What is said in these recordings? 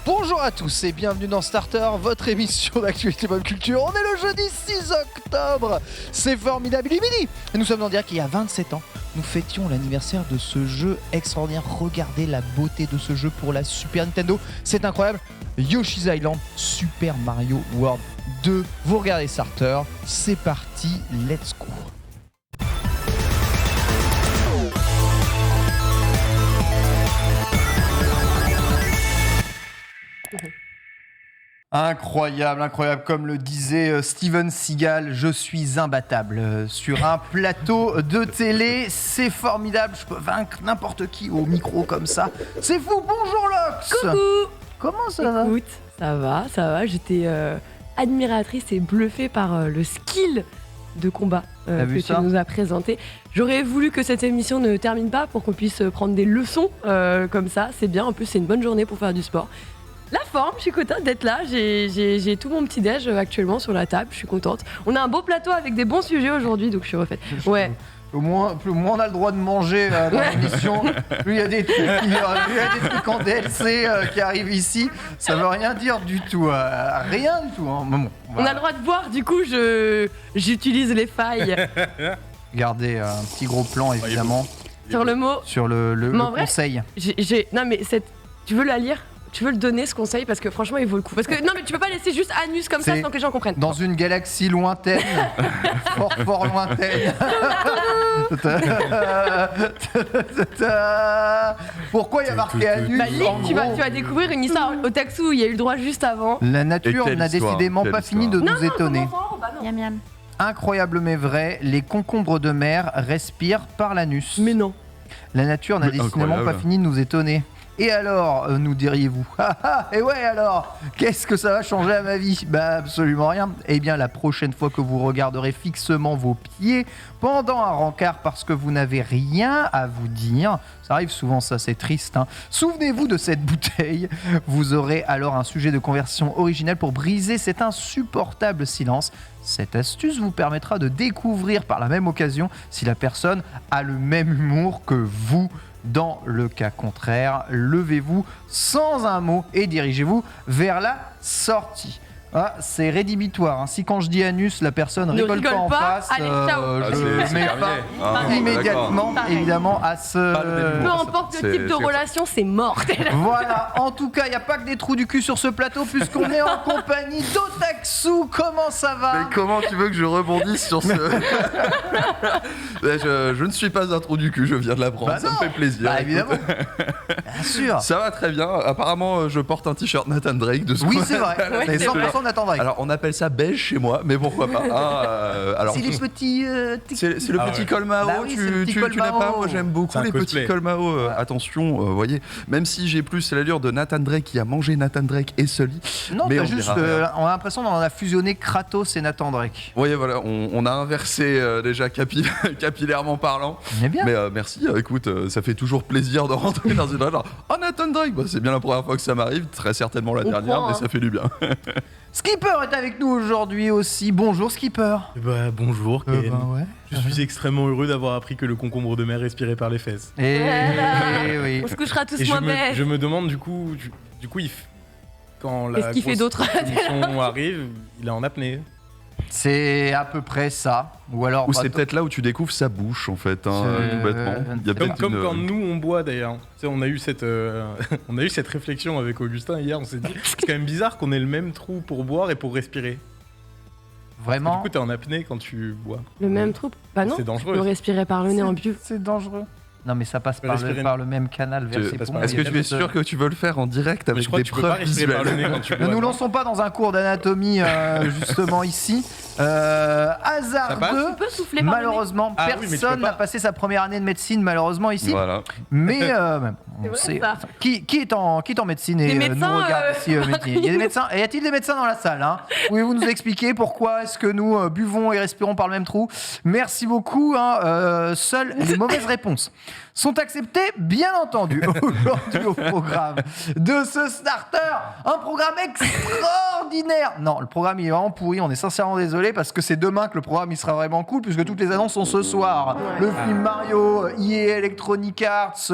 Bonjour à tous et bienvenue dans Starter, votre émission d'actualité pop culture. On est le jeudi 6 octobre, c'est formidable, il est midi. Et nous sommes en direct il y a 27 ans. Nous fêtions l'anniversaire de ce jeu extraordinaire. Regardez la beauté de ce jeu pour la Super Nintendo, c'est incroyable. Yoshi's Island Super Mario World 2. Vous regardez Starter, c'est parti, let's go. Incroyable, incroyable. Comme le disait Steven Seagal, je suis imbattable. Sur un plateau de télé, c'est formidable. Je peux vaincre n'importe qui au micro comme ça. C'est fou. Bonjour Lox. Coucou. Comment ça va ? Écoute, ça va. J'étais admiratrice et bluffée par le skill de combat que tu nous as présenté. J'aurais voulu que cette émission ne termine pas pour qu'on puisse prendre des leçons comme ça. C'est bien, en plus c'est une bonne journée pour faire du sport. La forme, je suis contente d'être là, j'ai tout mon petit déj actuellement sur la table, je suis contente. On a un beau plateau avec des bons sujets aujourd'hui, donc je suis refaite. Ouais. Plus on a le droit de manger dans l'émission, plus il y a des trucs en DLC qui arrivent ici. Ça veut rien dire du tout. Rien du tout. Hein. Bon, on a le droit de boire, du coup j'utilise les failles. Regardez un petit gros plan évidemment. Sur le mot. Sur le conseil. Non mais tu veux la lire ? Tu veux le donner ce conseil parce que franchement il vaut le coup. Parce que non mais tu peux pas laisser juste Anus comme ça sans que les gens comprennent. Dans une galaxie lointaine, fort lointaine. Pourquoi il y a marqué Anus? Bah, tu vas découvrir une histoire. Otaksu, il y a eu le droit juste avant. La nature n'a décidément pas fini de nous étonner. Miam miam. Incroyable mais vrai, les concombres de mer respirent par l'anus. Mais non. La nature n'a décidément pas fini de nous étonner. Et alors, nous diriez-vous, et ouais alors, qu'est-ce que ça va changer à ma vie ? Bah absolument rien. Eh bien la prochaine fois que vous regarderez fixement vos pieds pendant un rencard parce que vous n'avez rien à vous dire, ça arrive souvent ça, c'est triste, hein. Souvenez-vous de cette bouteille, vous aurez alors un sujet de conversation original pour briser cet insupportable silence. Cette astuce vous permettra de découvrir par la même occasion si la personne a le même humour que vous. Dans le cas contraire, levez-vous sans un mot et dirigez-vous vers la sortie. Ah, c'est rédhibitoire. Hein. Si quand je dis anus, la personne ne rigole pas en face, allez, ciao. Je mets pas immédiatement, évidemment, à ce... Peu importe le type de relation, c'est mort. Voilà, en tout cas, il n'y a pas que des trous du cul sur ce plateau, puisqu'on est en compagnie d'Otaksu. Comment ça va ? Mais comment tu veux que je rebondisse sur ce... je ne suis pas un trou du cul, je viens de l'apprendre, ça me fait plaisir. Bah évidemment, bien sûr. Ça va très bien, apparemment je porte un t-shirt Nathan Drake de ce Oui, c'est vrai, c'est 100% Nathan Drake. Alors on appelle ça beige chez moi, mais pourquoi pas. Alors, c'est les petits... C'est le petit col Mao, bah oui, tu n'as pas. Moi j'aime beaucoup les petits col Mao. Attention, voyez, même si j'ai plus l'allure de Nathan Drake qui a mangé Nathan Drake et Sully. Non, mais on a l'impression qu'on a fusionné Kratos et Nathan Drake. Oui, voilà, on a inversé déjà capillairement parlant. Mais bien. Mais merci, écoute, ça fait toujours plaisir de rentrer dans une genre, oh Nathan Drake, bah, c'est bien la première fois que ça m'arrive, très certainement la dernière, mais ça fait du bien. Skipper est avec nous aujourd'hui aussi. Bonjour Skipper. Bah bonjour Ken. Ouais. Je suis extrêmement heureux d'avoir appris que le concombre de mer respirait par les fesses. Et oui. On se couchera tous Et moins bêtes. je me demande du coup quand la Qu'est-ce qu'il fait d'autre émission arrive, il est en apnée. C'est à peu près ça. Ou alors. Ou c'est peut-être là où tu découvres sa bouche en fait, hein, tout bêtement. Il y a comme quand nous on boit d'ailleurs. Tu sais, on a eu cette réflexion avec Augustin hier. On s'est dit c'est quand même bizarre qu'on ait le même trou pour boire et pour respirer. Vraiment. Du coup t'es en apnée quand tu bois. Le même trou ? Bah non. C'est dangereux. Tu peux respirer par le nez en buvant. C'est dangereux. Non mais ça passe par le même canal vers ses poumons. Est-ce que tu es sûr que tu veux le faire en direct avec des preuves visuelles ? Ne nous lançons pas dans un cours d'anatomie justement ici. Hasardeux. Tu peux souffler par malheureusement, personne n'a passé sa première année de médecine malheureusement ici. Voilà. Mais on sait. Qui est en médecine et nous regarde ici Il y a des médecins. Y a-t-il des médecins dans la salle, hein ? Pouvez-vous nous expliquer pourquoi est-ce que nous buvons et respirons par le même trou ? Merci beaucoup. Seules les mauvaises réponses sont acceptées, bien entendu. Aujourd'hui au programme de ce starter, un programme extraordinaire. Non, le programme il est vraiment pourri, on est sincèrement désolé parce que c'est demain que le programme il sera vraiment cool puisque toutes les annonces sont ce soir. Le film Mario, EA Electronic Arts,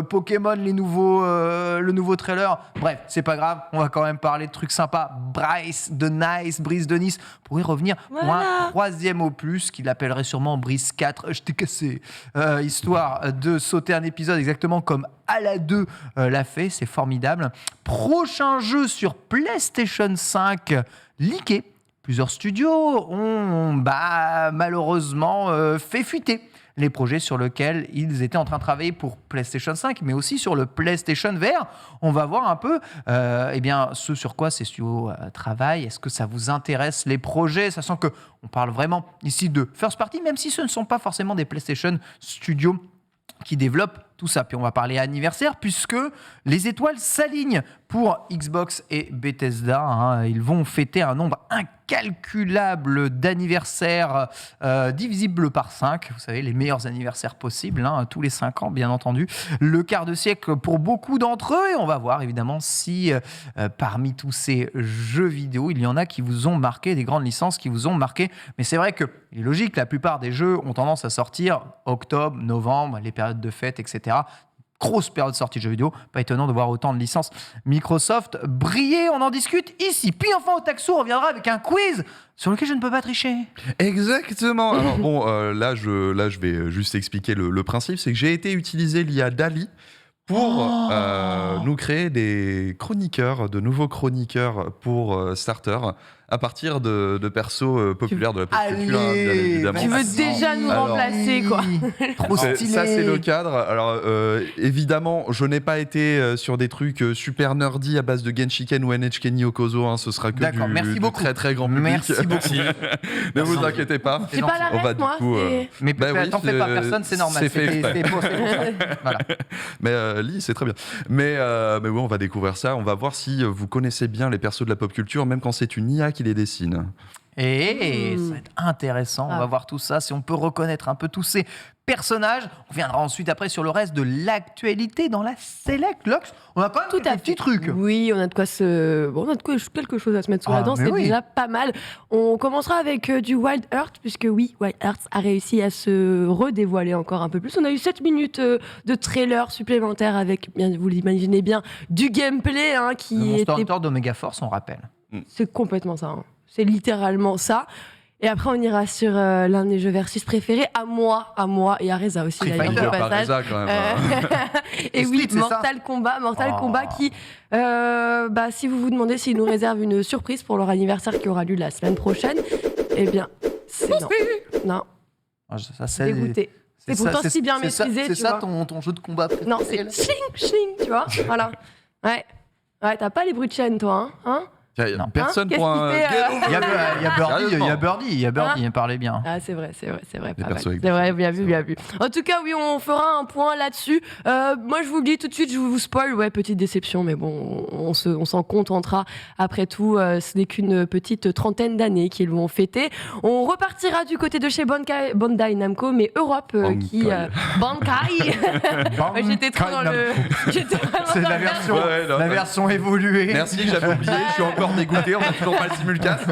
Pokémon Pokémon, le nouveau trailer. Bref, c'est pas grave, on va quand même parler de trucs sympas. Brise de Nice pour y revenir pour un 3e opus qu'il appellerait sûrement Brise 4. Je t'ai cassé. Histoire de sauter un épisode exactement comme Ala 2 l'a fait, c'est formidable. Prochain jeu sur PlayStation 5 leaké. Plusieurs studios ont malheureusement fait fuiter les projets sur lesquels ils étaient en train de travailler pour PlayStation 5, mais aussi sur le PlayStation VR. On va voir un peu ce sur quoi ces studios travaillent. Est-ce que ça vous intéresse, les projets, sachant qu'on parle vraiment ici de first party, même si ce ne sont pas forcément des PlayStation Studios qui développent tout ça. Puis on va parler anniversaire, puisque les étoiles s'alignent pour Xbox et Bethesda. Ils vont fêter un nombre incalculable d'anniversaires divisibles par 5. Vous savez, les meilleurs anniversaires possibles, tous les 5 ans, bien entendu. Le quart de siècle pour beaucoup d'entre eux. Et on va voir, évidemment, si parmi tous ces jeux vidéo, il y en a qui vous ont marqué, des grandes licences qui vous ont marqué. Mais c'est vrai qu'il est logique, la plupart des jeux ont tendance à sortir octobre, novembre, les périodes de fête, etc. Grosse période de sortie de jeux vidéo, pas étonnant de voir autant de licences Microsoft briller, on en discute ici. Puis enfin au Taxou, on reviendra avec un quiz sur lequel je ne peux pas tricher. Exactement. Alors bon, là je vais juste expliquer le principe, c'est que j'ai été utilisé l'IA DALL-E pour nous créer des chroniqueurs, de nouveaux chroniqueurs pour Starter, à partir de persos populaires de la pop culture, bien évidemment. Tu veux déjà nous remplacer, quoi. Trop stylé. Ça, c'est le cadre. Alors, évidemment, je n'ai pas été sur des trucs super nerdy à base de Genshiken ou NHK Nyokozo. Ce sera que du très très grand public. Merci beaucoup. Ne vous inquiétez pas. C'est pas la reste, moi. Mais t'en fais pas, personne, c'est normal. C'est fait. C'est pour ça. Voilà. Mais Lee, c'est très bien. Mais oui, on va découvrir ça. On va voir si vous connaissez bien les persos de la pop culture, même quand c'est une IA qui les dessine. Et ça va être intéressant, on va voir tout ça, si on peut reconnaître un peu tous ces personnages. On viendra ensuite après sur le reste de l'actualité dans la Select Lox. On a quand même quelques petits trucs. Oui, on a de quoi quelque chose à se mettre sous la dent, c'est déjà pas mal. On commencera avec du Wild Hearts, puisque oui, Wild Hearts a réussi à se redévoiler encore un peu plus. On a eu 7 minutes de trailer supplémentaire avec, bien, vous l'imaginez bien, du gameplay qui le Monster Hunter d'Omega Force, on rappelle. C'est complètement ça. C'est littéralement ça. Et après, on ira sur l'un des jeux versus préférés, à moi et à Reza aussi. D'ailleurs, pas Reza quand même. Et oui, Mortal Kombat qui, si vous vous demandez s'il nous réserve une surprise pour leur anniversaire qui aura lieu la semaine prochaine, eh bien, c'est non. Ça, c'est dégoûté. C'est pourtant si bien maîtrisé. C'est ça ton jeu de combat préféré. Non, c'est chling, tu vois. Voilà. Ouais, t'as pas les bruits de chaîne, toi, hein? Personne pour un. Il y a Birdie, il parlait bien. Ah, c'est vrai, pas mal. C'est vrai, bien vu. En tout cas, oui, on fera un point là-dessus. Moi, je vous le dis tout de suite, je vous spoil. Ouais, petite déception, mais bon, on s'en contentera. Après tout, ce n'est qu'une petite trentaine d'années qu'ils vont fêter. On repartira du côté de chez Bandai Namco, mais Europe qui. Bankai. J'étais trop dans le. C'est la version évoluée. Merci, j'avais oublié. Je suis encore dégoûté, on n'a toujours pas le simulcast.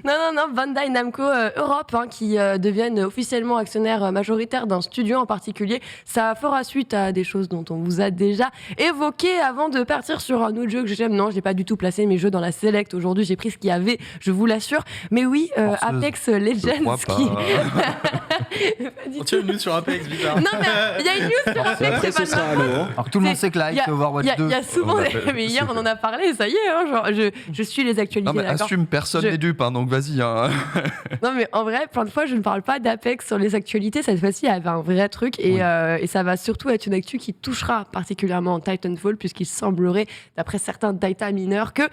Non, Bandai Namco Europe qui deviennent officiellement actionnaires majoritaires d'un studio en particulier. Ça fera suite à des choses dont on vous a déjà évoqué. Avant de partir sur un autre jeu que j'aime, non, je n'ai pas du tout placé mes jeux dans la Select. Aujourd'hui, j'ai pris ce qu'il y avait, je vous l'assure. Mais oui, Apex Legends qui... On tient une news sur Apex, bizarre. Non, mais il y a une news sur Apex, c'est pas le Alors tout le monde sait que là, il faut Overwatch 2. Il y a souvent... Mais hier, on en a parlé, ça y est, genre, je suis les actualités. Non, mais assume, personne n'est dupe, donc vas-y. Non, mais en vrai, plein de fois, je ne parle pas d'Apex sur les actualités. Cette fois-ci, il y avait un vrai truc et ça va surtout être une actu qui touchera particulièrement Titanfall, puisqu'il semblerait, d'après certains data mineurs, que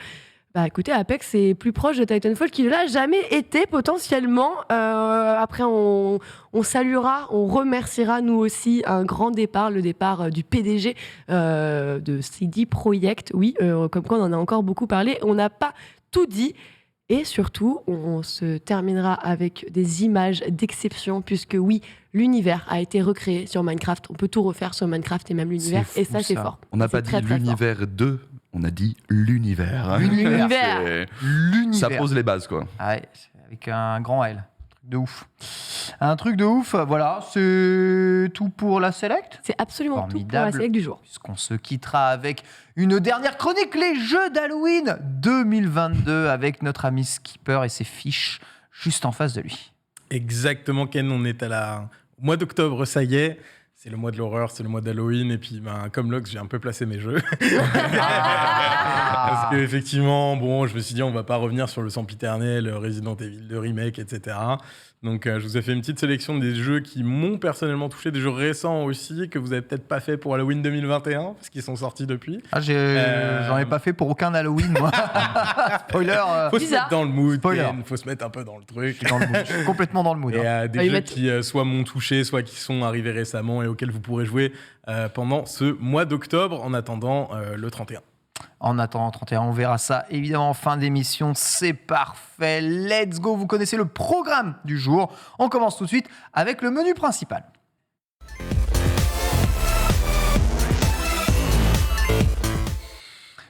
écoutez, Apex est plus proche de Titanfall qu'il ne l'a jamais été potentiellement. Après, on saluera, on remerciera nous aussi un grand départ, le départ du PDG de CD Projekt. Oui, comme quoi on en a encore beaucoup parlé. On n'a pas tout dit. Et surtout, on se terminera avec des images d'exception, puisque oui, l'univers a été recréé sur Minecraft. On peut tout refaire sur Minecraft et même l'univers. Et ça, c'est fort. On n'a pas dit l'univers 2. On a dit l'univers. L'univers. Ça pose les bases, quoi. Ouais, avec un grand L. de ouf. Un truc de ouf, voilà, c'est tout pour la Select. C'est absolument Formidable. tout pour la Select du jour. Puisqu'on se quittera avec une dernière chronique, les jeux d'Halloween 2022, avec notre ami Skipper et ses fiches juste en face de lui. Exactement, Ken, on est au mois d'octobre, ça y est. C'est le mois de l'horreur, c'est le mois d'Halloween, et puis comme Lox, j'ai un peu placé mes jeux. Parce qu'effectivement, bon, je me suis dit, on va pas revenir sur le sempiternel, Resident Evil 2 Remake, etc. Donc, je vous ai fait une petite sélection des jeux qui m'ont personnellement touché, des jeux récents aussi, que vous avez peut-être pas fait pour Halloween 2021, parce qu'ils sont sortis depuis. J'en ai pas fait pour aucun Halloween, moi. Spoiler. Faut se mettre dans le mood, Spoiler. Ken, faut se mettre un peu dans le truc. Je suis complètement dans le mood. Et des jeux qui soit m'ont touché, soit qui sont arrivés récemment et auxquels vous pourrez jouer pendant ce mois d'octobre, en attendant le 31. En attendant 31, on verra ça évidemment en fin d'émission. C'est parfait. Let's go. Vous connaissez le programme du jour. On commence tout de suite avec le menu principal.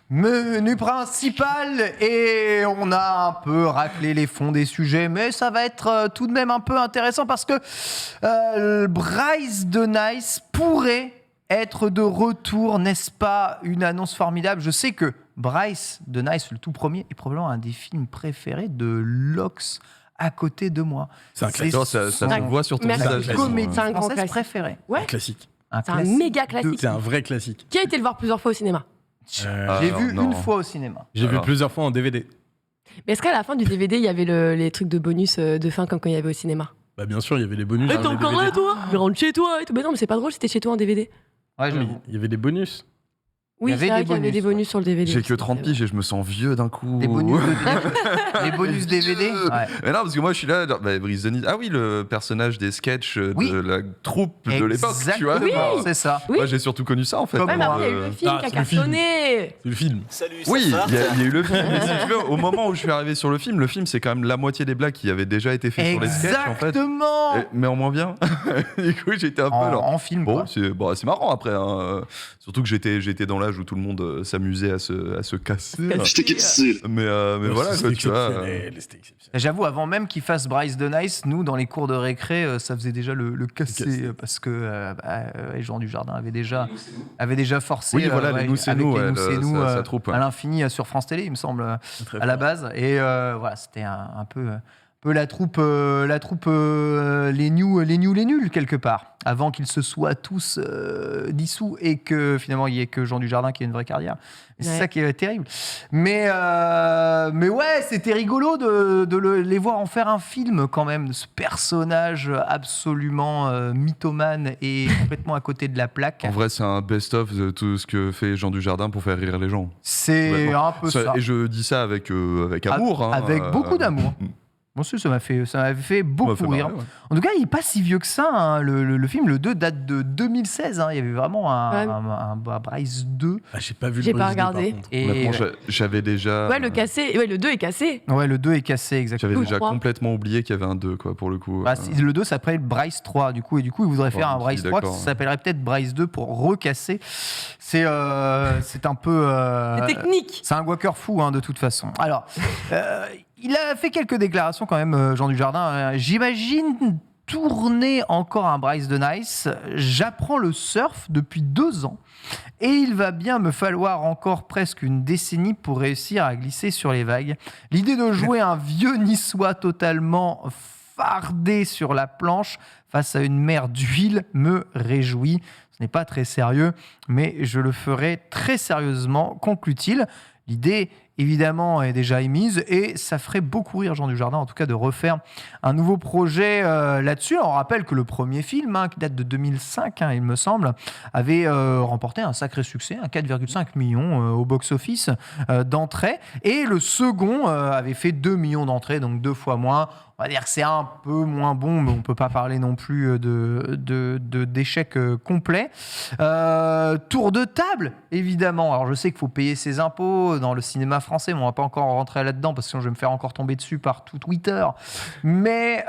Menu principal, et on a un peu raclé les fonds des sujets, mais ça va être tout de même un peu intéressant parce que Bryce de Nice pourrait être de retour, n'est-ce pas? Une annonce formidable. Je sais que Bryce de Nice, le tout premier, est probablement un des films préférés de Lox à côté de moi. C'est un classique. Ça se voit sur ton Merci. visage. C'est comédie C'est un grand française classique. préférée. Ouais. Un classique. C'est un méga classique. C'est un vrai classique. Qui a été le voir plusieurs fois au cinéma? J'ai vu une fois au cinéma. J'ai vu plusieurs fois en DVD. Mais est-ce qu'à la fin du DVD, il y avait les trucs de bonus de fin comme quand il y avait au cinéma? Bah bien sûr, il y avait les bonus. Mais dans t'es les encore DVD. là, toi? Mais rentre chez toi et tout. Mais non, mais c'est pas drôle, c'était chez toi en DVD. Ouais, Mais j'avoue. il y avait des bonus. Oui, Il y avait c'est vrai des qu'il y avait des bonus, bonus sur le DVD. J'ai que 30 piges et je me sens vieux d'un coup. Des bonus, des bonus DVD. Ouais. Mais non, parce que moi je suis là, Brise de Nice. Ah oui, le personnage des sketchs Oui. de la troupe de l'époque, tu vois. Exactement, c'est ça. Oui. Moi j'ai surtout connu ça en fait. Comme Ouais, mais moi, après, il y a eu le film Ah, qui a c'est le film. cartonné. C'est le film. Oui, il y a eu le film. Mais si tu veux, au moment où je suis arrivé sur le film c'est quand même la moitié des blagues qui avaient déjà été faites sur les sketchs en fait. Exactement. Mais en moins bien. Du coup, j'étais un peu alors. En film, Bon, quoi. c'est marrant après. Hein. Surtout que j'étais dans l'âge où tout le monde s'amusait à se casser. C'était cassé. Mais voilà, quoi, C'était tu vois. exceptionnel, c'était exceptionnel. J'avoue, avant même qu'il fasse Bryce de Nice, nous, dans les cours de récré, ça faisait déjà le casser, parce que Jean Dujardin avait déjà forcé Oui, voilà, les Nous, c'est avec nous, les Nous, c'est nous sa troupe. à l'infini sur France Télé, il me semble, Très à la fort. base. Et voilà, c'était un peu la troupe les nuls quelque part, avant qu'ils se soient tous dissous et que finalement il y ait que Jean Dujardin qui ait une vraie carrière. Et c'est Ouais. ça qui est terrible. Mais ouais, c'était rigolo de les voir en faire un film quand même, de ce personnage absolument mythomane et complètement à côté de la plaque. En vrai, c'est un best-of de tout ce que fait Jean Dujardin pour faire rire les gens. C'est Vraiment. un peu ça. Et je dis ça avec amour. Hein, Avec beaucoup d'amour. Moi aussi, ça m'avait fait beaucoup rire. En tout cas, il n'est pas si vieux que ça. Hein. Le film, le 2, date de 2016. Hein. Il y avait vraiment un Bryce 2. Ah, j'ai pas vu J'ai le pas Brise 2, par regardé. contre. Et Honnêtement, j'avais déjà. Ouais, le 2 est cassé. ouais, le 2 est cassé, exactement. J'avais Ou déjà trois. complètement oublié qu'il y avait un 2, quoi, pour le coup. Bah, le 2 s'appelle Bryce 3, du coup. Et du coup, il voudrait faire un Bryce 3 qui s'appellerait peut-être Bryce 2 pour recasser. C'est un peu... C'est technique. C'est un guacker fou, hein, de toute façon. Alors, il a fait quelques déclarations quand même, Jean Dujardin. J'imagine tourner encore un Bryce de Nice. J'apprends le surf depuis 2 ans. Et il va bien me falloir encore presque une décennie pour réussir à glisser sur les vagues. L'idée de jouer un vieux niçois totalement fardé sur la planche face à une mer d'huile me réjouit. Ce n'est pas très sérieux, mais je le ferai très sérieusement, conclut-il. L'idée, évidemment, est déjà émise et ça ferait beaucoup rire Jean Dujardin, en tout cas, de refaire un nouveau projet là-dessus. On rappelle que le premier film, qui date de 2005, il me semble, avait remporté un sacré succès, 4,5 millions au box-office d'entrées. Et le second avait fait 2 millions d'entrées, donc 2 fois moins. On va dire que c'est un peu moins bon, mais on ne peut pas parler non plus d'échec complet. Tour de table, évidemment. Alors, je sais qu'il faut payer ses impôts dans le cinéma français, mais on ne va pas encore rentrer là-dedans parce que sinon je vais me faire encore tomber dessus par tout Twitter. Mais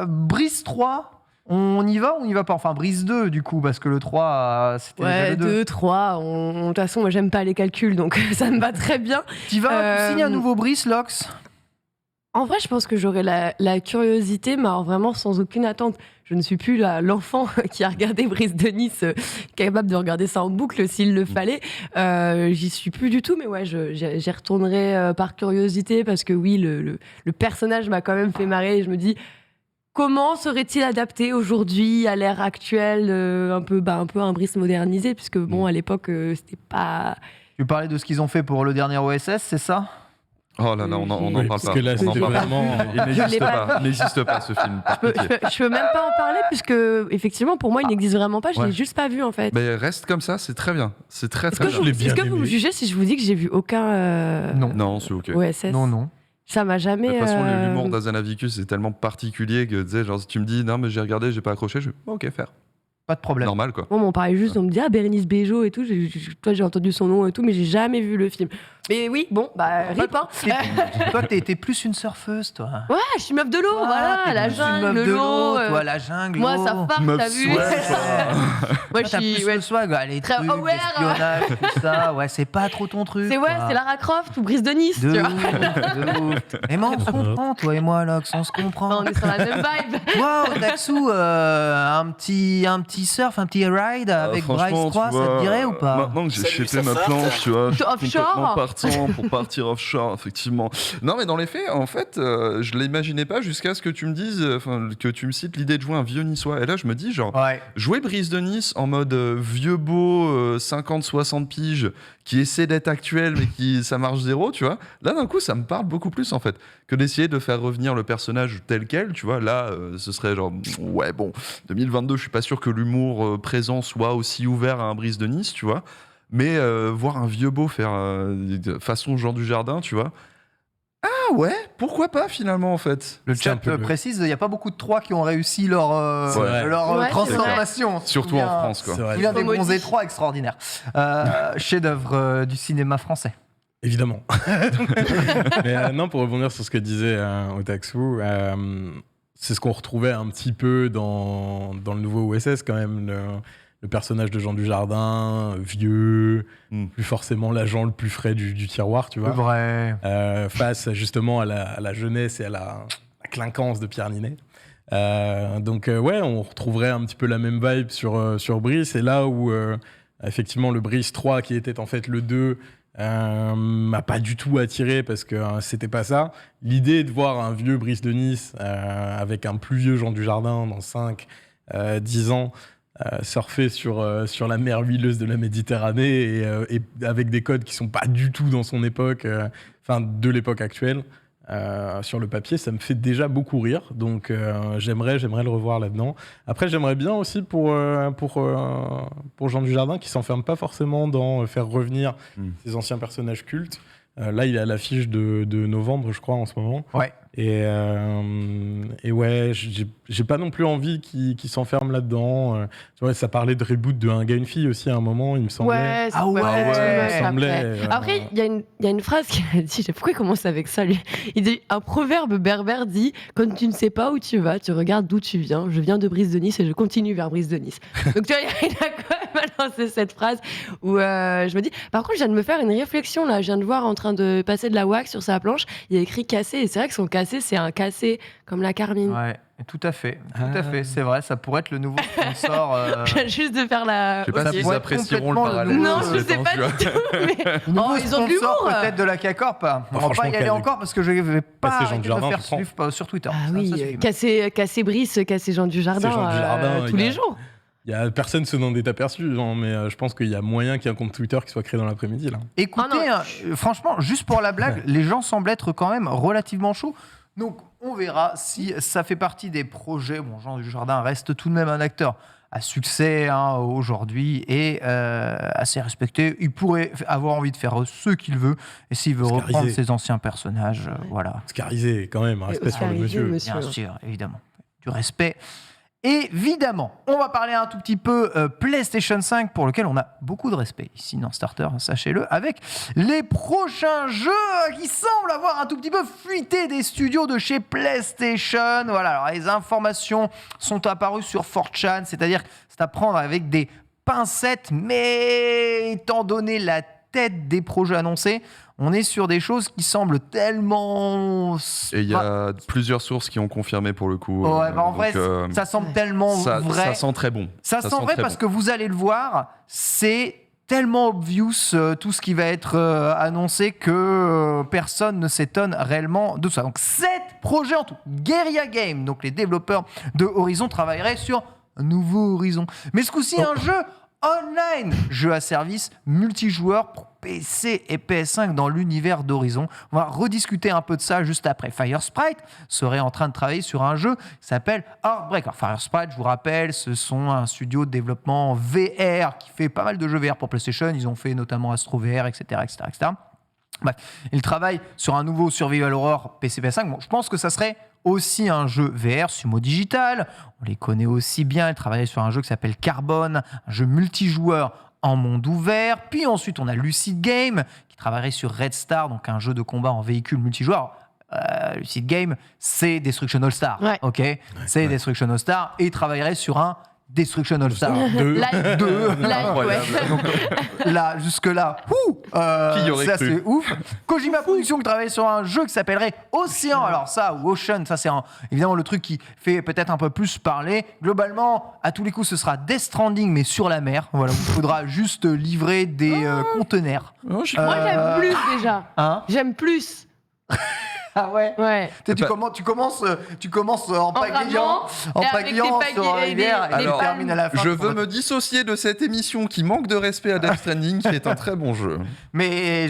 Brise 3, on y va ou on n'y va pas? Enfin, Brise 2, du coup, parce que le 3, c'était déjà Ouais, le 2. 2, 3. De toute façon, moi, j'aime pas les calculs, donc ça me va très bien. Tu vas signer un nouveau Brise, Lox? En vrai, je pense que j'aurais la curiosité, mais alors vraiment sans aucune attente. Je ne suis plus l'enfant qui a regardé Brise de Nice, capable de regarder ça en boucle s'il le fallait. J'y suis plus du tout, mais ouais, j'y retournerai par curiosité parce que oui, le personnage m'a quand même fait marrer. Et je me dis, comment serait-il adapté aujourd'hui à l'ère actuelle, un peu un Brice modernisé, puisque bon, à l'époque, c'était pas. Tu parlais de ce qu'ils ont fait pour le dernier OSS, c'est ça ? Oh là là, on n'en parle pas. Parce que là, On en c'était parle pas. vraiment. Il n'existe pas ce film. Je peux même pas en parler, puisque effectivement, pour moi, il n'existe vraiment pas. Je l'ai juste pas vu en fait. Mais reste comme ça, c'est très bien. C'est très Est-ce très bien. est-ce que vous me jugez si je vous dis que j'ai vu aucun Non, c'est ok. OSS ? Non. Ça m'a jamais. De toute façon, l'humour d'Azanavicius est tellement particulier que tu sais, genre, si tu me dis non, mais j'ai regardé, j'ai pas accroché, je ok, faire. Pas de problème. Normal quoi. Moi, on parlait juste, on me dit Bérénice Bejo et tout. Toi, j'ai entendu son nom et tout, mais j'ai jamais vu le film. Mais oui, bon, rip, hein. Toi, t'es plus une surfeuse, toi. Ouais, je suis meuf de l'eau, voilà, t'es la plus une jungle, meuf de l'eau. toi, la jungle. Moi, l'eau. ça part, t'as vu. Moi, je t'as suis. plus le swag, les très trucs, aware. l'espionnage, tout ça. Ouais, c'est pas trop ton truc. C'est quoi. Lara Croft ou Brise de Nice, De tu vois. ouf. Et moi, on se comprend, toi et moi, Lox, on se comprend. On est sur la même vibe. Toi, Daxou, un petit surf, un petit ride avec Bryce 3, ça te dirait ou pas? Maintenant que j'ai chépé ma planche, tu vois, je suis Offshore. complètement partant pour partir offshore, effectivement. Non, mais dans les faits, en fait, je l'imaginais pas jusqu'à ce que tu me dises, que tu me cites l'idée de jouer un vieux niçois. Et là, je me dis, genre, jouer Brise de Nice en mode vieux beau, 50-60 piges, qui essaie d'être actuel, mais qui ça marche zéro, tu vois. Là, d'un coup, ça me parle beaucoup plus, en fait, que d'essayer de faire revenir le personnage tel quel, tu vois. Là, ce serait genre, ouais, bon, 2022, je suis pas sûr que l'humour présent soit aussi ouvert à un Brise de Nice, tu vois. Mais voir un vieux beau faire façon Jean Dujardin, tu vois. Ah ouais, pourquoi pas finalement en fait. Le chat précise, il n'y a pas beaucoup de 3 qui ont réussi leur transformation. Surtout en France, quoi. Il y a des bronzés 3 extraordinaires. Chef-d'œuvre du cinéma français. Évidemment. Mais non, pour rebondir sur ce que disait Otaxu, c'est ce qu'on retrouvait un petit peu dans le nouveau OSS quand même. Le personnage de Jean Dujardin, vieux, plus forcément l'agent le plus frais du tiroir, tu vois. C'est vrai. Face justement à la jeunesse et à la clinquance de Pierre Ninet. Donc ouais, on retrouverait un petit peu la même vibe sur Brice. Et là où effectivement le Brice 3, qui était en fait le 2, m'a pas du tout attiré parce que c'était pas ça. L'idée de voir un vieux Brice de Nice avec un plus vieux Jean Dujardin dans 5-10 ans, surfer sur la mer huileuse de la Méditerranée et avec des codes qui sont pas du tout dans son époque, de l'époque actuelle. Sur le papier, ça me fait déjà beaucoup rire, donc j'aimerais le revoir là-dedans. Après, j'aimerais bien aussi pour Jean Dujardin, qui s'enferme pas forcément dans faire revenir ses anciens personnages cultes. Là, il est à l'affiche de novembre, je crois, en ce moment. Ouais. Et ouais, j'ai pas non plus envie qu'il s'enferme là-dedans. Tu vois, ça parlait de reboot de Un gars, une fille aussi à un moment, il me semblait. Ouais, ah ouais, il me semblait. Après, il y a une phrase qu'il a dit, pourquoi il commence avec ça, lui ? Il dit, un proverbe berbère dit, quand tu ne sais pas où tu vas, tu regardes d'où tu viens. Je viens de Brise de Nice et je continue vers Brise de Nice. Donc tu vois, il a quand même balancé cette phrase où je me dis, par contre, je viens de me faire une réflexion là. Je viens de voir en train de passer de la wax sur sa planche. Il y a écrit cassé, et c'est vrai que son cassé, c'est un cassé comme la Carmine. Ouais, tout à fait, c'est vrai, ça pourrait être le nouveau sponsor. Je viens juste de faire la. Je sais pas Ça s'ils pourrait apprécieront le complètement parallèle. Non, je sais pas du tout. Mais... Nouveau ils ont de sponsor l'humour. peut-être de la K-Corp. On va franchement, pas y aller encore parce que je vais pas Jean arrêter de Dujardin, me faire tu prends. suivre sur Twitter. Ah Ça, oui, ça suffit. casser Brice, casser Jean Dujardin, C'est Jean Dujardin, tous les jours. Il y a personne se n'en est aperçu, mais je pense qu'il y a moyen qu'il y ait un compte Twitter qui soit créé dans l'après-midi là. Écoutez, franchement, juste pour la blague, les gens semblent être quand même relativement chauds. Donc, on verra si ça fait partie des projets. Bon, Jean Dujardin reste tout de même un acteur à succès aujourd'hui et assez respecté. Il pourrait avoir envie de faire ce qu'il veut. Et s'il veut reprendre ses anciens personnages, voilà. Oscarisé, quand même, respect sur le monsieur. Bien sûr, évidemment. Du respect. Évidemment, on va parler un tout petit peu PlayStation 5 pour lequel on a beaucoup de respect ici dans Starter, sachez-le, avec les prochains jeux qui semblent avoir un tout petit peu fuité des studios de chez PlayStation. Voilà, alors les informations sont apparues sur 4chan, c'est-à-dire que c'est à prendre avec des pincettes, mais étant donné la tête des projets annoncés, on est sur des choses qui semblent tellement... Et il y a plusieurs sources qui ont confirmé pour le coup. Ouais, en vrai, ça semble tellement vrai. Ça sent très bon. Ça sent vrai parce que vous allez le voir, c'est tellement obvious tout ce qui va être annoncé que personne ne s'étonne réellement de ça. Donc 7 projets en tout. Guerrilla Games, donc les développeurs de Horizon, travailleraient sur un nouveau Horizon. Mais ce coup-ci, un jeu online, jeu à service multijoueur pour PC et PS5 dans l'univers d'Horizon. On va rediscuter un peu de ça juste après. Firesprite serait en train de travailler sur un jeu qui s'appelle Heartbreak. Alors Firesprite, je vous rappelle, ce sont un studio de développement VR qui fait pas mal de jeux VR pour PlayStation. Ils ont fait notamment Astro VR, etc. Bref, ils travaillent sur un nouveau Survival Horror PC PS5. Bon, je pense que ça serait aussi un jeu VR, Sumo Digital. On les connaît aussi bien. Ils travaillaient sur un jeu qui s'appelle Carbone, un jeu multijoueur en monde ouvert. Puis ensuite, on a Lucid Game qui travaillerait sur Red Star, donc un jeu de combat en véhicule multijoueur. Lucid Game, c'est Destruction All Star. Ouais. Ok, c'est Destruction All Star. Et ils travailleraient sur un Destruction All Star 2. Donc, là, jusque-là, c'est assez ouf. Kojima Productions qui travaille sur un jeu qui s'appellerait Océan. Alors ça, ou Ocean, ça c'est évidemment le truc qui fait peut-être un peu plus parler. Globalement, à tous les coups, ce sera Death Stranding, mais sur la mer. Voilà, il faudra juste livrer des conteneurs. Moi, j'aime plus déjà. J'aime plus. Ah ouais. Tu commences en pagayant sur la rivière et tu termines à la fin. Je veux me dissocier de cette émission qui manque de respect à Death Stranding, qui est un très bon jeu. Mais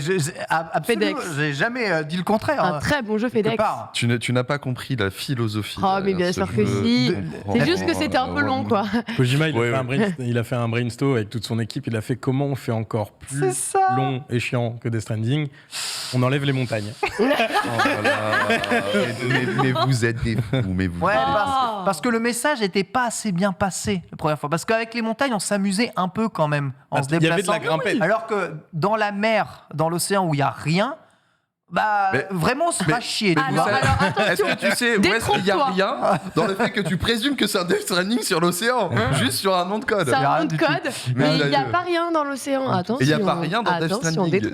absolument, j'ai jamais dit le contraire. Un très bon jeu FedEx. Tu n'as pas compris la philosophie. Oh, mais bien sûr que si. C'est juste que c'était un peu long, quoi. Kojima, il a fait un brainstorm avec toute son équipe. Il a fait comment on fait encore plus long et chiant que Death Stranding. On enlève les montagnes. Mais vous êtes des fous, mais vous. Ouais, parce que le message n'était pas assez bien passé la première fois. Parce qu'avec les montagnes, on s'amusait un peu quand même en se déplaçant. Il y avait de la grimpette. Alors que dans la mer, dans l'océan où il n'y a rien, vraiment, on se fera chier. Alors, est-ce que tu sais où est-ce qu'il n'y a rien dans le fait que tu présumes que c'est un Death Stranding sur l'océan, juste sur un nom de code. C'est un nom de code, mais il n'y a pas rien dans l'océan. Attention. Il n'y a pas rien dans Death Stranding.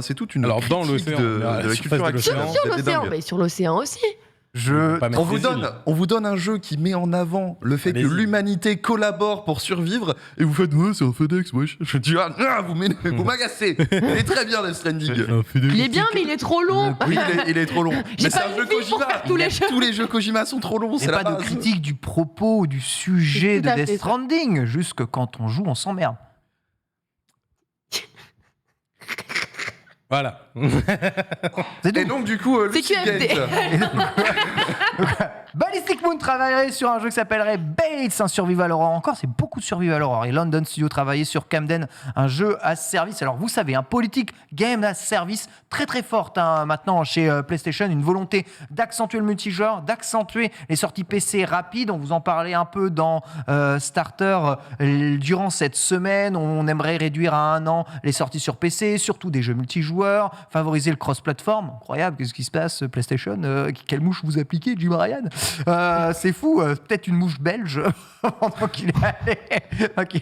C'est toute une critique de la culture actuelle. Sur l'océan aussi. On vous donne un jeu qui met en avant le fait que l'humanité collabore pour survivre et vous faites c'est un FedEx, wesh. Je dis vous m'agacez. Il est très bien Death Stranding. Il est bien, mais il est trop long. Oui, il est trop long. Mais c'est un jeu Kojima. Tous les jeux Kojima sont trop longs. C'est pas de critique du propos ou du sujet de Death Stranding, juste que quand on joue, on s'emmerde. Voilà. Et donc, du coup, Ballistic Moon travaillerait sur un jeu qui s'appellerait Bates, un survival horror. Encore, c'est beaucoup de survival horror. Et London Studio travaillait sur Camden, un jeu à service. Alors, vous savez, un politique game à service très très forte maintenant chez PlayStation. Une volonté d'accentuer le multijoueur, d'accentuer les sorties PC rapides. On vous en parlait un peu dans Starter. Durant cette semaine, on aimerait réduire à 1 an les sorties sur PC, surtout des jeux multijoueurs, favoriser le cross-platform. Incroyable, qu'est-ce qui se passe, PlayStation quelle mouche vous appliquez, Jim Ryan? C'est fou, peut-être une mouche belge pendant qu'il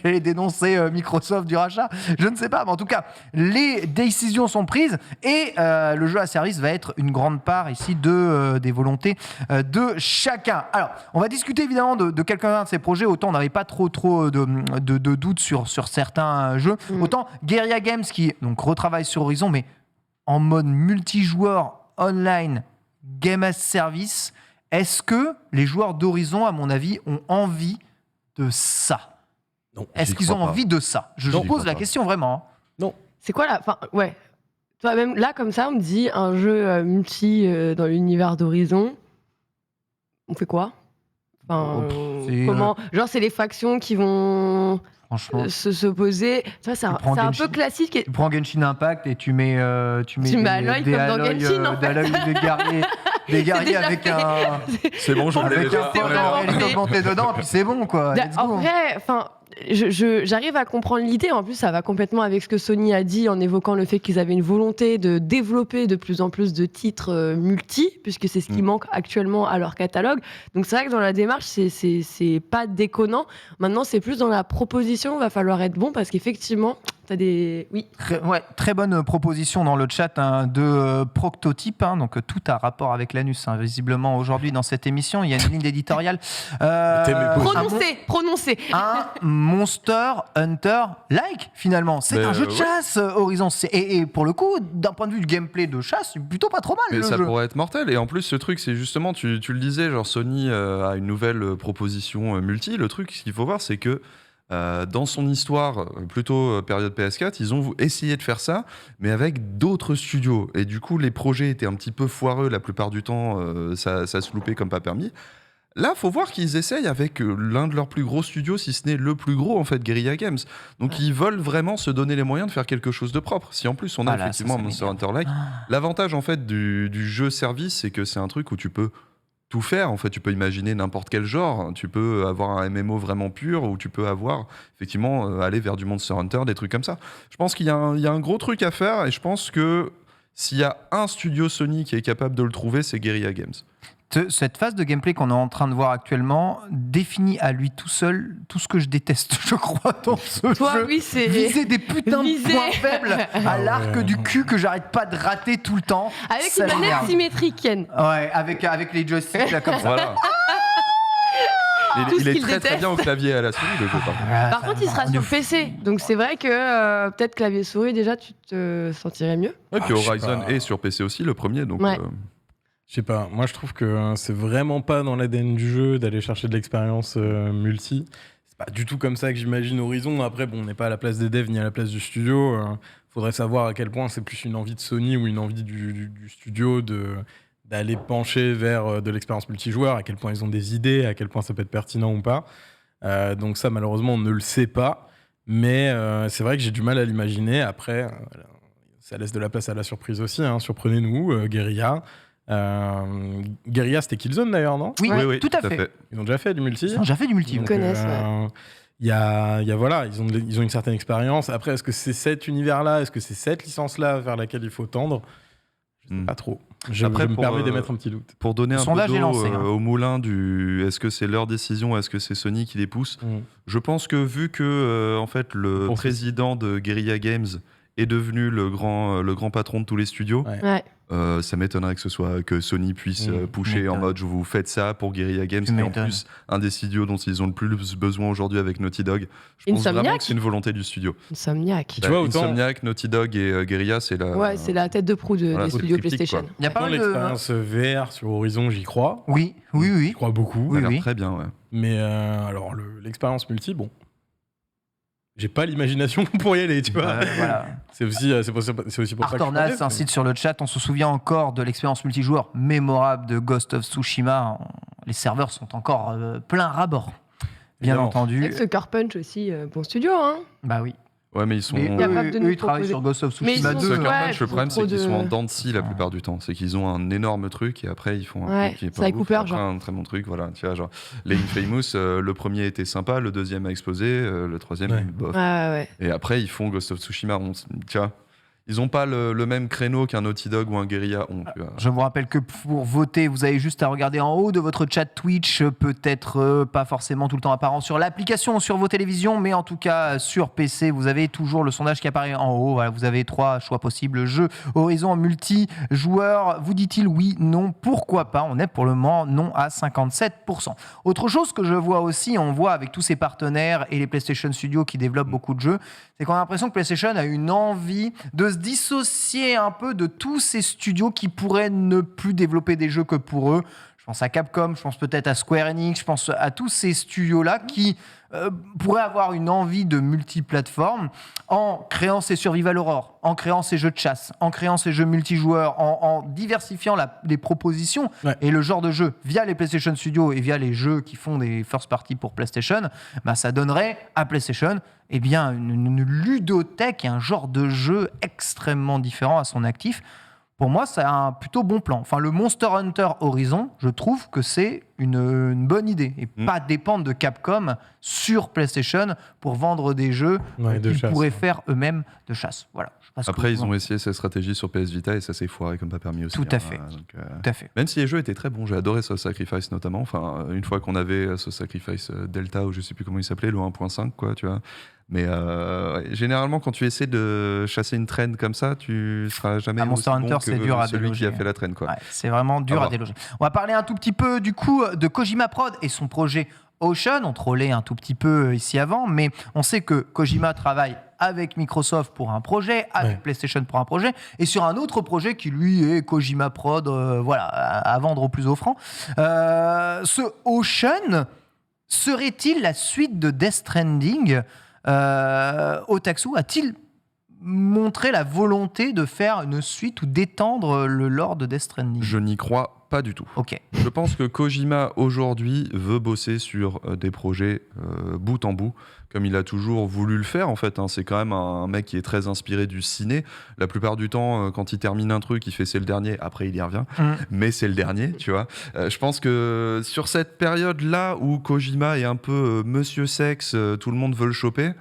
allait dénoncer Microsoft du rachat. Je ne sais pas, mais en tout cas, les décisions sont prises et le jeu à service va être une grande part ici des volontés de chacun. Alors, on va discuter évidemment de quelques-uns de ces projets. Autant on n'avait pas trop de doutes sur certains jeux. Autant Guerrilla Games qui donc retravaille sur Horizon, mais en mode multijoueur online, game as service. Est-ce que les joueurs d'Horizon, à mon avis, ont envie de ça? Non. Est-ce qu'ils ont envie de ça? Je pose la question vraiment. Non. C'est quoi la... ouais. Toi, même là, comme ça, on me dit un jeu multi dans l'univers d'Horizon. On fait quoi? Comment Genre, c'est les factions qui vont... s'opposer. Ça, c'est un peu classique. Tu prends Genshin Impact et tu mets Aloy comme dans Genshin, en fait. Des guerriers avec un... C'est bon, je voulais déjà augmenté dedans, puis c'est bon, quoi. En vrai, j'arrive à comprendre l'idée. En plus, ça va complètement avec ce que Sony a dit en évoquant le fait qu'ils avaient une volonté de développer de plus en plus de titres multi, puisque c'est ce qui manque actuellement à leur catalogue. Donc c'est vrai que dans la démarche, c'est pas déconnant. Maintenant, c'est plus dans la proposition, il va falloir être bon, parce qu'effectivement, T'as des... Oui. Très bonne proposition dans le chat de Proctotype. Donc tout a rapport avec l'anus. Visiblement, aujourd'hui, dans cette émission, il y a une ligne éditoriale. Prononcez. Un Monster Hunter like, finalement. C'est un jeu de chasse, Horizon. Et pour le coup, d'un point de vue du gameplay de chasse, c'est plutôt pas trop mal. Mais ça pourrait être mortel. Et en plus, ce truc, c'est justement, tu le disais, genre Sony a une nouvelle proposition multi. Le truc, ce qu'il faut voir, c'est que dans son histoire, plutôt période PS4, ils ont essayé de faire ça, mais avec d'autres studios. Et du coup, les projets étaient un petit peu foireux la plupart du temps, ça se loupait comme pas permis. Là, faut voir qu'ils essayent avec l'un de leurs plus gros studios, si ce n'est le plus gros, en fait, Guerrilla Games. Donc, ils veulent vraiment se donner les moyens de faire quelque chose de propre. Si en plus, on a effectivement un Monster Hunter Like, l'avantage, en fait, du jeu service, c'est que c'est un truc où tu peux tout faire. En fait, tu peux imaginer n'importe quel genre. Tu peux avoir un MMO vraiment pur, ou tu peux avoir, effectivement, aller vers du Monster Hunter, des trucs comme ça. Je pense qu'il y a un gros truc à faire, et je pense que s'il y a un studio Sony qui est capable de le trouver, c'est Guerrilla Games. Cette phase de gameplay qu'on est en train de voir actuellement définit à lui tout seul tout ce que je déteste, je crois, dans ce jeu. Oui, c'est... Viser des putains de points faibles à l'arc du cul que j'arrête pas de rater tout le temps. Avec une manette symétrique, Ken. Ouais, avec les joysticks là comme ça. Voilà. Il est très bien au clavier et à la souris, le jeu. Par contre, il sera sur PC. Donc c'est vrai que peut-être clavier-souris, déjà, tu te sentirais mieux. Ouais, puis Horizon est sur PC aussi, le premier. Donc, je sais pas, moi je trouve que c'est vraiment pas dans l'ADN du jeu d'aller chercher de l'expérience multi. C'est pas du tout comme ça que j'imagine Horizon. Après, bon, on n'est pas à la place des devs ni à la place du studio. Faudrait savoir à quel point c'est plus une envie de Sony ou une envie du studio d'aller pencher vers de l'expérience multijoueur, à quel point ils ont des idées, à quel point ça peut être pertinent ou pas. Donc ça, malheureusement, on ne le sait pas. Mais c'est vrai que j'ai du mal à l'imaginer. Après, ça laisse de la place à la surprise aussi. Surprenez-nous, Guerrilla. Guerrilla, c'était Killzone d'ailleurs, non ? Oui, tout à fait. Ils ont déjà fait du multi. Ils ont déjà fait du multi. Ils connaissent, voilà, ils ont une certaine expérience. Après, est-ce que c'est cet univers-là, est-ce que c'est cette licence-là vers laquelle il faut tendre ? Je sais pas trop. Je me permets d'émettre un petit doute. Pour donner un peu d'eau au moulin du est-ce que c'est leur décision, est-ce que c'est Sony qui les pousse ? Je pense que vu que en fait le président de Guerrilla Games est devenu le grand patron de tous les studios. Ça m'étonnerait que Sony puisse pusher en mode vous faites ça pour Guerrilla Games, et en plus un des studios dont ils ont le plus besoin aujourd'hui avec Naughty Dog. Je pense vraiment que c'est une volonté du studio. Insomniac. Tu vois, Insomniac, Naughty Dog et Guerrilla, c'est la tête de proue des studios PlayStation. Il y a pas l'expérience VR sur Horizon, j'y crois. Oui. J'y crois beaucoup. Ça a l'air très bien, ouais. Mais alors l'expérience multi, bon. J'ai pas l'imagination pour y aller, tu vois. Voilà. C'est aussi pour ça que Artornas incite sur le chat, on se souvient encore de l'expérience multijoueur mémorable de Ghost of Tsushima. Les serveurs sont encore plein ras-bord, bien entendu. Avec Sucker Punch aussi, bon studio, hein. Bah oui. Ouais, mais ils sont. Eux, ils travaillent sur Ghost of Tsushima 2. Sucker Punch, le problème, c'est qu'ils sont en dents de scie la plupart du temps. C'est qu'ils ont un énorme truc et après, ils font un truc qui est pas ouf, après un très bon truc. Voilà, tu vois, genre, les Infamous, le premier était sympa, le deuxième a explosé, le troisième, bof. Et après, ils font Ghost of Tsushima. Tu vois. Ils n'ont pas le même créneau qu'un Naughty Dog ou un Guerrilla. Je vous rappelle que pour voter, vous avez juste à regarder en haut de votre chat Twitch, peut-être pas forcément tout le temps apparent sur l'application ou sur vos télévisions, mais en tout cas sur PC, vous avez toujours le sondage qui apparaît en haut. Voilà, vous avez 3 choix possibles. Jeu, Horizon, multi-joueur. Vous dit-il oui, non, pourquoi pas ? On est pour le moment non à 57%. Autre chose que je vois aussi, on voit avec tous ces partenaires et les PlayStation Studios qui développent beaucoup de jeux, c'est qu'on a l'impression que PlayStation a une envie de se dissocier un peu de tous ces studios qui pourraient ne plus développer des jeux que pour eux. Je pense à Capcom, je pense peut-être à Square Enix, je pense à tous ces studios-là qui pourraient avoir une envie de multiplateforme en créant ces Survival Horror, en créant ces jeux de chasse, en créant ces jeux multijoueurs, en diversifiant les propositions et le genre de jeu via les PlayStation Studios et via les jeux qui font des first party pour PlayStation. Ça donnerait à PlayStation une ludothèque et un genre de jeu extrêmement différent à son actif. Pour moi, c'est un plutôt bon plan. Enfin, le Monster Hunter Horizon, je trouve que c'est une bonne idée. Et pas dépendre de Capcom sur PlayStation pour vendre des jeux qu'ils pourraient faire eux-mêmes de chasse. Voilà. Après, ils ont essayé cette stratégie sur PS Vita et ça s'est foiré comme pas permis aussi. Tout à fait. Tout à fait. Même si les jeux étaient très bons, j'ai adoré Soul Sacrifice notamment. Enfin, une fois qu'on avait Soul Sacrifice Delta, ou je sais plus comment il s'appelait, le 1.5, quoi, tu vois. Mais généralement, quand tu essaies de chasser une traîne comme ça, tu seras jamais Monster aussi Hunter, bon c'est que dur à celui déloger. qui a fait la traîne. Quoi. Ouais, c'est vraiment dur à déloger. On va parler un tout petit peu du coup de Kojima Prod et son projet Ocean. On trollait un tout petit peu ici avant, mais on sait que Kojima travaille avec Microsoft pour un projet, avec PlayStation pour un projet, et sur un autre projet qui lui est Kojima Prod, à vendre au plus offrant. Ce Ocean serait-il la suite de Death Stranding? Otaksu a-t-il montré la volonté de faire une suite ou d'étendre le lore de Death Stranding? Je n'y crois pas du tout. Ok. Je pense que Kojima aujourd'hui veut bosser sur des projets bout en bout, comme il a toujours voulu le faire en fait. Hein. C'est quand même un mec qui est très inspiré du ciné. La plupart du temps, quand il termine un truc, il fait c'est le dernier, après il y revient. Mais c'est le dernier, tu vois. Je pense que sur cette période-là où Kojima est un peu Monsieur Sexe, tout le monde veut le choper.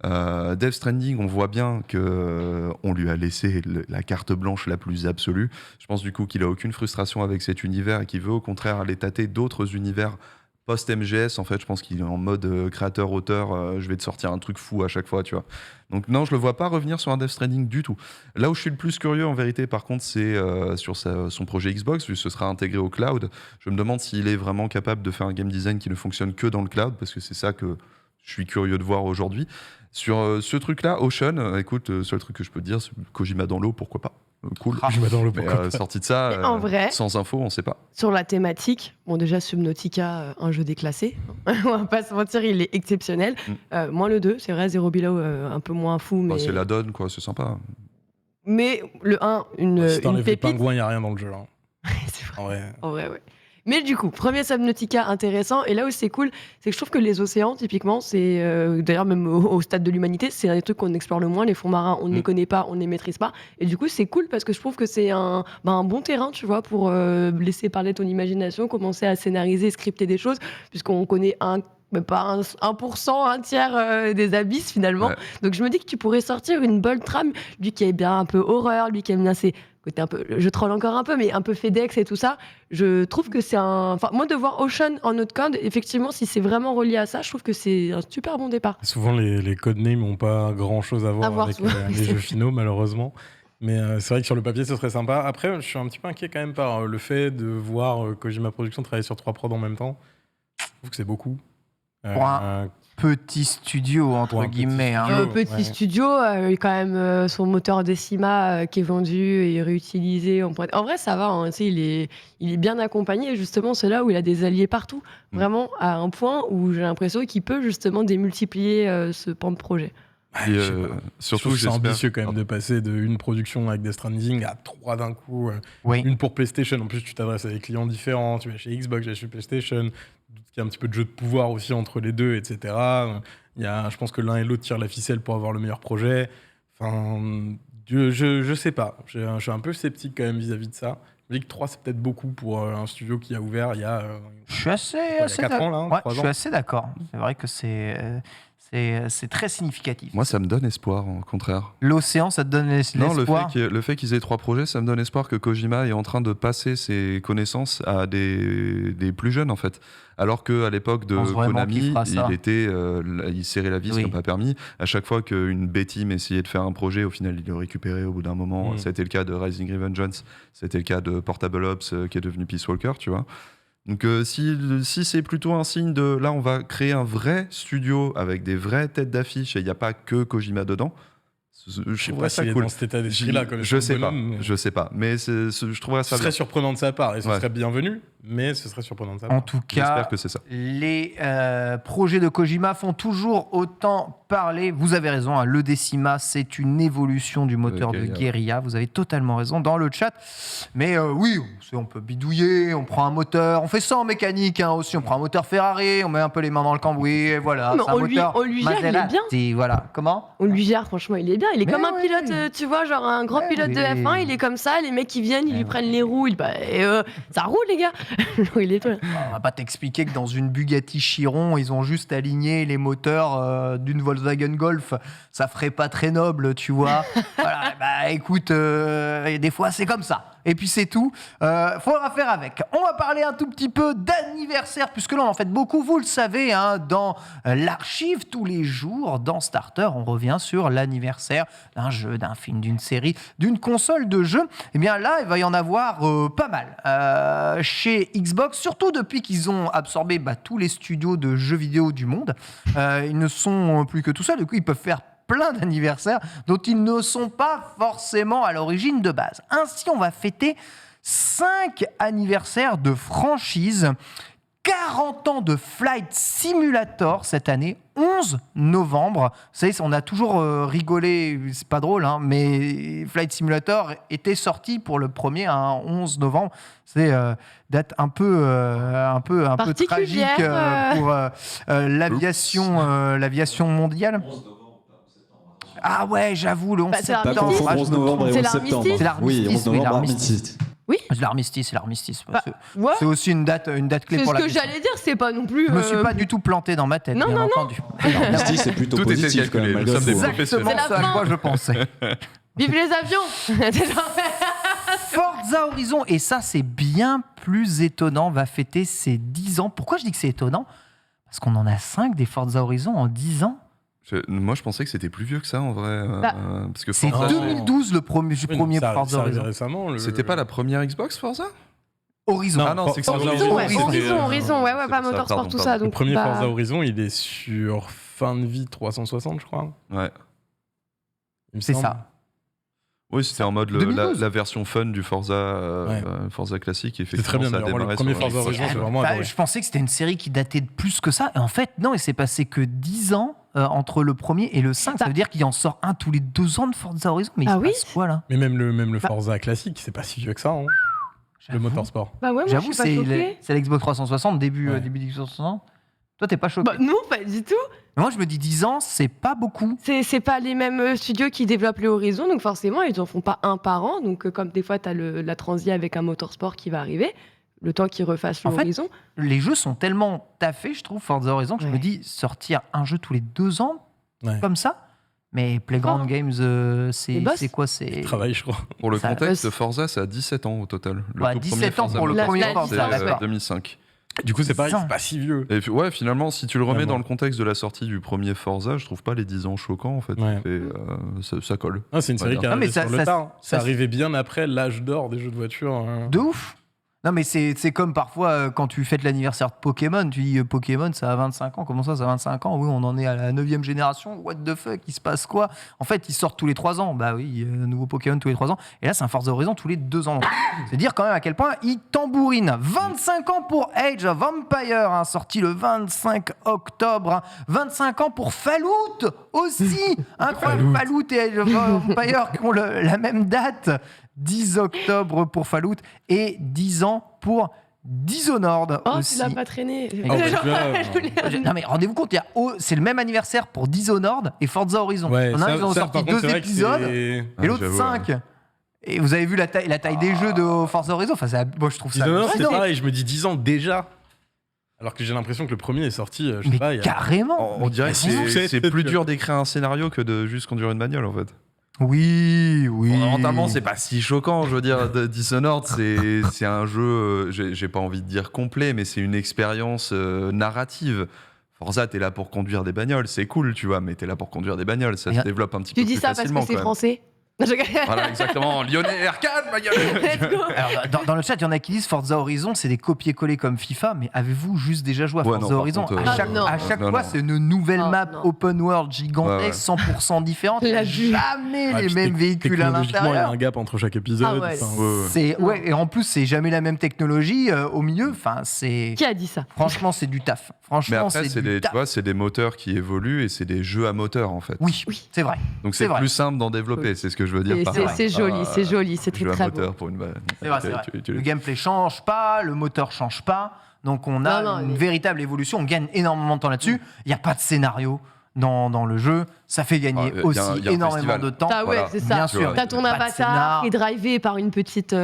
Death Stranding, on voit bien qu'on lui a laissé la carte blanche la plus absolue. Je pense du coup qu'il a aucune frustration avec cet univers et qu'il veut au contraire aller tâter d'autres univers post-MGS. En fait, je pense qu'il est en mode créateur-auteur, je vais te sortir un truc fou à chaque fois, tu vois. Donc non, je le vois pas revenir sur un Death Stranding du tout. Là où je suis le plus curieux en vérité, par contre, c'est sur son projet Xbox, vu que ce sera intégré au cloud. Je me demande s'il est vraiment capable de faire un game design qui ne fonctionne que dans le cloud, parce que c'est ça que je suis curieux de voir aujourd'hui. Sur ce truc-là, Ocean, écoute, seul truc que je peux te dire, c'est Kojima dans l'eau, pourquoi pas. Cool. Kojima dans l'eau, Mais sorti de ça, en vrai, sans info, on sait pas. sur la thématique, bon déjà Subnautica, un jeu déclassé, on va pas se mentir, il est exceptionnel. Moins le 2, c'est vrai, Zero Below, un peu moins fou, mais... c'est la donne, quoi, c'est sympa. Mais le 1, une si t'enlèves le pépite... pingouin, il n'y a rien dans le jeu. Hein. C'est vrai. En vrai. En vrai, ouais. Mais du coup, premier Subnautica intéressant. Et là où c'est cool, c'est que je trouve que les océans, typiquement, c'est d'ailleurs même au stade de l'humanité, c'est un des trucs qu'on explore le moins. Les fonds marins, on ne les connaît pas, on ne les maîtrise pas. Et du coup, c'est cool parce que je trouve que c'est un bon terrain, tu vois, pour laisser parler ton imagination, commencer à scénariser, scripter des choses, puisqu'on connaît même pas 1%, un tiers des abysses finalement. Ouais. Donc je me dis que tu pourrais sortir une bonne trame, lui qui est bien un peu horreur, lui qui aime bien ses côté un peu, je troll encore un peu, mais un peu FedEx et tout ça, je trouve que c'est moi, de voir Ocean en autre code, effectivement, si c'est vraiment relié à ça, je trouve que c'est un super bon départ. Souvent, les codenames n'ont pas grand-chose à voir avec les jeux finaux, malheureusement. Mais c'est vrai que sur le papier, ce serait sympa. Après, je suis un petit peu inquiet quand même par le fait de voir Kojima Productions travailler sur 3 prods en même temps. Je trouve que c'est beaucoup. Pour un petit studio, entre guillemets. Petit studio, il y a quand même son moteur Decima qui est vendu et réutilisé. En vrai, ça va. Hein, il est bien accompagné. Justement, c'est là où il a des alliés partout. Vraiment, à un point où j'ai l'impression qu'il peut justement démultiplier ce pan de projet. Surtout, c'est ambitieux quand même de passer d'une production avec Death Stranding à 3 d'un coup. Une pour PlayStation. En plus, tu t'adresses à des clients différents. Tu vas chez Xbox, tu vas chez PlayStation. Il y a un petit peu de jeu de pouvoir aussi entre les deux, etc. Je pense que l'un et l'autre tirent la ficelle pour avoir le meilleur projet. Enfin, je sais pas. Je suis un peu sceptique quand même vis-à-vis de ça. Je me dis que 3, c'est peut-être beaucoup pour un studio qui a ouvert il y a, je suis assez 4 ans. Là, ouais, je suis assez d'accord. C'est vrai que c'est très significatif. Moi, ça me donne espoir, au contraire. L'océan, ça te donne l'espoir? Non, le fait qu'ils aient 3 projets, ça me donne espoir que Kojima est en train de passer ses connaissances à des plus jeunes, en fait. Alors qu'à l'époque de Konami, il serrait la vis comme pas permis. À chaque fois qu'une B-Team essayait de faire un projet, au final, il le récupérait au bout d'un moment. C'était le cas de Rising Revengeance, c'était le cas de Portable Ops, qui est devenu Peace Walker, tu vois. Donc si c'est plutôt un signe de là on va créer un vrai studio avec des vraies têtes d'affiche et il n'y a pas que Kojima dedans, je trouverais ça cool. Dans cet état d'esprit-là, je sais pas, mais je trouverais ça. Ce serait surprenant de sa part et ce serait bienvenu, mais ce serait surprenant de sa part. En tout cas, j'espère que c'est ça. Les projets de Kojima font toujours autant parler. Vous avez raison, hein, le Decima, c'est une évolution du moteur de Guerrilla. Vous avez totalement raison dans le chat. Mais oui, on peut bidouiller, on prend un moteur, on fait ça en mécanique aussi. On prend un moteur Ferrari, on met un peu les mains dans le cambouis, et voilà. On lui gère, il est bien. Voilà. Comment ? On lui gère, franchement, il est bien. Il est comme un pilote, tu vois, genre un grand pilote de F1, il est comme ça, les mecs qui viennent, ils lui prennent les roues, ça roule les gars. Il est on va pas t'expliquer que dans une Bugatti Chiron, ils ont juste aligné les moteurs d'une Volkswagen Golf. Ça ferait pas très noble, tu vois. Voilà, écoute, des fois c'est comme ça. Et puis c'est tout. Faudra faire avec. On va parler un tout petit peu d'anniversaire, puisque là on en fait beaucoup, vous le savez, hein, dans l'archive tous les jours, dans Starter, on revient sur l'anniversaire d'un jeu, d'un film, d'une série, d'une console de jeu. Et bien là, il va y en avoir pas mal chez Xbox, surtout depuis qu'ils ont absorbé tous les studios de jeux vidéo du monde. Ils ne sont plus que tout seuls, du coup ils peuvent faire plein d'anniversaires dont ils ne sont pas forcément à l'origine de base. Ainsi, on va fêter 5 anniversaires de franchise, 40 ans de Flight Simulator cette année, 11 novembre. Vous savez, on a toujours rigolé, c'est pas drôle, hein, mais Flight Simulator était sorti pour le premier, 11 novembre. C'est date un peu tragique pour l'aviation mondiale. Ah ouais, j'avoue, le 11 septembre. C'est 11 novembre et 11 septembre. C'est l'armistice. Oui, 11 novembre, armistice. Oui. C'est l'armistice. Ouais. C'est aussi une date clé pour la. C'est ce que j'allais dire, c'est pas non plus. Je me suis pas du tout planté dans ma tête, bien entendu. L'armistice, c'est plutôt Tout était positif quand calculé, même. nous sommes des Exactement C'est la ce à fin. quoi je pensais. Vive les avions. Forza Horizon, et ça c'est bien plus étonnant, va fêter ses 10 ans. Pourquoi je dis que c'est étonnant ? Parce qu'on en a 5 des Forza Horizon en 10 ans. Moi, je pensais que c'était plus vieux que ça, en vrai. Parce que C'est Forza, 2012 le premier Forza Horizon. Récemment. C'était pas la première Xbox, Forza ? Horizon. Ah non, c'est que ça Horizon, ouais, pas Motorsport, tout ça. Le Donc, premier Forza Horizon, il est sur fin de vie 360, je crois. Ouais. C'est ça. Oui, c'était en mode la version fun du Forza, Forza classique. C'est très bien. Le premier Forza Horizon, c'est vraiment adoré. Je pensais que c'était une série qui datait de plus que ça. Et en fait, non, il s'est passé que 10 ans entre le premier et le 5. Ça veut dire qu'il en sort un tous les 2 ans de Forza Horizon. Mais il se passe quoi là ? Mais même le Forza classique, c'est pas si vieux que ça. Hein. Le Motorsport. Bah ouais, moi, j'avoue, je suis pas choquée. c'est l'Xbox 360, début Xbox 360. Toi, t'es pas choqué ? Bah non, pas du tout. Mais moi, je me dis 10 ans, c'est pas beaucoup. C'est pas les mêmes studios qui développent les Horizons, donc forcément, ils en font pas un par an. Donc, comme des fois, t'as la transi avec un Motorsport qui va arriver, le temps qu'ils refassent l'Horizon. Les jeux sont tellement taffés, je trouve, Forza Horizon, que je me dis, sortir un jeu tous les 2 ans, comme ça. Mais Playground Games, c'est quoi ? C'est travail, je crois. Pour le contexte, Forza, c'est à 17 ans au total. Le 17 ans pour le premier Forza, c'est 2005. Du coup, c'est pareil, c'est pas si vieux. Et ouais, finalement, si tu le remets dans le contexte de la sortie du premier Forza, je trouve pas les 10 ans choquants, en fait. Ça colle. C'est une série qui arrive sur le tard. Ça arrivait bien après l'âge d'or des jeux de voiture. De ouf. Non, mais c'est comme parfois quand tu fêtes l'anniversaire de Pokémon, tu dis Pokémon, ça a 25 ans. Comment ça a 25 ans ? Oui, on en est à la 9e génération. What the fuck ? Il se passe quoi ? En fait, ils sortent tous les 3 ans. Bah oui, un nouveau Pokémon tous les 3 ans. Et là, c'est un Forza Horizon tous les 2 ans. C'est dire quand même à quel point ils tambourinent. 25 ans pour Age of Empires, sorti le 25 octobre. 25 ans pour Fallout aussi. Incroyable, Fallout et Age of Empires qui ont la même date. 10 octobre pour Fallout et 10 ans pour Dishonored aussi. Tu l'as pas traîné. Non mais rendez-vous compte, c'est le même anniversaire pour Dishonored et Forza Horizon. Ils ont sorti 2 épisodes et l'autre 5. Et vous avez vu la taille des jeux de Forza Horizon. Moi je trouve ça. Dishonored, c'est pareil, je me dis 10 ans déjà. Alors que j'ai l'impression que le premier est sorti, je sais pas. Carrément. On dirait que c'est plus dur d'écrire un scénario que de juste conduire une bagnole en fait. Oui. Fondamentalement, c'est pas si choquant. Je veux dire, Dishonored, c'est un jeu, j'ai pas envie de dire complet, mais c'est une expérience narrative. Forza, t'es là pour conduire des bagnoles, c'est cool, tu vois, mais t'es là pour conduire des bagnoles, ça se développe un petit peu plus facilement. Tu dis ça parce que c'est français ? Voilà, exactement. Lyonnais R4, ma gueule. Alors, dans le chat, il y en a qui disent Forza Horizon, c'est des copier-coller comme FIFA, mais avez-vous juste déjà joué à Forza Horizon ? À chaque fois, c'est une nouvelle map open world gigantesque, 100% différente. Jamais les mêmes véhicules à l'intérieur. Il y a un gap entre chaque épisode. Et en plus, c'est jamais la même technologie au milieu. Qui a dit ça ? Franchement, c'est du taf. Mais après, c'est des moteurs qui évoluent et c'est des jeux à moteur, en fait. Oui, c'est vrai. Donc c'est plus simple d'en développer, c'est ce que je veux dire. C'est joli, c'est très beau. C'est vrai. Le gameplay change pas, le moteur change pas, donc on a une véritable évolution, on gagne énormément de temps là-dessus. Il n'y a pas de scénario dans le jeu, ça fait gagner y a énormément de temps. C'est ça. Bien sûr. T'as ton avatar qui est drivé par une petite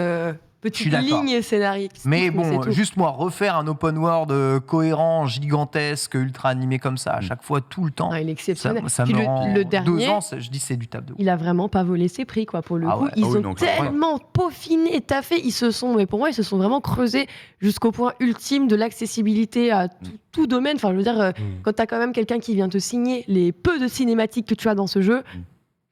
petite ligne scénaristique. Mais bon, juste moi, refaire un open world cohérent, gigantesque, ultra animé comme ça, à chaque fois, tout le temps. Il est exceptionnel. Ça me rend... le dernier, 2 ans, je dis c'est du taf de ouf. Il a vraiment pas volé ses prix, quoi, pour le coup. Ils ont tellement peaufiné, taffé. Mais pour moi, ils se sont vraiment creusés jusqu'au point ultime de l'accessibilité à tout domaine. Enfin, je veux dire, quand t'as quand même quelqu'un qui vient te signer les peu de cinématiques que tu as dans ce jeu,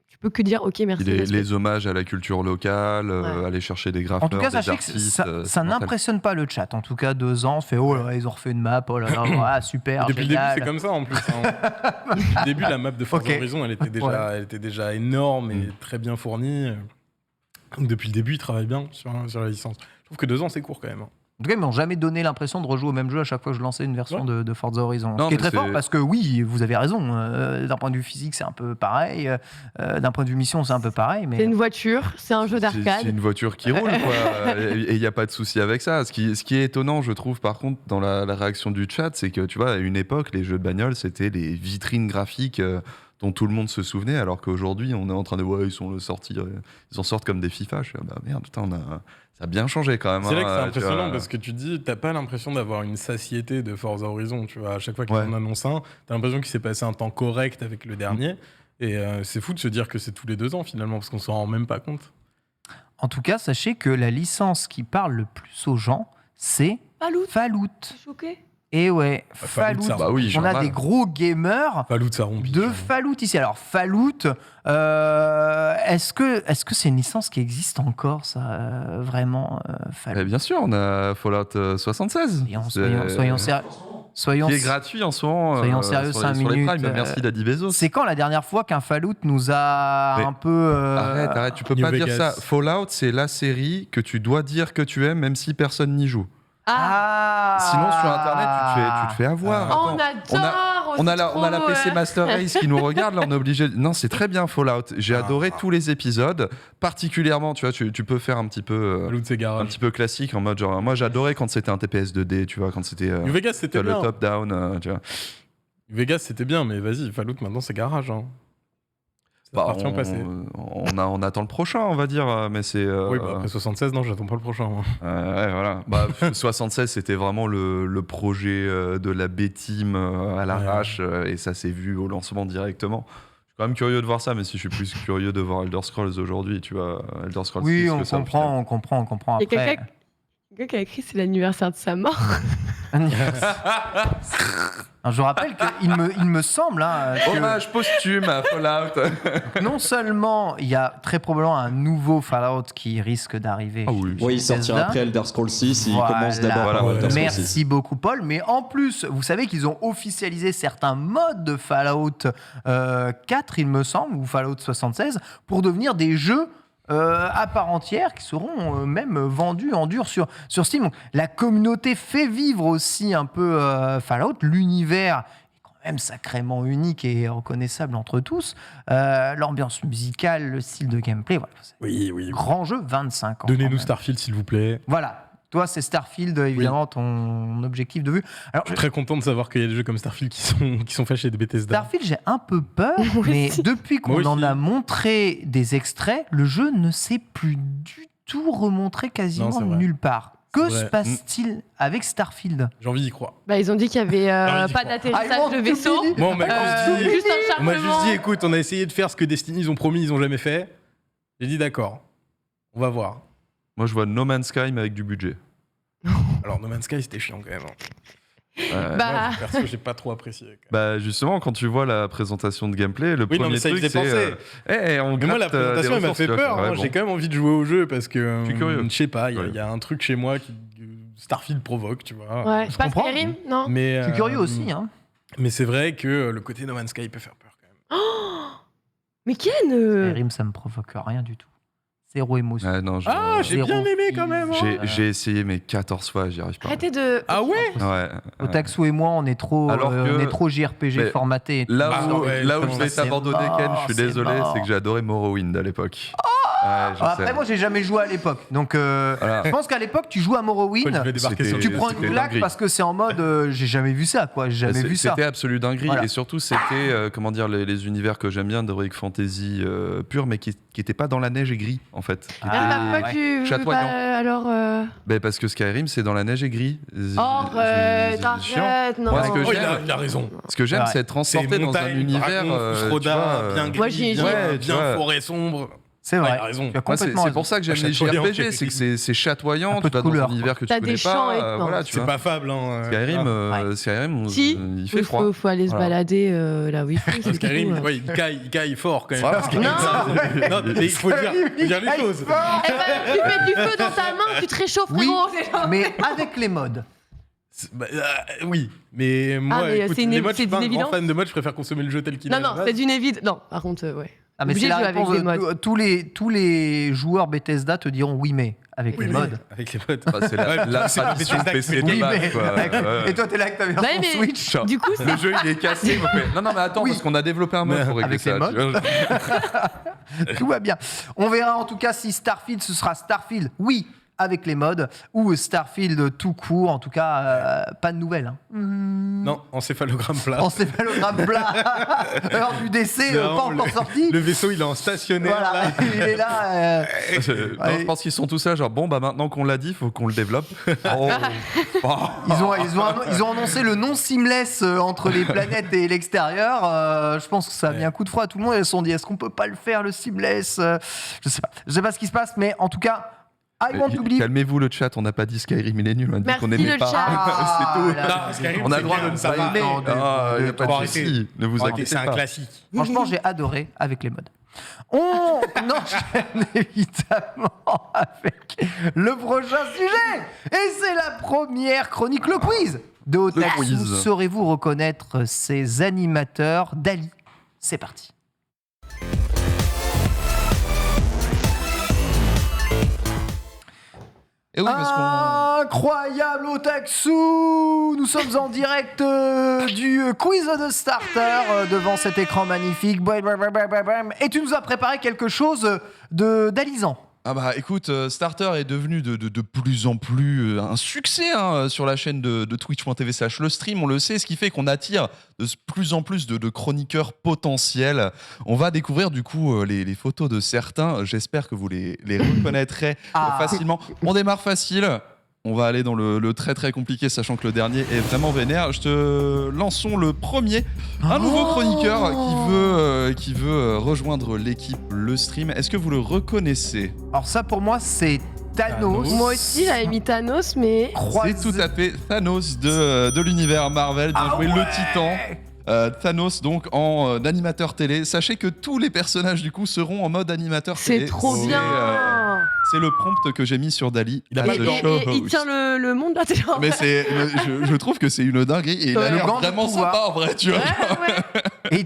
tu peux que dire ok, merci. Les hommages à la culture locale, aller chercher des graffeurs, en tout cas, des sachez artistes. Que ça n'impressionne pas le chat. En tout cas, 2 ans, on fait oh là, ils ont refait une map, oh là là, super. Depuis génial. le début, c'est comme ça en plus. Depuis le début, la map de Forza Horizon, elle était déjà énorme et très bien fournie. Donc, depuis le début, ils travaillent bien sur la licence. Je trouve que 2 ans, c'est court quand même. En tout cas, ils m'ont jamais donné l'impression de rejouer au même jeu à chaque fois que je lançais une version de Forza Horizon. Non, ce qui est très fort parce que oui, vous avez raison. D'un point de vue physique, c'est un peu pareil. D'un point de vue mission, c'est un peu pareil. Mais... C'est une voiture, c'est un jeu d'arcade. C'est une voiture qui roule, quoi. Et il n'y a pas de souci avec ça. Ce qui est étonnant, je trouve, par contre, dans la réaction du chat, c'est que, tu vois, à une époque, les jeux de bagnole, c'était les vitrines graphiques dont tout le monde se souvenait, alors qu'aujourd'hui, on est en train de ils en sortent comme des FIFA. Je suis bah merde, putain, ça a bien changé quand même. C'est là que c'est impressionnant parce que tu dis, t'as pas l'impression d'avoir une satiété de Forza Horizon. Tu vois, à chaque fois qu'ils en annoncent un, t'as l'impression qu'il s'est passé un temps correct avec le dernier. Et c'est fou de se dire que c'est tous les 2 ans finalement, parce qu'on s'en rend même pas compte. En tout cas, sachez que la licence qui parle le plus aux gens, c'est Fallout. T'es choqué ? Et ouais, Fallout. Bah oui, on a des gros gamers de Fallout ici. Alors Fallout, est-ce que c'est une licence qui existe encore, ça, vraiment, Fallout? Bien sûr, on a Fallout 76. Soyons qui est gratuit en ce moment. Soyons sérieux 5 minutes. Prime, merci Daddy Bezos. C'est quand la dernière fois qu'un Fallout nous a un peu... Arrête, tu peux New pas Vegas. dire ça. Fallout, c'est la série que tu dois dire que tu aimes, même si personne n'y joue. Sinon, sur Internet, tu te fais avoir. On a la PC Master Race qui nous regarde, là on est obligé. Non, c'est très bien Fallout. J'ai adoré tous les épisodes, particulièrement, tu vois, tu peux faire un petit peu classique en mode genre. Moi, j'adorais quand c'était un TPS 2D, tu vois, quand c'était New Vegas, c'était le bien. top down, tu vois. New Vegas, c'était bien, mais vas-y, Fallout maintenant c'est garage. Hein. On attend le prochain, on va dire, mais c'est. Oui, après 76, non, j'attends pas le prochain. Moi. Ouais, voilà. 76, c'était vraiment le projet de la B-Team à l'arrache, et ça s'est vu au lancement directement. Je suis quand même curieux de voir ça, mais si je suis plus curieux de voir Elder Scrolls aujourd'hui, tu vois, Elder Scrolls 6. Oui, on comprend après. Il y a quelqu'un qui a écrit c'est l'anniversaire de sa mort. Je rappelle qu'il me semble... Hommage posthume à Fallout. Non seulement il y a très probablement un nouveau Fallout qui risque d'arriver. Oui, il sortira après Elder Scrolls 6. Il commence d'abord par Elder Scrolls 6. Merci beaucoup, Paul. Mais en plus, vous savez qu'ils ont officialisé certains modes de Fallout 4, il me semble, ou Fallout 76, pour devenir des jeux à part entière qui seront même vendus en dur sur Steam. Donc, la communauté fait vivre aussi un peu Fallout. L'univers est quand même sacrément unique et reconnaissable entre tous. L'ambiance musicale, le style de gameplay. Voilà, oui. Grand jeu, 25 ans. Donnez-nous Starfield, s'il vous plaît. Voilà. Toi, c'est Starfield, évidemment, ton objectif de vue. Alors, je suis très content de savoir qu'il y a des jeux comme Starfield qui sont faits chez des Bethesda. Starfield, j'ai un peu peur, mais depuis qu'on en a montré des extraits, le jeu ne s'est plus du tout remontré quasiment nulle part. Que se passe-t-il avec Starfield ? J'ai envie d'y croire. Ils ont dit qu'il n'y avait pas d'atterrissage de vaisseau. Moi, on m'a juste un on m'a juste dit, écoute, on a essayé de faire ce que Destiny ils ont promis, ils n'ont jamais fait. J'ai dit d'accord, on va voir. Moi, je vois No Man's Sky, mais avec du budget. Alors, No Man's Sky, c'était chiant quand même. Perso, j'ai pas trop apprécié. Justement, quand tu vois la présentation de gameplay, le premier truc, c'est... mais moi, la présentation, elle m'a fait peur. J'ai quand même envie de jouer au jeu parce que... Je suis curieux. Je sais pas, il y a un truc chez moi qui Starfield provoque, tu vois. Ouais, je comprends. Skyrim, non. Je suis curieux aussi. Mais c'est vrai que le côté No Man's Sky peut faire peur quand même. Mais Ken Skyrim, ça me provoque rien du tout. Zéro émotion. J'ai bien aimé quand même. J'ai essayé mais 14 fois, j'y arrive pas. Arrêtez de... Ah ouais. Otaksu et moi, on est trop JRPG formaté. Là où je vais t'abandonner, Ken, je suis désolé, c'est que j'ai adoré Morrowind à l'époque. Après, moi, j'ai jamais joué à l'époque. Donc, je pense qu'à l'époque, tu joues à Morrowind, tu prends une claque parce que c'est en mode j'ai jamais vu ça, quoi. J'ai jamais vu ça. C'était absolue dinguerie. Voilà. Et surtout, c'était, comment dire, les univers que j'aime bien d'Heroic Fantasy pur, mais qui n'étaient pas dans la neige et gris, en fait. Pourquoi tu veux pas, alors parce que Skyrim, c'est dans la neige et gris. Arrête, non. Moi, il a raison. Ce que j'aime, c'est être transporté dans un univers bien gris, bien forêt sombre. C'est vrai. C'est pour ça que j'aime les JRPG, c'est que c'est chatoyant, tu vas dans un univers que tu connais pas. Voilà, c'est pas fable. Skyrim, il fait froid. Il faut aller se balader là où il faut. Skyrim, il caille fort quand même. Non, mais il faut dire les choses. Tu mets du feu dans ta main, tu te réchauffes, frérot. Mais avec les mods. Oui, mais moi, les mods, je suis pas un grand fan de mods, je préfère consommer le jeu tel qu'il est. Non, c'est d'une évidence. Non, par contre, ouais. Ah, mais c'est la réponse de tous les joueurs Bethesda te diront oui, mais avec les mods. Avec les mods. C'est la tradition PC de base, quoi. Et toi, t'es là avec ta version Switch. Du coup, le jeu, il est cassé. Non, mais attends, parce qu'on a développé un mode pour régler ça. Tout va bien. On verra en tout cas si Starfield, ce sera Starfield, oui, avec les mods, ou Starfield tout court, en tout cas, pas de nouvelles. Non, encéphalogramme plat. Encéphalogramme plat. Heure du décès, pas encore sorti. Le vaisseau, il est en stationnaire. Voilà, là. Il est là. Je pense qu'ils sont tous là, genre, maintenant qu'on l'a dit, il faut qu'on le développe. Ils ont annoncé le non seamless entre les planètes et l'extérieur. Je pense que ça a mis un coup de froid à tout le monde. Ils se sont dit, est-ce qu'on peut pas le faire, le seamless? Je sais pas ce qui se passe, mais en tout cas, calmez-vous le chat, on n'a pas dit Skyrim il est nul, on a dit qu'on n'aimait pas. C'est tout. On a le droit de ne pas aimer. Il n'y a pas de souci, ne vous inquiétez pas. C'est un classique. Franchement, j'ai adoré avec les mods. On enchaîne évidemment avec le prochain sujet. Et c'est la première chronique, le quiz de Otaku. Saurez-vous reconnaître ces animateurs d'Ali? C'est parti. Et oui, incroyable Otaku! Nous sommes en direct du quiz de Starter devant cet écran magnifique. Et tu nous as préparé quelque chose d'alisant. Ah bah écoute, Starter est devenu de plus en plus un succès sur la chaîne de twitch.tv/. Le stream, on le sait, ce qui fait qu'on attire de plus en plus de chroniqueurs potentiels. On va découvrir du coup les photos de certains. J'espère que vous les reconnaîtrez facilement. On démarre facile. On va aller dans le très très compliqué, sachant que le dernier est vraiment vénère. Lançons le premier. Un nouveau chroniqueur qui veut rejoindre l'équipe Le Stream. Est-ce que vous le reconnaissez? Alors ça pour moi c'est Thanos. Moi aussi j'avais mis Thanos, mais... C'est tout à fait Thanos de l'univers Marvel. Bien joué, le Titan. Thanos donc en animateur télé. Sachez que tous les personnages du coup seront en mode animateur télé. C'est trop bien. C'est le prompt que j'ai mis sur Dali. Il tient le monde là. Mais je trouve que c'est une dinguerie et il a l'air vraiment sympa en vrai, tu vois. Ouais. Et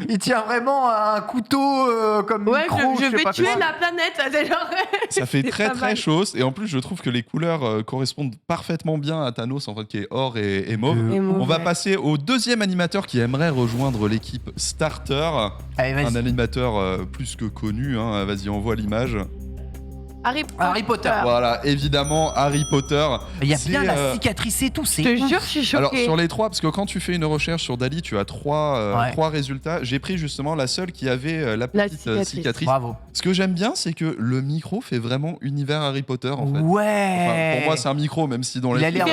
il tient vraiment un couteau comme micro. Je vais tuer la planète. Ça fait très très chaud et en plus je trouve que les couleurs correspondent parfaitement bien à Thanos en fait qui est or et mauve. On va passer au deuxième animateur qui aimerait rejoindre l'équipe Starter. Allez, un animateur plus que connu. Vas-y, envoie l'image. Harry Potter. Voilà, évidemment, Harry Potter. Il y a bien la cicatrice et tout. Je te jure, je suis choquée. Alors, sur les trois, parce que quand tu fais une recherche sur Dali, tu as trois résultats. J'ai pris justement la seule qui avait la petite cicatrice. Bravo. Ce que j'aime bien, c'est que le micro fait vraiment univers Harry Potter, en fait. Ouais. Pour moi, c'est un micro, même si dans les films,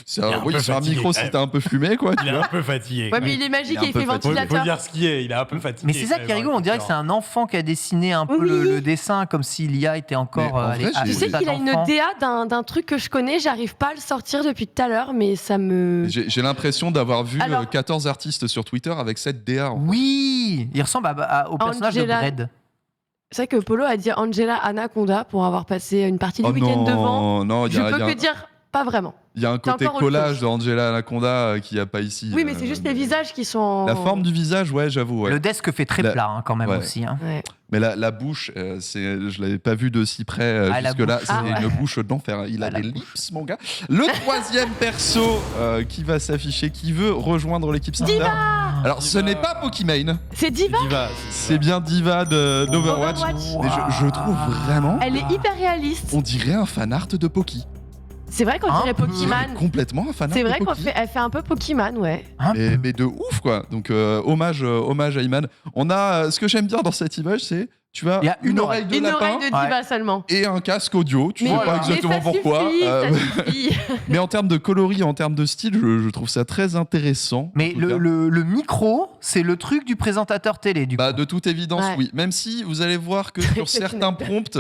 c'est un micro si t'es un peu fumé, quoi. Il est un peu fatigué. Ouais, mais il est magique et il fait ventilateur. Il faut dire ce qu'il est, il est un peu fatigué. Mais c'est ça qui est rigolo, on dirait que c'est un enfant qui a dessiné un peu le dessin, comme si l'IA était encore... Tu sais qu'il a une DA d'un truc que je connais, j'arrive pas à le sortir depuis tout à l'heure, mais ça me... J'ai l'impression d'avoir vu 14 artistes sur Twitter avec cette DA. Oui, il ressemble au personnage de Brad. C'est vrai que Polo a dit Angela Anaconda pour avoir passé une partie du week-end devant. Non, je peux que dire pas vraiment. Il y a un côté collage d'Angela Anaconda qu'il n'y a pas ici. Oui, mais c'est juste les visages qui sont... La forme du visage, ouais, j'avoue. Ouais. Le desk fait très plat quand même aussi. Ouais. Mais la bouche, je l'avais pas vu de si près jusque-là. C'est une bouche d'enfer. Il a des lips, mon gars. Le troisième perso qui va s'afficher, qui veut rejoindre l'équipe Starter. Alors, ce n'est pas Pokimane. C'est Diva. C'est bien Diva d'Overwatch. Mais je trouve vraiment. Elle est hyper réaliste. On dirait un fanart de Poki. C'est vrai qu'on dirait Pokémon. Complètement un fanart. C'est vrai de Poki. qu'elle fait un peu Pokémon, ouais. Mais de ouf, quoi. Donc, hommage à Iman. On a. Ce que j'aime bien dans cette image, c'est. Tu as une oreille de lapin. Une oreille de Diva seulement. Et un casque audio. Tu sais pas exactement pourquoi. Ça suffit. Mais en termes de coloris, en termes de style, je trouve ça très intéressant. Mais le micro, c'est le truc du présentateur télé, du coup. De toute évidence, oui. Même si vous allez voir que sur certains prompts,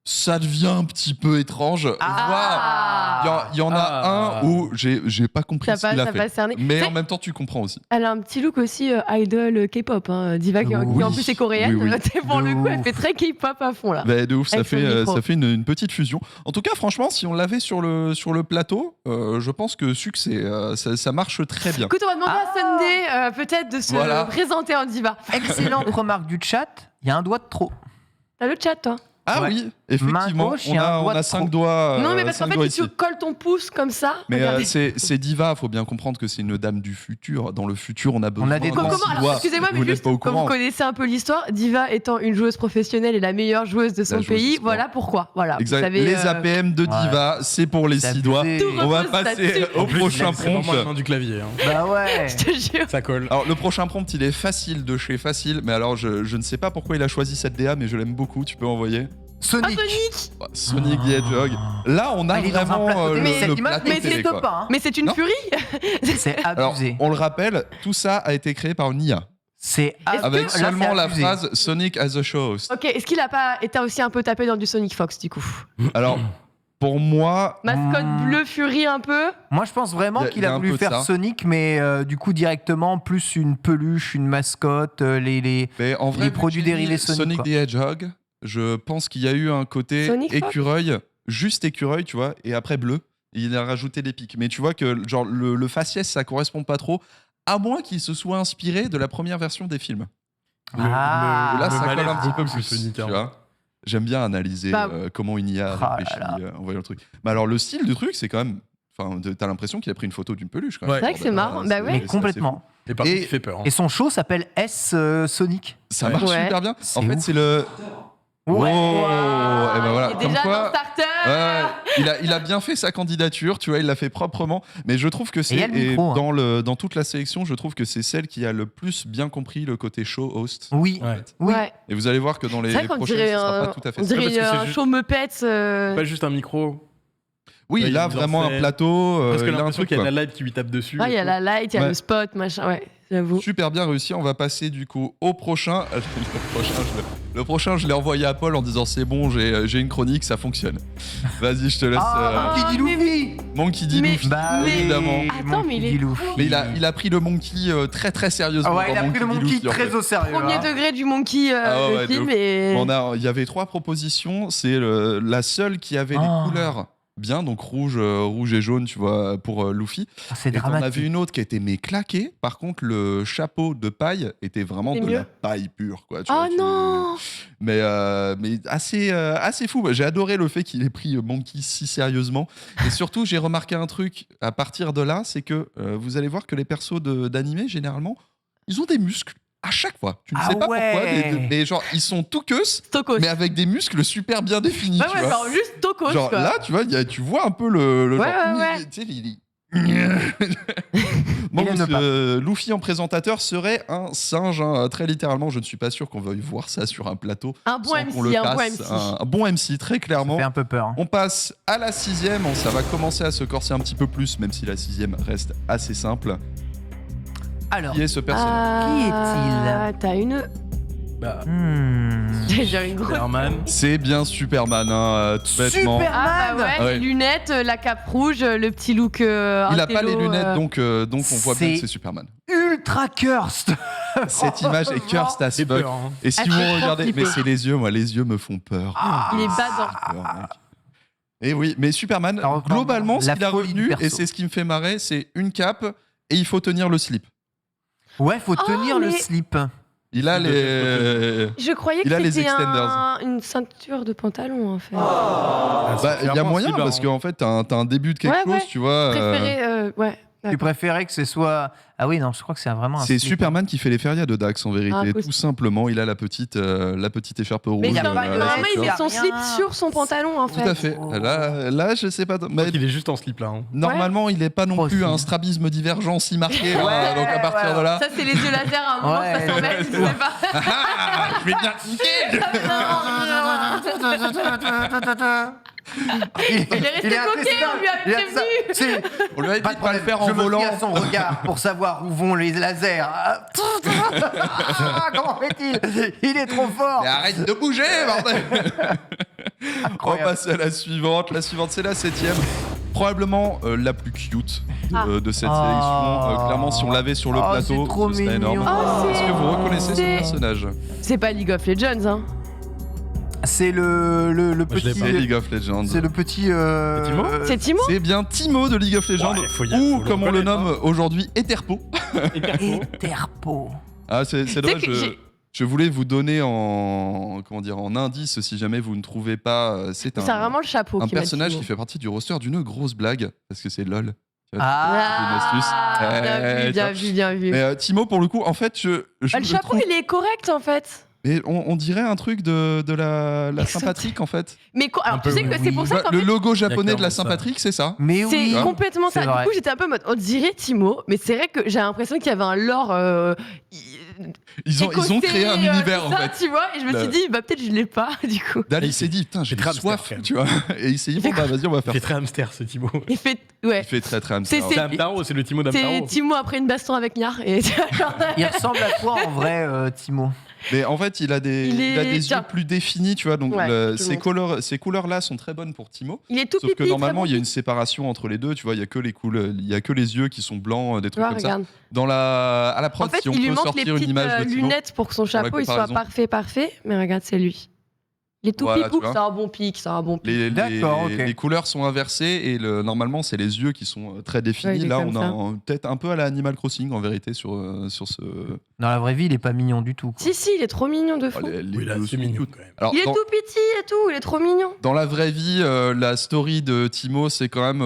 ça devient un petit peu étrange. Il y en a un où j'ai pas compris ce qu'il a fait. Mais en même temps, tu comprends aussi. Elle a un petit look aussi idol K-pop. Diva qui en plus est coréenne. Pour le coup, elle fait très K-pop à fond là. De ouf, ça fait une petite fusion. En tout cas, franchement, si on l'avait sur le plateau, je pense que succès, ça marche très bien. Écoute, on va demander à Sunday peut-être de se présenter en Diva. Excellente remarque du chat, il y a un doigt de trop. T'as le chat, toi? Oui, effectivement, gauche, on a 5 doigts. Non, mais parce qu'en fait, si tu colles ton pouce comme ça. Mais c'est Diva, faut bien comprendre que c'est une dame du futur. Dans le futur, on a besoin des doigts. Alors, excusez-moi, mais juste, comme vous connaissez un peu l'histoire, Diva étant une joueuse professionnelle et la meilleure joueuse de son pays, voilà pourquoi. Voilà, exact. Vous savez, les APM de Diva, c'est pour les 6 doigts. On va passer au prochain prompt. C'est vraiment la main du clavier. Bah ouais. Je te jure. Ça colle. Alors, le prochain prompt, il est facile de chez facile. Mais alors, je ne sais pas pourquoi il a choisi cette DA, mais je l'aime beaucoup. Tu peux envoyer. Sonic. Sonic the Hedgehog. Là, on a vraiment le plateau télé, quoi. Mais c'est une furie. C'est abusé. Alors, on le rappelle, tout ça a été créé par une IA. C'est avec seulement la phrase Sonic as a show host. Ok, est-ce qu'il a pas été aussi un peu tapé dans du Sonic Fox du coup? Alors, pour moi... Mascotte bleu furie un peu. Moi, je pense vraiment qu'il a voulu faire Sonic, mais du coup, directement, plus une peluche, une mascotte, les produits dérivés Sonic. Sonic the Hedgehog, je pense qu'il y a eu un côté écureuil, juste écureuil, tu vois, et après bleu. Il a rajouté des pics. Mais tu vois que genre le faciès, ça correspond pas trop, à moins qu'il se soit inspiré de la première version des films. Là, ça colle un petit peu plus, Sonic, tu vois. J'aime bien analyser comment une IA réfléchit en voyant le truc. Mais alors, le style du truc, c'est quand même... Enfin, t'as l'impression qu'il a pris une photo d'une peluche. Quand même. C'est vrai que c'est marrant. Bah ouais. Mais complètement. Et par contre, il fait peur. Et son show s'appelle S Sonic. Ça marche super bien. En fait, c'est le... Ouais. Et ben voilà. Il est déjà dans Starter. Il a bien fait sa candidature, tu vois, il l'a fait proprement. Mais je trouve que c'est dans toute la sélection, je trouve que c'est celle qui a le plus bien compris le côté show host. Oui. Et vous allez voir que dans les prochaines, ce sera pas tout à fait ça. On dirait un show Muppets. Pas juste un micro. Oui, là vraiment un plateau. Parce que l'impression qu'il y a la light qui lui tape dessus. Il y a la light, il y a le spot, machin. Ouais, j'avoue. Super bien réussi. On va passer du coup au prochain. Le prochain, je l'ai envoyé à Paul en disant c'est bon, j'ai une chronique, ça fonctionne. Vas-y, je te laisse. Monkey D. Luffy. Monkey D. Luffy, évidemment. Attends, mais il a pris le Monkey très très sérieusement. Il a pris le Monkey très au sérieux. Premier degré du Monkey de film. Il y avait 3 propositions. C'est la seule qui avait les couleurs bien, donc rouge et jaune, tu vois, pour Luffy. C'est dramatique. On avait une autre qui était claquée. Par contre, le chapeau de paille était vraiment de la paille pure, quoi. Non. Mais assez fou. J'ai adoré le fait qu'il ait pris Monkey si sérieusement. Et surtout, j'ai remarqué un truc à partir de là, c'est que vous allez voir que les persos d'animé, généralement, ils ont des muscles. À chaque fois, tu ne sais pas pourquoi, mais genre ils sont tout queus, mais avec des muscles super bien définis. Ouais, genre juste tocos. Genre quoi. là, tu vois, tu vois un peu le genre. Tu sais, Luffy en présentateur serait un singe, très littéralement. Je ne suis pas sûr qu'on veuille voir ça sur un plateau. Un bon MC, un bon MC, très clairement. Ça fait un peu peur. On passe à la 6e. Ça va commencer à se corser un petit peu plus, même si la 6e reste assez simple. Alors, qui est ce personnage? Qui est-il? T'as une... J'ai une grosse... Superman. C'est bien Superman, tout bêtement. Superman les lunettes, la cape rouge, le petit look il a pas les lunettes, donc on voit bien que c'est Superman. Ultra cursed. Cette image est cursed as fuck. Et si vous regardez... Mais c'est les yeux, moi, les yeux me font peur. Il est badant. Et oui, mais Superman, globalement, ce qu'il a retenu, et c'est ce qui me fait marrer, c'est une cape et il faut tenir le slip. Ouais, faut tenir le slip. Il a les. Je croyais que c'était une ceinture de pantalon en fait. Il y a moyen parce qu'en fait t'as un début de quelque chose, tu vois. Préféré, Tu préférais que ce soit... Ah oui, non, je crois que c'est vraiment un C'est slip. Superman qui fait les férias de Dax en vérité. cool. Tout simplement, il a la petite écharpe rouge. Mais y a pas de- normalement, il met son Rien. slip sur son pantalon en Tout fait. à fait. Là, je sais pas. Mais Il est juste en slip là. Hein. normalement, il est pas non plus Profil. un strabisme divergent si marqué. Ouais, donc à partir ouais. de là. Ça, c'est les yeux laser à un moment, Ouais, ça s'en met, je sais pas. Ah, je vais bien kiffer. Il est resté bloqué, on lui a prévenu. On lui a dit Pas de pas le faire en je me volant. fie à son regard pour savoir où vont les lasers. Ah, comment fait-il? Il est trop fort. Mais arrête de bouger, bordel. On va Incroyable. passer à la suivante. La suivante, c'est la 7e. Probablement la plus cute de cette sélection. Clairement, si on l'avait sur le Oh, plateau, c'est trop ce serait mignon. énorme. Oh, Est-ce que vous reconnaissez ce c'est- personnage? C'est pas League of Legends, hein. C'est le je l'ai petit. pas. C'est League of Legends. C'est le petit. Timo C'est Timo C'est bien Timo de League of Legends, Ouais, faut ou le comme on le reconnaître, nomme aujourd'hui, Etherpo. Interpo. Ah, c'est dommage. que Je voulais vous donner en indice si jamais vous ne trouvez pas. C'est C'est vraiment le chapeau un qui m'a personnage Timo. qui fait partie du roster d'une grosse blague parce que c'est LOL. Ah. une astuce. Bien vu. Mais Timo, pour le coup, en fait, je Bah, le le chapeau, trouve- il est correct en fait. Mais on dirait un truc de la Exotique. Saint-Patrick en fait. Mais alors, Un tu peu, sais que c'est pour ça Bah, qu'en le fait, logo japonais de la Exactement ça. Saint-Patrick, c'est ça. Mais oui. c'est complètement c'est ça. vrai. Du coup, j'étais un peu en mode, on dirait Timo, mais c'est vrai que j'ai l'impression qu'il y avait un lore. Ils ont créé un écossais, univers tout en ça, fait. tu vois, et je me suis dit, bah peut-être je l'ai pas, du coup. Dali Il s'est dit, putain, j'ai très hamster, soif, quand même. tu vois. Et il s'est dit, bon, bah vas-y, on va Il faire fait ça. très hamster ce Timo. Il fait, ouais. Il fait très très hamster. C'est- C'est Hamtaro, c'est le Timo C'est d'Hamtaro. Timo après une baston avec Niar. Et genre, Il ressemble à toi en vrai, Timo. Mais en fait, il a des yeux Tiens. plus définis, tu vois. Donc Ouais, je te le ces couleurs-là sont très bonnes pour Timo. il est tout Sauf que pipi, normalement, très il y a bon. une séparation entre les deux, tu vois. Il y a que les yeux qui sont blancs, des Tu trucs vois, comme ça. regarde. À la prod, En fait, si on il lui peut manque les sortir une petites image de Timo. lunettes pour que son chapeau il soit comparaison. parfait. Mais regarde, c'est lui. Il est tout Voilà, pipou, tu vois. c'est un bon pic, c'est un bon pic. D'accord, ok. Les couleurs sont inversées et normalement, c'est les yeux qui sont très Ouais, définis. il est Là, comme on ça. a peut-être un peu à la Animal Crossing en vérité sur ce. Dans la vraie vie, il est pas mignon du tout. quoi. Si, il est trop mignon de fou. Oh, les Oui, là, deux c'est sont mignon cute. quand même. Alors, Il est tout petit et tout, il est trop mignon. dans la vraie vie, la story de Timo, c'est quand même.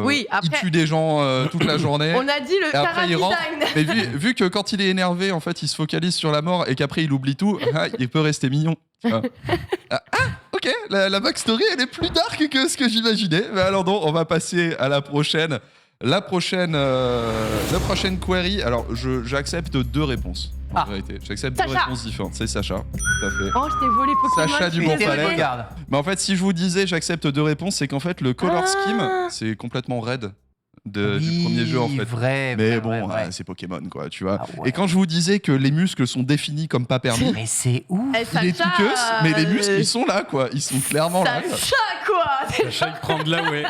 Oui, après- Il tue des gens toute la journée. On a dit le Et après, il rentre. chara-design. Mais vu que quand il est énervé, en fait, il se focalise sur la mort et qu'après, il oublie tout, il peut rester mignon. tu vois. Ok, la backstory, elle est plus dark que ce que j'imaginais. Mais alors non, on va passer à la prochaine. La prochaine query. Alors, j'accepte deux réponses. En vérité, j'accepte deux Sacha. réponses différentes. C'est Sacha, tout à fait. Oh, je t'ai volé Pokémon. Sacha je suis du Bon désolée. Palais. Regarde. Mais en fait, si je vous disais j'accepte deux réponses, c'est qu'en fait, le color Ah. scheme, c'est complètement raid du Oui, premier jeu, en fait. Vrai, Mais vrai, bon, vrai. c'est Pokémon, quoi, tu vois. Ah ouais. Et quand je vous disais que les muscles sont définis comme pas permis, Mais c'est ouf. Eh, il est tout Sacha, queuse, mais les muscles, ils sont là, quoi. Ils sont clairement là. Sacha, quoi. Sacha, il prend de la ouais.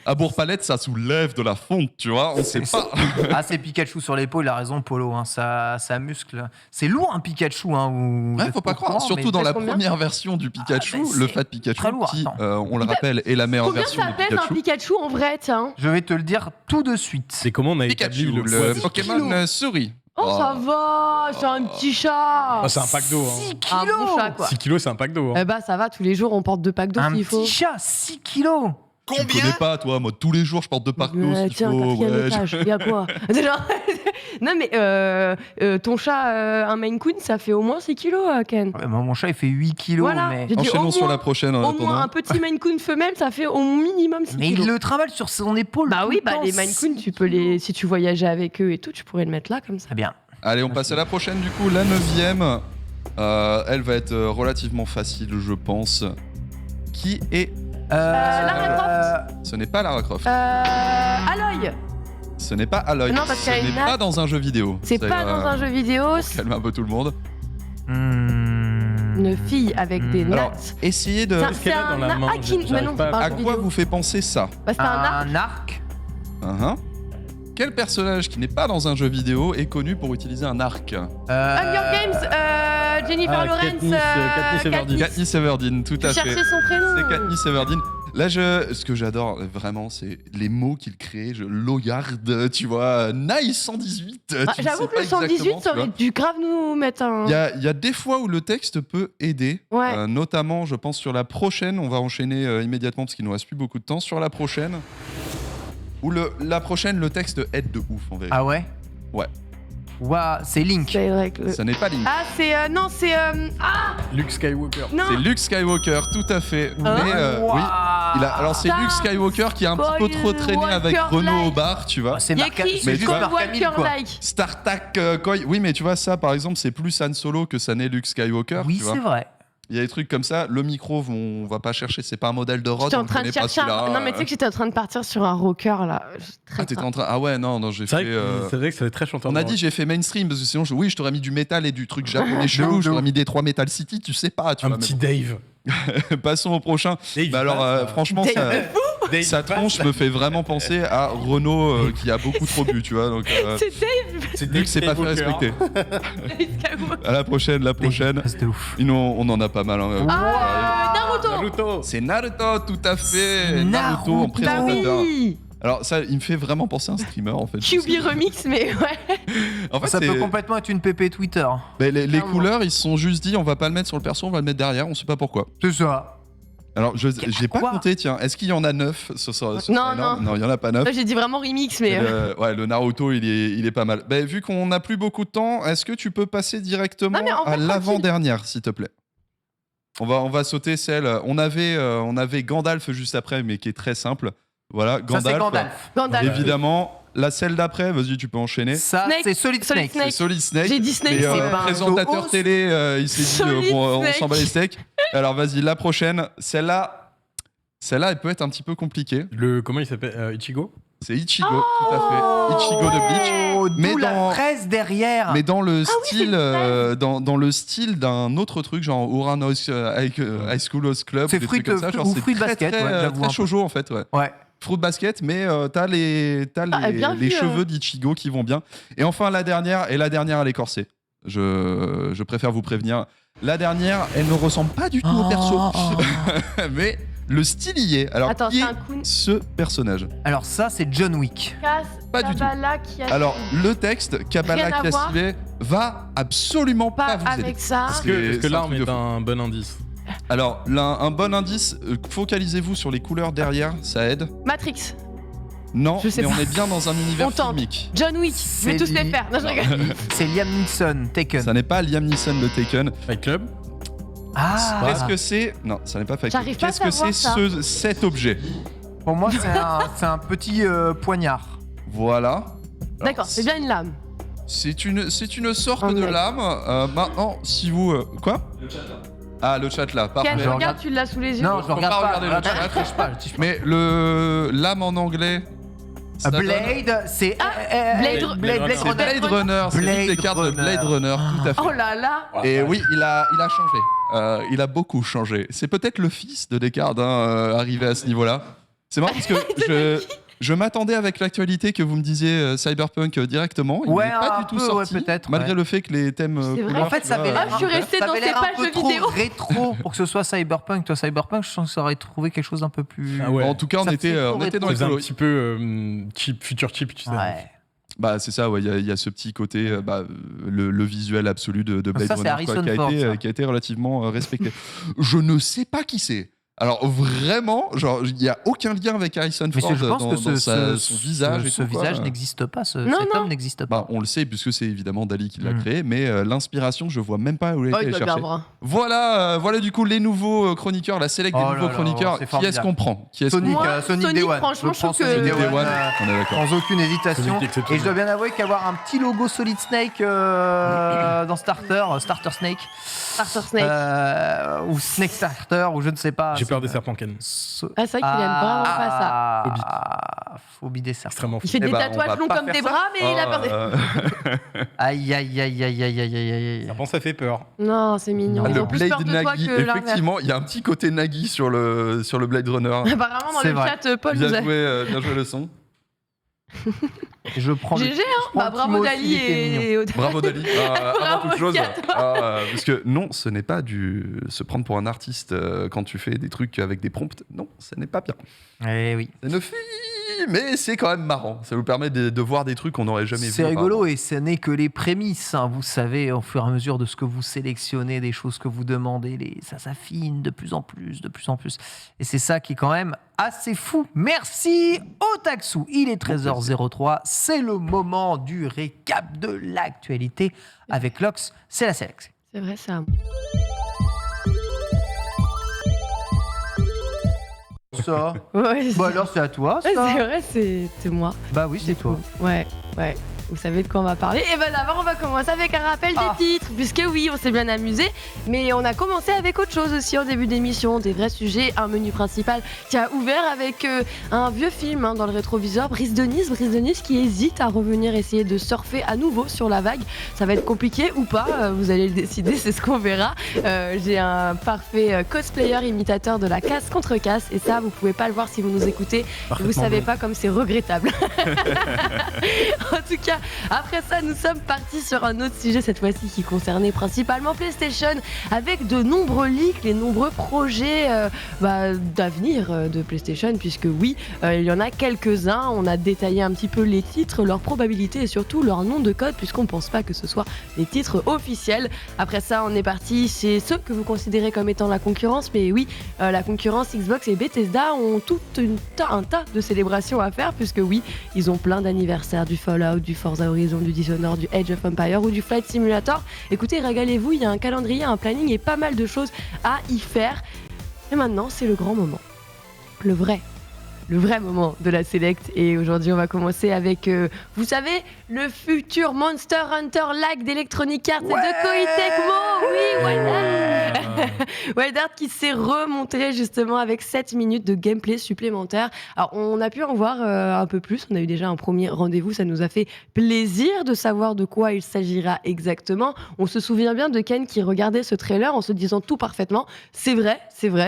À Bourg-Palette, ça soulève de la fonte, tu vois, on sait pas. Ah, c'est Pikachu sur l'épaule, il a raison, Polo. Hein, ça muscle. C'est lourd, un Pikachu. Hein, vous Ouais, êtes faut pas croire. courant, Surtout mais- dans la combien première version du Pikachu, Ah, bah, le c'est Fat Pikachu, très lourd, qui, attends. on le rappelle, est la meilleure Combien version ça de pèse un Pikachu. Pikachu en vrai, tiens? Je vais te le dire tout de suite. C'est comment on a établi Pikachu, le poids le des- Pokémon souris. Oh, ça va, c'est un petit chat. Ah, c'est un pack d'eau. 6 Hein. Un kilos. bon chat, quoi. 6 kilos, c'est un pack d'eau. Hein. Eh bah, ça va, tous les jours, on porte 2 packs d'eau Un s'il faut. petit chat, 6 kilos. Tu me connais pas, toi, moi, tous les jours, je porte deux parcs d'eau, Ouais, s'il tiens, faut. quatrième Ouais, étage, y a quoi? Genre- Non, mais ton chat, un Maine Coon, ça fait au moins 6 kilos, Ken. Ouais, moi, mon chat, il fait 8 kilos. Voilà, Mais, j'ai dit Enchaînons au sur moins- la prochaine en Au moins, attendant. un petit Maine Coon femelle, ça fait au minimum 6 mais kilos. il le trimballe sur son épaule. Bah tout oui, le bah temps. les Maine Coon, tu peux les. Si tu voyageais avec eux et tout, tu pourrais le mettre là comme ça. Très bien. Allez, on passe à la prochaine, du coup, la 9e. Elle va être relativement facile, je pense. Qui est. Lara Croft. Ce n'est pas Lara Croft. Aloy, Ce n'est pas Aloy. Non, parce Ce qu'elle a n'est une pas nappe. dans un jeu vidéo. c'est pas dans un jeu vidéo, c'est Calme un peu tout le monde. une fille avec des Alors, nattes. essayez de. C'est qu'elle a dans la main Akin, mais non, c'est pas À un jeu quoi vidéo. vous fait penser ça? Bah, c'est un arc. Un arc. Quel personnage qui n'est pas dans un jeu vidéo est connu pour utiliser un arc? Hunger Games, Jennifer Lawrence, Katniss Everdeen. Katniss Everdeen, tout Je à fait. cherchais son prénom. C'est Katniss Everdeen. Là, ce que j'adore vraiment, c'est les mots qu'il crée. Loyard, tu vois, Nice 118. Ah, tu j'avoue sais que pas le 118, exactement, ça tu vois. aurait dû grave nous mettre un. Il y a des fois où le texte peut aider, Ouais. notamment, je pense, sur la prochaine. On va enchaîner immédiatement parce qu'il nous reste plus beaucoup de temps. Sur la prochaine, Ou la prochaine, le texte aide de ouf en vérité. Ah ouais? Ouais. Waouh, c'est Link. C'est vrai que... Ça n'est pas Link. Ah, c'est... non, c'est... Luke Skywalker. Non. C'est Luke Skywalker, tout à fait. Mais oui. Alors c'est Luke Skywalker qui a un petit peu trop traîné avec Renault au bar, tu vois. C'est Il y a marqué, écrit c'est juste Skywalker Camille, quoi. like. StarTAC Koi. Oui, mais tu vois, ça par exemple, c'est plus Han Solo que ça n'est Luke Skywalker. Oui, tu vois. c'est vrai. Il y a des trucs comme ça. Le micro, on va pas chercher. C'est pas un modèle de Rode. J'étais en train de chercher Non, mais tu sais que j'étais en train de partir sur un rocker là. T'étais en train. Ah ouais, non, j'ai C'est fait. vrai que ça va être très chanteur. On a dit j'ai fait mainstream parce que sinon, je t'aurais mis du métal et du truc japonais chelou. Je t'aurais mis des 3 Metal City. Tu sais pas. Tu un vois, petit Dave. Passons au prochain. Dave, Bah alors, franchement, sa tronche me fait vraiment penser à Renault qui a beaucoup trop bu, tu vois. Donc, C'est Dave. C'est Luc s'est pas fait respecter. À la prochaine. C'était ouf. On en a pas mal. Hein. Naruto. C'est Naruto, tout à fait. Naruto, en Bah présentateur. oui. Alors ça, il me fait vraiment penser à un streamer en fait. QB remix, mais ouais. En fait, Ça peut complètement être une PP Twitter. Mais les couleurs, ils se sont juste dit, on va pas le mettre sur le perso, on va le mettre derrière, on sait pas pourquoi. C'est ça. Alors, j'ai pas Quoi compté, tiens. Est-ce qu'il y en a 9 Non, il y en a pas 9. Là, j'ai dit vraiment remix, mais. Le Naruto, il est pas mal. Bah, vu qu'on n'a plus beaucoup de temps, est-ce que tu peux passer directement mais en fait, à l'avant-dernière, s'il te plaît? On va sauter celle. On avait Gandalf juste après, mais qui est très simple. Voilà, Gandalf. Ça, c'est Gandalf. Évidemment. La celle d'après, vas-y, tu peux enchaîner. Ça, Snake. c'est Solid Snake. C'est Solid Snake. J'ai dit Snake, Et, c'est pas un présentateur jeu. télé, il s'est dit, Solid on Snake. s'en bat les steaks. Alors vas-y, la prochaine. Celle-là, elle peut être un petit peu compliquée. Comment il s'appelle Ichigo. C'est Ichigo, tout à fait. Ichigo de Bleach. Oh, Mais d'où la dans- fraise derrière. Mais dans le oui, style, c'est une dans le style d'un autre truc, genre Ouran High School House Club, C'est des fruit trucs comme ça. Genre, ou c'est fruit de très, basket, très, ouais, j'avoue un très peu. shoujo en fait, ouais. Ouais. Fruit basket, mais t'as les bien vu, cheveux d'Ichigo qui vont bien. Et enfin la dernière, elle est corsée. Je préfère vous prévenir. La dernière, elle ne ressemble pas du tout au perso, mais le style y est. Alors Attends, qui c'est est un coup. ce personnage? Alors ça, c'est John Wick. Pas du tout. Kabbalah qui a. Alors le texte Kabbalah Rien à voir. Kiasive va absolument pas Pas vous aider. avec ça. Parce Est-ce que c'est un l'arme truc de est fou. un bon indice? Alors, un bon indice, focalisez-vous sur les couleurs derrière, ça aide. Matrix. Non, Je sais mais pas. on est bien dans un univers On tente. filmique. John Wick. Je vais tous les faire. Non, je rigole. C'est Liam Neeson, Taken. Ça n'est pas Liam Neeson de Taken. Fight Club. Ah. Qu'est-ce que c'est? Non, ça n'est pas Fight Club. J'arrive pas à Qu'est-ce que c'est savoir cet objet? Pour moi, c'est un petit poignard. Voilà. D'accord, c'est bien une lame. C'est une sorte Un de mec. lame. Maintenant, si vous... quoi? Le chat là. Ah, le chat là, parfait. Ken, je regarde, regarde. tu l'as sous les yeux. Non, je Faut regarde pas pas. regarder le chat. Je triche pas, je triche pas. Mais le lame en anglais... ça donne- Blade, c'est Blade C'est Blade Runner, c'est Blade l'une des cartes de Blade Runner, tout à fait. Oh là là. Et oui, il a changé. Il a beaucoup changé. C'est peut-être le fils de Descartes arrivé à ce niveau-là. C'est marrant parce que je m'attendais avec l'actualité que vous me disiez Cyberpunk directement. Il Ouais, n'est pas un du tout peu, sorti, ouais, peut-être, malgré ouais. le fait que les thèmes. C'est vrai. couleurs, En fait, tu ça vois, avait l'air Ah, je suis restée ça dans avait ces l'air un pages peu trop vidéo. rétro pour que ce soit Cyberpunk. Toi, Cyberpunk, je sens que ça aurait trouvé quelque chose d'un peu plus. Ah ouais. En tout cas, on Ça était fait trop dans les C'est un coloris. petit peu cheap, future cheap, tu sais. Ouais. Bah, c'est ça, ouais, il y a ce petit côté, le visuel absolu de Blade Ça, c'est Runner Harrison Ford, ça. qui a été relativement respecté. Je ne sais pas qui c'est. Alors vraiment, genre, il n'y a aucun lien avec Harrison Mais Ford je pense dans, que dans son visage. et ce tout, quoi. visage n'existe pas. Non, Cet non. homme n'existe pas. Bah, on le sait puisque c'est évidemment Dali qui l'a Mm. créé, mais l'inspiration, je vois même pas où elle a Oh, été il doit bien cherchée. avoir. Voilà du coup les nouveaux chroniqueurs, la sélection Oh des là nouveaux là, chroniqueurs. c'est Qui est-ce formidable. qu'on prend? Qui est-ce qu'on Sonic, prend Moi, Sonic Sonic, Day One. franchement, Je prends je trouve que- Sonic Day Day One, One, on est d'accord. sans aucune hésitation. Sonic exceptionnel. Et je dois bien avouer qu'avoir un petit logo Solid Snake dans Starter Snake, Starter Snake. ou Snake Starter, ou je ne sais pas. J'ai peur des serpents, Ken. Ah, c'est vrai qu'il aime vraiment pas ça. Phobie. Phobie des serpents. Extrêmement Il fou. fait Eh des ben, on tatouages va longs pas comme faire des ça. bras, mais il a peur des. Aïe, aïe, aïe, aïe, aïe, aïe, aïe, aïe. Serpent, ça fait peur. Non, c'est mignon. Ah, Ils le ont plus Blade peur de toi Nagui, que l'inverse. effectivement, il y a un petit côté Nagui sur le Blade Runner. Apparemment, dans C'est le vrai. chat, Paul nous Bien a. joué le son. Je prends GG, hein. Bah, bravo Timo Dali aussi, il était et. Bravo Dali. Avant Bravo toute chose. aussi à toi. Parce que non, ce n'est pas du se prendre pour un artiste quand tu fais des trucs avec des prompts. Non, ce n'est pas bien. Eh oui. C'est une fille, mais c'est quand même marrant. Ça vous permet de voir des trucs qu'on n'aurait jamais vus. C'est rigolo et ce n'est que les prémices. Hein. Vous savez, au fur et à mesure de ce que vous sélectionnez, des choses que vous demandez, ça s'affine de plus en plus, de plus en plus. Et c'est ça qui est quand même assez fou. Merci Otaksu. Il est 13h03. C'est le moment du récap de l'actualité avec Lox. C'est la sélection. C'est vrai, ça. Ça. Ouais, Bah alors c'est à toi. Ça. C'est vrai, c'est moi. Bah oui, c'est toi. Ouais. Vous savez de quoi on va parler. Et ben d'abord, on va commencer avec un rappel des titres, puisque oui, on s'est bien amusé, mais on a commencé avec autre chose aussi en début d'émission, des vrais sujets, un menu principal qui a ouvert avec un vieux film dans le rétroviseur, Brise de Nice qui hésite à revenir essayer de surfer à nouveau sur la vague. Ça va être compliqué ou pas, vous allez le décider, c'est ce qu'on verra. J'ai un parfait cosplayer imitateur de la casse contre casse, et ça, vous pouvez pas le voir si vous nous écoutez, vous savez pas comme c'est regrettable. En tout cas, après ça, nous sommes partis sur un autre sujet cette fois-ci qui concernait principalement PlayStation, avec de nombreux leaks, les nombreux projets d'avenir de PlayStation, puisque oui, il y en a quelques-uns. On a détaillé un petit peu les titres, leurs probabilités et surtout leur nom de code, puisqu'on pense pas que ce soit des titres officiels. Après ça, on est parti chez ceux que vous considérez comme étant la concurrence, mais oui, la concurrence Xbox et Bethesda ont tout un tas de célébrations à faire, puisque oui, ils ont plein d'anniversaires, du Fallout, du Forza Horizon, du Dishonored, du Age of Empires ou du Flight Simulator. Écoutez, régalez-vous, il y a un calendrier, un planning et pas mal de choses à y faire. Et maintenant, c'est le grand moment. Le vrai moment de la Select. Et aujourd'hui, on va commencer avec, vous savez, le futur Monster Hunter Lag d'Electronic Arts et de Koei Tecmo. Oui, Wild Art qui s'est remonté justement avec 7 minutes de gameplay supplémentaire. Alors, on a pu en voir un peu plus. On a eu déjà un premier rendez-vous. Ça nous a fait plaisir de savoir de quoi il s'agira exactement. On se souvient bien de Ken qui regardait ce trailer en se disant tout parfaitement, c'est vrai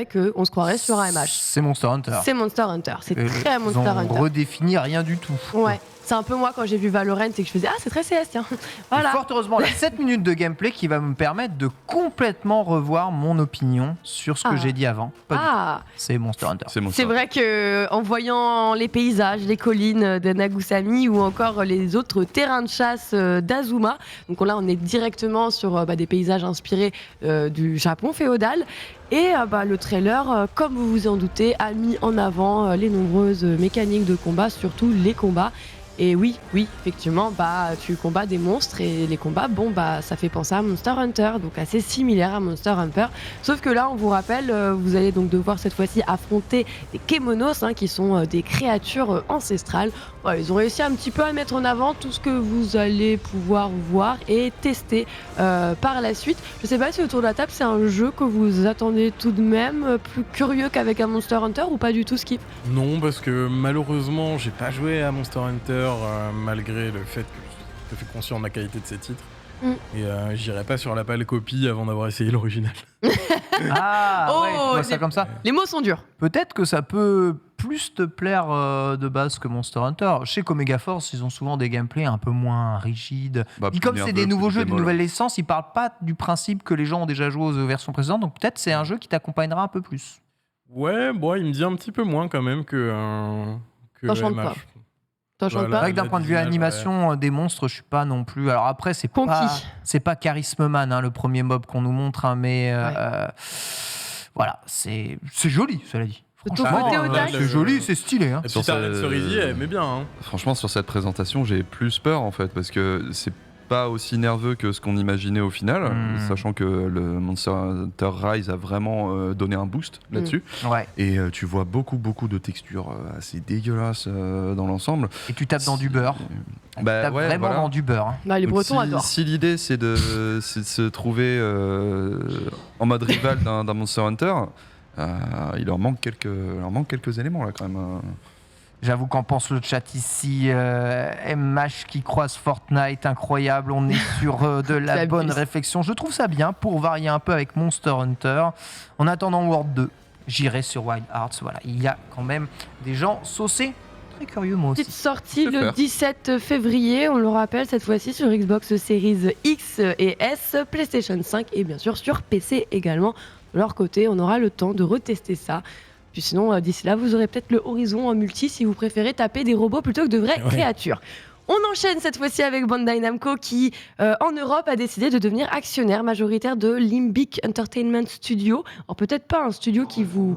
qu'on se croirait sur un MH. C'est Monster Hunter. C'est Monster Hunter. C'est très Monster Hunter. Ils ont redéfini rien du tout. Ouais. C'est un peu moi quand j'ai vu Valorant et que je faisais c'est très CS, tiens. Voilà. Et fort heureusement, 7 minutes de gameplay qui va me permettre de complètement revoir mon opinion sur ce que j'ai dit avant. C'est Monster Hunter. C'est vrai que en voyant les paysages, les collines de Nagusami ou encore les autres terrains de chasse d'Azuma, donc là on est directement sur des paysages inspirés du Japon féodal. Et le trailer, comme vous vous en doutez, a mis en avant les nombreuses mécaniques de combat, surtout les combats. Et oui, effectivement, tu combats des monstres et les combats, ça fait penser à Monster Hunter, donc assez similaire à Monster Hunter. Sauf que là, on vous rappelle, vous allez donc devoir cette fois-ci affronter des Kemonos, qui sont des créatures ancestrales. Ils ont réussi un petit peu à mettre en avant tout ce que vous allez pouvoir voir et tester par la suite. Je sais pas si autour de la table, c'est un jeu que vous attendez tout de même plus curieux qu'avec un Monster Hunter ou pas du tout, Skip ? Non, parce que malheureusement, j'ai pas joué à Monster Hunter malgré le fait que je suis conscient de la qualité de ces titres. Et j'irai pas sur la pâle copie avant d'avoir essayé l'original. Ça comme ça. Les mots sont durs. Peut-être que ça peut plus te plaire de base que Monster Hunter. Je sais qu'Omega Force, ils ont souvent des gameplays un peu moins rigides. Puis comme c'est des nouveaux jeux, des nouvelles licences, ils parlent pas du principe que les gens ont déjà joué aux versions précédentes. Donc peut-être c'est un jeu qui t'accompagnera un peu plus. Ouais, il me dit un petit peu moins quand même que T'enchantes MH. Pas. C'est vrai que d'un point de vue animation des monstres, je suis pas non plus. Alors après, c'est pas Charisme Man, le premier mob qu'on nous montre, mais voilà, c'est joli, cela dit. C'est joli, c'est stylé. Et puis Cerisier, elle aimait bien. Franchement, sur cette présentation, j'ai plus peur en fait, parce que c'est pas aussi nerveux que ce qu'on imaginait au final, sachant que le Monster Hunter Rise a vraiment donné un boost là-dessus. Et tu vois beaucoup de textures assez dégueulasses dans l'ensemble. Et tu tapes dans du beurre. Dans du beurre. Les Bretons adorent. Si l'idée c'est de se trouver en mode rival d'un Monster Hunter, il leur manque quelques éléments là quand même. J'avoue qu'en pense le chat ici, MH qui croise Fortnite, incroyable, on est sur de la bonne réflexion. Je trouve ça bien pour varier un peu avec Monster Hunter. En attendant World 2, j'irai sur Wild Arts. Voilà, il y a quand même des gens saucés. Très curieux, moi aussi. Petite sortie le 17 février, on le rappelle, cette fois-ci sur Xbox Series X et S, PlayStation 5 et bien sûr sur PC également. De leur côté, on aura le temps de retester ça. Puis sinon, d'ici là, vous aurez peut-être le Horizon en multi si vous préférez taper des robots plutôt que de vraies créatures. On enchaîne cette fois-ci avec Bandai Namco qui, en Europe, a décidé de devenir actionnaire majoritaire de Limbic Entertainment Studio. Alors peut-être pas un studio qui vous...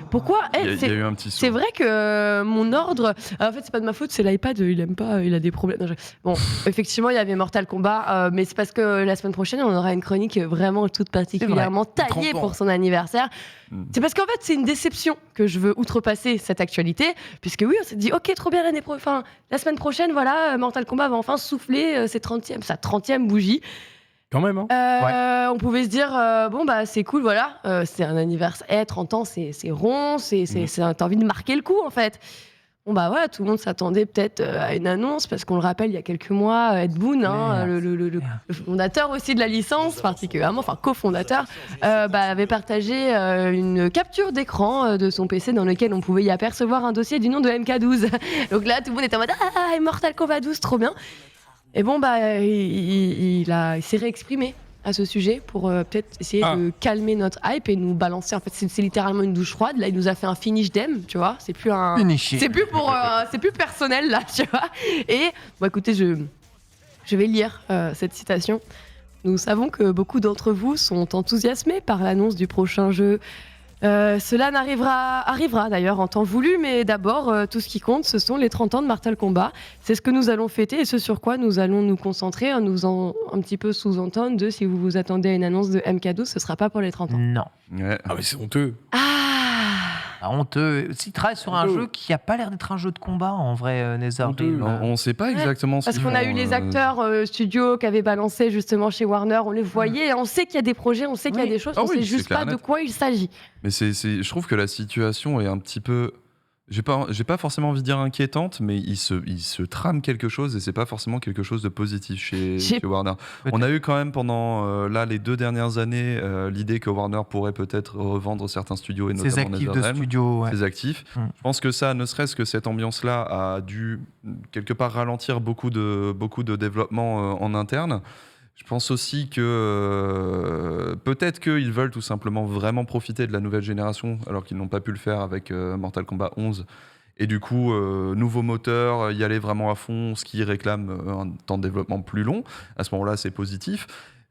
Pourquoi Il y a eu un petit saut. C'est vrai que mon ordre... en fait, c'est pas de ma faute, c'est l'iPad, il aime pas, il a des problèmes. Non, bon, effectivement, il y avait Mortal Kombat, mais c'est parce que la semaine prochaine, on aura une chronique vraiment toute particulièrement taillée pour son anniversaire. C'est parce qu'en fait, c'est une déception que je veux outrepasser cette actualité, puisque oui, on s'est dit, ok, trop bien la semaine prochaine, voilà, Mortal Kombat va enfin souffler sa 30e bougie. Quand même, hein. On pouvait se dire, bon, bah, c'est cool, voilà, c'est un anniversaire, 30 ans, c'est rond, t'as envie de marquer le coup, en fait. Bon, bah, voilà, tout le monde s'attendait peut-être à une annonce, parce qu'on le rappelle, il y a quelques mois, Ed Boon, le fondateur aussi de la licence, particulièrement, enfin, cofondateur, avait partagé une capture d'écran de son PC dans lequel on pouvait y apercevoir un dossier du nom de MK12. Donc là, tout le monde était en mode, Mortal Kombat 12, trop bien. Et bon, il s'est réexprimé à ce sujet pour peut-être essayer de calmer notre hype et nous balancer. En fait, c'est littéralement une douche froide. Là, il nous a fait un finish dem, tu vois. C'est plus un. C'est plus personnel là, tu vois. Et bon, écoutez, je vais lire cette citation. Nous savons que beaucoup d'entre vous sont enthousiasmés par l'annonce du prochain jeu. Cela arrivera d'ailleurs en temps voulu, mais d'abord, tout ce qui compte, ce sont les 30 ans de Mortal Kombat. C'est ce que nous allons fêter et ce sur quoi nous allons nous concentrer, en nous un petit peu sous-entendre de si vous vous attendez à une annonce de MK12, ce sera pas pour les 30 ans. Non. Ouais. Ah, mais c'est honteux. Honteux. S'il travaille sur un jeu qui a pas l'air d'être un jeu de combat, en vrai, Netherrealm. On sait pas exactement ce parce qu'ils qu'on font, a eu les acteurs studios qui avaient balancé justement chez Warner, on les voyait, on sait qu'il y a des projets, on sait qu'il y a des choses, on sait juste pas de quoi il s'agit. Mais je trouve que la situation est un petit peu... J'ai pas forcément envie de dire inquiétante, mais il se trame quelque chose et c'est pas forcément quelque chose de positif chez Warner. On a eu quand même pendant les 2 dernières années l'idée que Warner pourrait peut-être revendre certains studios et notamment ses actifs de studio, ses actifs. Je pense que ça, ne serait-ce que cette ambiance-là, a dû quelque part ralentir beaucoup de développement en interne. Je pense aussi que peut-être qu'ils veulent tout simplement vraiment profiter de la nouvelle génération alors qu'ils n'ont pas pu le faire avec Mortal Kombat 11 et du coup nouveau moteur, y aller vraiment à fond, ce qui réclame un temps de développement plus long. À ce moment-là, c'est positif.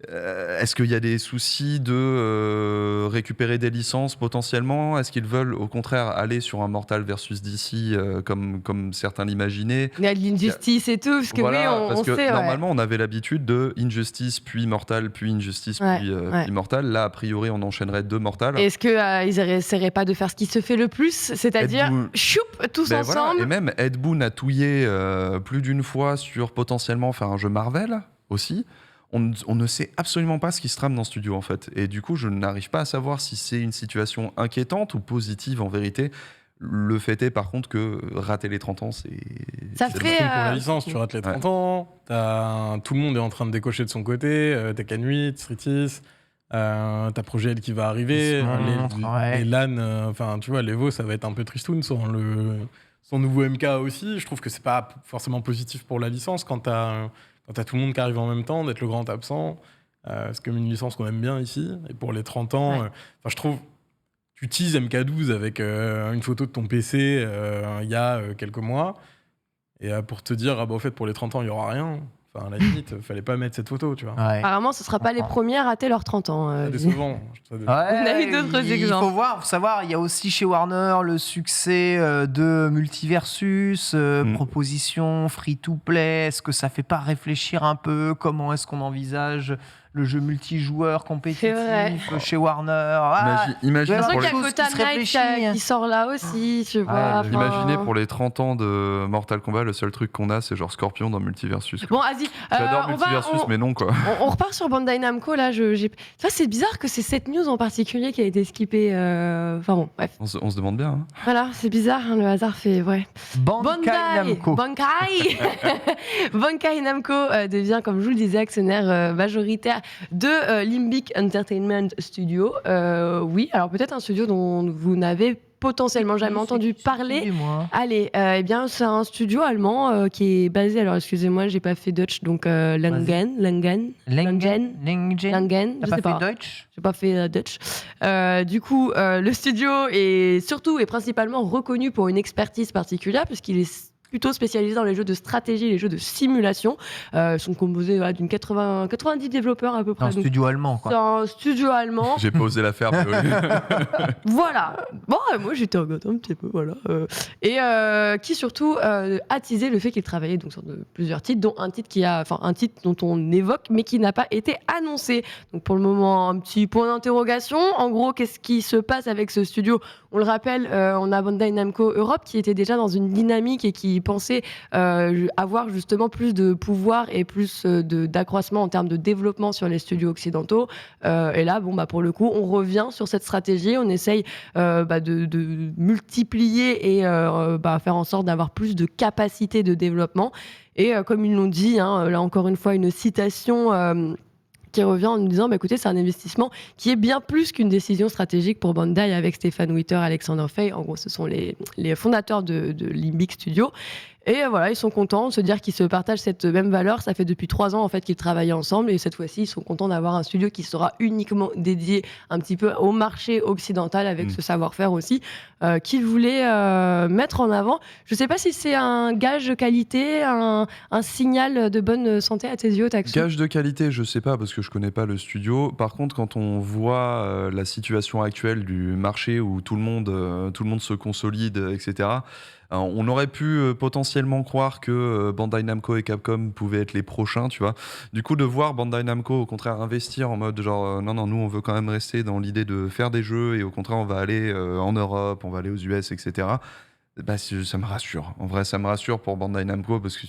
Est-ce qu'il y a des soucis de récupérer des licences potentiellement ? Est-ce qu'ils veulent au contraire aller sur un Mortal versus DC comme certains l'imaginaient ? Il y a de l'injustice et tout, parce que parce que sait. Normalement, on avait l'habitude de Injustice puis Mortal, puis Injustice, puis Mortal. Là, a priori, on enchaînerait 2 Mortal. Est-ce qu'ils n'essaieraient pas de faire ce qui se fait le plus, c'est-à-dire choup, tous ensemble. Voilà. Et même Ed Boon a touillé plus d'une fois sur potentiellement faire un jeu Marvel aussi. On ne sait absolument pas ce qui se trame dans ce studio en fait. Et du coup, je n'arrive pas à savoir si c'est une situation inquiétante ou positive en vérité. Le fait est par contre que rater les 30 ans, c'est... Ça ferait... pour la licence, tu rates les 30 ans, tout le monde est en train de décocher de son côté, Tekken 8, Street 6, t'as Project qui va arriver, les LAN, enfin tu vois, l'Evo, ça va être un peu tristoun son nouveau MK aussi. Je trouve que c'est pas forcément positif pour la licence quand t'as tout le monde qui arrive en même temps, d'être le grand absent. C'est comme une licence qu'on aime bien ici. Et pour les 30 ans, je trouve, tu teases MK12 avec une photo de ton PC il y a quelques mois. Et pour te dire, au fait, pour les 30 ans, il n'y aura rien. Enfin, à la limite, fallait pas mettre cette photo, tu vois. Apparemment, ce ne sera pas les premiers à rater leurs 30 ans. Décevant. On a eu d'autres exemples. Il faut savoir, il y a aussi chez Warner le succès de Multiversus, proposition free-to-play. Est-ce que ça fait pas réfléchir un peu comment est-ce qu'on envisage le jeu multijoueur compétitif chez Warner? Imaginez qu'il y a Gotham Knight qui sort là aussi, tu vois. Imaginez pour les 30 ans de Mortal Kombat, le seul truc qu'on a, c'est genre Scorpion dans Multiversus. Bon, vas-y. J'adore Multiversus, mais non, quoi. On repart sur Bandai Namco, là. Tu vois, c'est bizarre que c'est cette news en particulier qui a été skippée. Enfin bon, bref. On se demande bien. Hein. Voilà, c'est bizarre, hein, le hasard fait... Ouais. Bandai Namco. Bandai Namco devient, comme je vous le disais, actionnaire majoritaire de Limbic Entertainment Studio. Oui, alors peut-être un studio dont vous n'avez potentiellement jamais entendu parler. Allez, eh bien, c'est un studio allemand qui est basé, alors excusez-moi, j'ai pas fait Dutch, donc Langen. T'as pas fait Deutsch? J'ai pas fait Dutch. Du coup, le studio est surtout et principalement reconnu pour une expertise particulière, puisqu'il est plutôt spécialisés dans les jeux de stratégie, les jeux de simulation. Ils sont composés d'une 90 développeurs à peu près. Un studio allemand, quoi. C'est un studio allemand. J'ai pas osé la faire. Voilà. Bon, moi j'étais un petit peu, voilà. Et qui surtout a teasé le fait qu'il travaillait donc sur plusieurs titres, dont un titre dont on évoque, mais qui n'a pas été annoncé. Donc pour le moment, un petit point d'interrogation. En gros, qu'est-ce qui se passe avec ce studio ? On le rappelle, on a Bandai Namco Europe qui était déjà dans une dynamique et qui pensait avoir justement plus de pouvoir et plus d'accroissement en termes de développement sur les studios occidentaux. Et là, pour le coup, on revient sur cette stratégie. On essaye de multiplier et faire en sorte d'avoir plus de capacité de développement. Et comme ils l'ont dit, là encore une fois, une citation qui revient en nous disant écoutez, c'est un investissement qui est bien plus qu'une décision stratégique pour Bandai avec Stefan Witter, Alexander Fay. En gros, ce sont les fondateurs de Limbic Studio. Et voilà, ils sont contents de se dire qu'ils se partagent cette même valeur. Ça fait depuis 3 ans en fait qu'ils travaillent ensemble et cette fois-ci, ils sont contents d'avoir un studio qui sera uniquement dédié un petit peu au marché occidental avec ce savoir-faire aussi qu'ils voulaient mettre en avant. Je ne sais pas si c'est un gage de qualité, un signal de bonne santé à tes yeux, Taxou. Gage de qualité, je ne sais pas parce que je ne connais pas le studio. Par contre, quand on voit la situation actuelle du marché où tout le monde se consolide, etc., on aurait pu potentiellement croire que Bandai Namco et Capcom pouvaient être les prochains, tu vois. Du coup, de voir Bandai Namco, au contraire, investir en mode genre non, nous, on veut quand même rester dans l'idée de faire des jeux et au contraire, on va aller en Europe, on va aller aux US, etc. Ça me rassure. En vrai, ça me rassure pour Bandai Namco parce que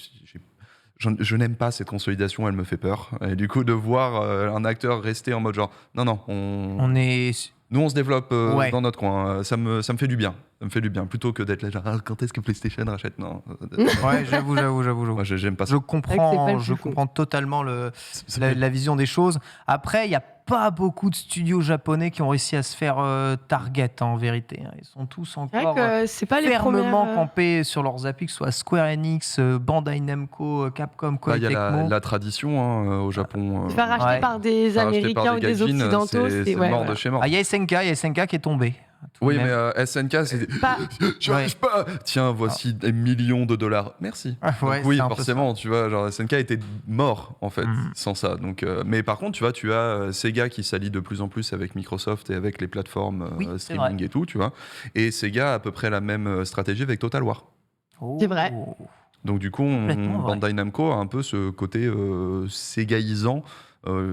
je n'aime pas cette consolidation, elle me fait peur. Et du coup, de voir un acteur rester en mode genre non, nous, on se développe dans notre coin. Ça me fait du bien. Ça me fait du bien. Plutôt que d'être là, genre, quand est-ce que PlayStation rachète ? Non. Ouais, j'avoue. Moi, j'aime pas ça. Je comprends totalement la vision des choses. Après, il n'y a pas beaucoup de studios japonais qui ont réussi à se faire target, en vérité. Ils sont tous encore fermement campés sur leurs appuis, que ce soit Square Enix, Bandai Namco, Capcom, Koei Tecmo. Il y a la tradition au Japon. Se faire racheter par des Américains ou des Occidentaux, c'est mort de chez mort. Il y a SNK qui est tombé. Oui, mais SNK, c'est... Je n'arrive pas. Tiens, voici des millions de dollars. Merci. Ouais, oui, forcément, tu vois, genre SNK était mort, en fait, sans ça. Donc, mais par contre, tu as Sega qui s'allie de plus en plus avec Microsoft et avec les plateformes streaming et tout, tu vois. Et Sega a à peu près la même stratégie avec Total War. C'est vrai. Donc, du coup, Bandai Namco a un peu ce côté ségaïsant.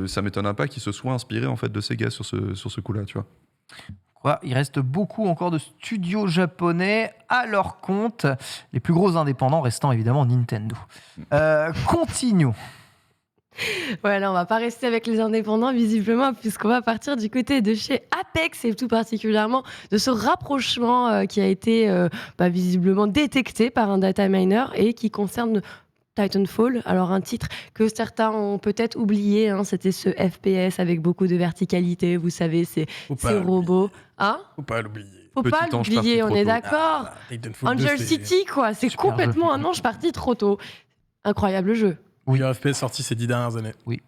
Ça m'étonne pas qu'il se soit inspiré, en fait, de Sega sur ce coup-là, tu vois. Il reste beaucoup encore de studios japonais à leur compte, les plus gros indépendants restant évidemment Nintendo. Continuons. Ouais, là, on va pas rester avec les indépendants, visiblement, puisqu'on va partir du côté de chez Apex, et tout particulièrement de ce rapprochement qui a été visiblement détecté par un data miner et qui concerne Titanfall. Alors, un titre que certains ont peut-être oublié, c'était ce FPS avec beaucoup de verticalité, vous savez, ces robots. Faut pas l'oublier. Faut pas l'oublier, on est d'accord. Angel City, quoi, c'est complètement un ange parti trop tôt. Incroyable jeu. Oui, le FPS sorti ces 10 dernières années. Oui.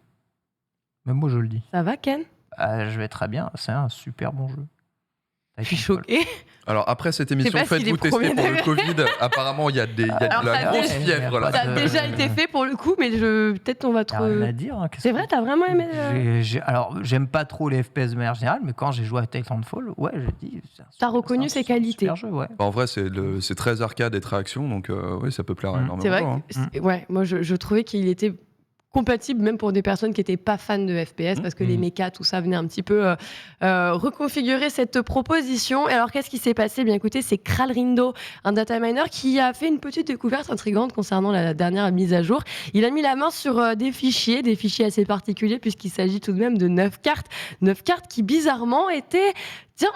Même moi, je le dis. Ça va, Ken ? Je vais très bien, c'est un super bon jeu. Je suis choquée. Alors après cette émission, faites-vous tester pour le Covid. Apparemment, il y a de la grosse fièvre là. Ça a déjà été fait pour le coup, mais peut-être on va trop. Rien à dire. C'est vrai, t'as vraiment aimé. Alors, j'aime pas trop les FPS de manière générale, mais quand j'ai joué à Titanfall, j'ai dit. T'as reconnu ses qualités. Super jeu, ouais. En vrai, c'est très arcade et très action, donc oui, ça peut plaire énormément. C'est vrai. Moi, je trouvais qu'il était compatible même pour des personnes qui n'étaient pas fans de FPS parce que les mechas, tout ça venait un petit peu reconfigurer cette proposition. Et alors, qu'est-ce qui s'est passé ? Bien écoutez, c'est Kralrindo, un data miner qui a fait une petite découverte intrigante concernant la dernière mise à jour. Il a mis la main sur des fichiers assez particuliers puisqu'il s'agit tout de même de 9 cartes. 9 cartes qui bizarrement étaient... Tiens,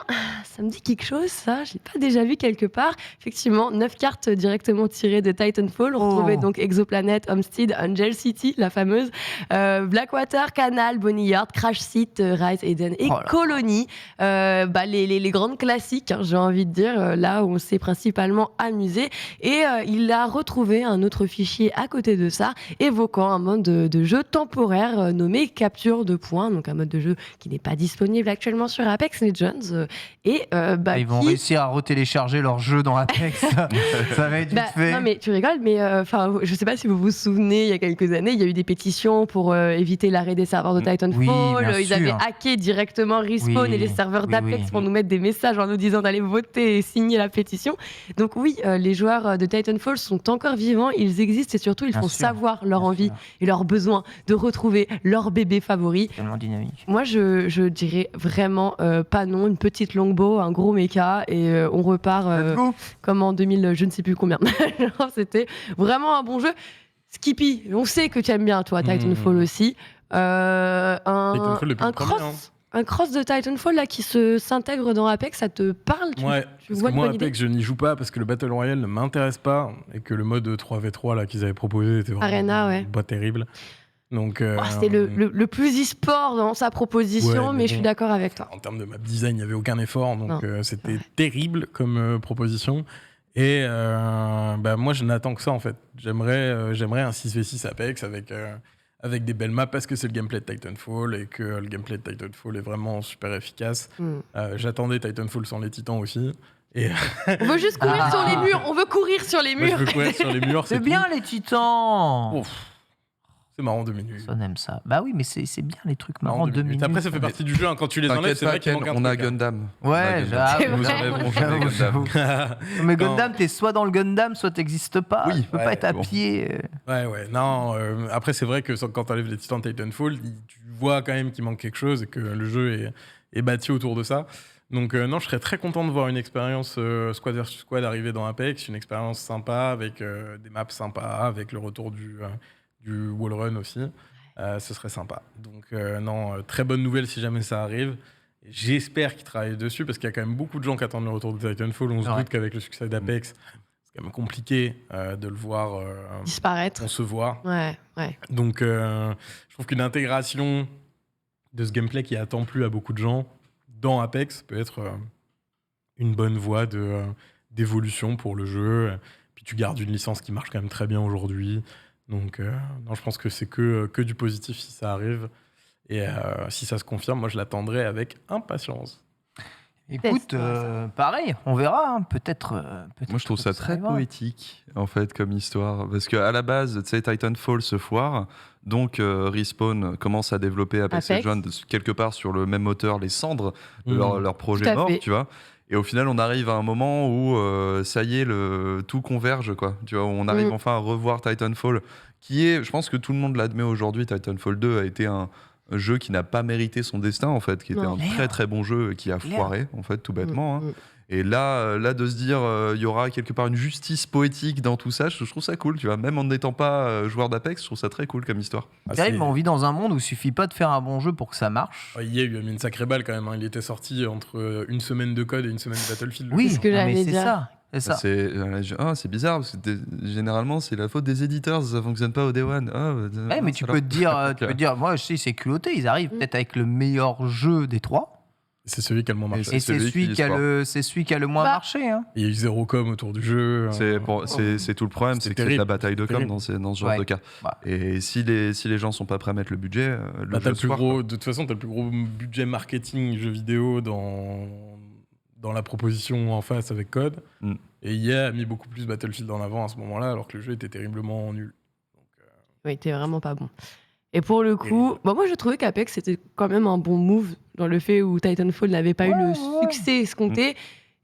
ça me dit quelque chose, ça. Je l'ai pas déjà vu quelque part. Effectivement, 9 cartes directement tirées de Titanfall. On retrouvait donc Exoplanet, Homestead, Angel City, la fameuse, Blackwater, Canal, Boneyard, Crash Site, Rise, Eden et Colony. Les grandes classiques, j'ai envie de dire, là où on s'est principalement amusé. Et il a retrouvé un autre fichier à côté de ça, évoquant un mode de jeu temporaire nommé Capture de points. Donc un mode de jeu qui n'est pas disponible actuellement sur Apex Legends. Et ils vont réussir à retélécharger leur jeu dans Apex. Ça va être vite fait. Non mais tu rigoles, mais je sais pas si vous vous souvenez, il y a quelques années, il y a eu des pétitions pour éviter l'arrêt des serveurs de Titanfall. Ils avaient hacké directement Respawn et les serveurs d'Apex pour nous mettre des messages en nous disant d'aller voter et signer la pétition. Donc oui, les joueurs de Titanfall sont encore vivants, ils existent et surtout ils font savoir leur envie et leur besoin de retrouver leur bébé favori. Tellement dynamique. Moi je dirais vraiment pas non, une petite longbow, un gros mecha et on repart comme en 2000, je ne sais plus combien. C'était vraiment un bon jeu. Skippy, on sait que tu aimes bien toi Titanfall aussi. Un cross de Titanfall là qui s'intègre dans Apex, ça te parle? Tu vois moi Apex je n'y joue pas parce que le Battle Royale ne m'intéresse pas et que le mode 3v3 là qu'ils avaient proposé était vraiment pas terrible. Donc, c'était le plus e-sport dans sa proposition, mais je suis d'accord avec toi. En termes de map design, il n'y avait aucun effort, donc c'était terrible comme proposition. Et moi, je n'attends que ça, en fait. J'aimerais un 6v6 Apex avec des belles maps, parce que c'est le gameplay de Titanfall, et que le gameplay de Titanfall est vraiment super efficace. J'attendais Titanfall sans les titans aussi. Et on veut juste courir sur les murs, on veut courir sur les murs. Je veux courir sur les murs, c'est bien les titans. C'est marrant 2 minutes. On aime ça. Bah oui, mais c'est bien les trucs marrants 2 minutes. Après, ça fait partie du jeu. Quand tu les enlèves, c'est vrai qu'il manque un truc. On a Gundam. Ouais, j'avoue. Mais Gundam, t'es soit dans le Gundam, soit t'existes pas. Oui. Tu peux pas être à pied. Ouais. Non. Après, c'est vrai que quand t'enlèves les titans de Titanfall, tu vois quand même qu'il manque quelque chose et que le jeu est bâti autour de ça. Donc non, je serais très content de voir une expérience squad versus squad arriver dans Apex, une expérience sympa avec des maps sympas, avec le retour du wallrun aussi, ce serait sympa. Donc non, très bonne nouvelle si jamais ça arrive. Et j'espère qu'ils travaillent dessus parce qu'il y a quand même beaucoup de gens qui attendent le retour de Titanfall. On se doute qu'avec le succès d'Apex, c'est quand même compliqué de le voir disparaître, concevoir. Ouais. Donc je trouve qu'une intégration de ce gameplay qui attend plus à beaucoup de gens dans Apex peut être une bonne voie d'évolution pour le jeu. Puis tu gardes une licence qui marche quand même très bien aujourd'hui. Donc, non, je pense que c'est que du positif si ça arrive. Et si ça se confirme, moi, je l'attendrai avec impatience. Écoute, pareil, on verra. Peut-être. Moi, je trouve ça très poétique, en fait, comme histoire. Parce qu'à la base, tu sais, Titanfall se foire. Donc, Respawn commence à développer Apex Legends quelque part sur le même moteur, les cendres de leur projet mort, tu vois. Et au final, on arrive à un moment où ça y est, tout converge, quoi. Tu vois, on arrive enfin à revoir Titanfall, qui est, je pense que tout le monde l'admet aujourd'hui, Titanfall 2 a été un jeu qui n'a pas mérité son destin, en fait, qui était un très très bon jeu qui a foiré, en fait, tout bêtement. Et là, de se dire, il y aura quelque part une justice poétique dans tout ça, je trouve ça cool, tu vois. Même en n'étant pas joueur d'Apex, je trouve ça très cool comme histoire. On vit dans un monde où il suffit pas de faire un bon jeu pour que ça marche. Il y a eu une sacrée balle quand même. Il était sorti entre une semaine de code et une semaine de Battlefield. Oui, c'est ce que j'allais dire. C'est ça. C'est bizarre parce que généralement c'est la faute des éditeurs, ça fonctionne pas au Day One. Mais tu peux te dire, moi je sais, c'est culotté, ils arrivent peut-être avec le meilleur jeu des trois. C'est celui qui a le moins marché. Et c'est celui qui a le moins marché. Hein. Il y a eu zéro com autour du jeu. C'est tout le problème, c'est que c'est de la bataille de com dans ce genre de cas. Et si les gens sont pas prêts à mettre le budget, de toute façon, t'as le plus gros budget marketing jeux vidéo dans la proposition en face avec Code. Et EA a mis beaucoup plus Battlefield en avant à ce moment-là, alors que le jeu était terriblement nul. Oui, il était vraiment pas bon. Et pour le coup, moi je trouvais qu'Apex c'était quand même un bon move dans le fait où Titanfall n'avait pas eu le succès escompté,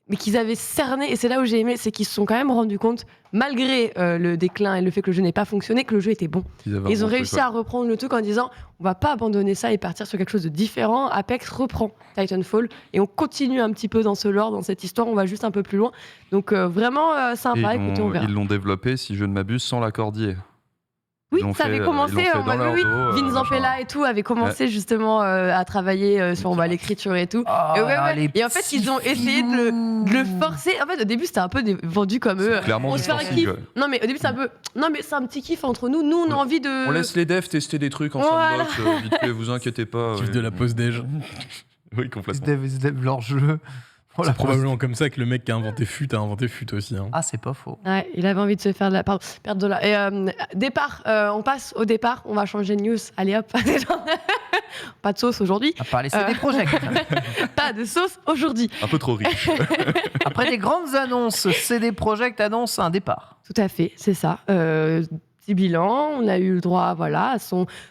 mais qu'ils avaient cerné, et c'est là où j'ai aimé, c'est qu'ils se sont quand même rendus compte, malgré le déclin et le fait que le jeu n'ait pas fonctionné, que le jeu était bon. Ils ont réussi à reprendre le truc en disant on va pas abandonner ça et partir sur quelque chose de différent. Apex reprend Titanfall et on continue un petit peu dans ce lore, dans cette histoire, on va juste un peu plus loin. Donc vraiment sympa, écoutez, on verra. Ils l'ont développé, si je ne m'abuse, sans l'accordier. Oui, ça avait commencé, Vince Zampella et tout avait commencé justement à travailler sur l'écriture et tout. Et en fait, ils ont essayé de le forcer. En fait, au début, c'était un peu vendu comme on se fait un kiff. Non, mais au début, c'est un peu. Non, mais c'est un petit kiff entre nous. Nous, on a envie de. On laisse les devs tester des trucs en sandbox. Vite fait, vous inquiétez pas. Kiff de la pause déj. Oui, complètement. Ils devent leur jeu. C'est probablement comme ça que le mec qui a inventé FUT a inventé FUT aussi. Hein. Ah, c'est pas faux. Ouais, il avait envie de se faire de la perdre de la. Et départ, on passe au départ, on va changer de news. Allez hop. Pas de sauce aujourd'hui. À part les CD Projekt. Pas de sauce aujourd'hui. Un peu trop riche. Après des grandes annonces, CD Projekt annonce un départ. Tout à fait, c'est ça. Petit bilan, on a eu le droit à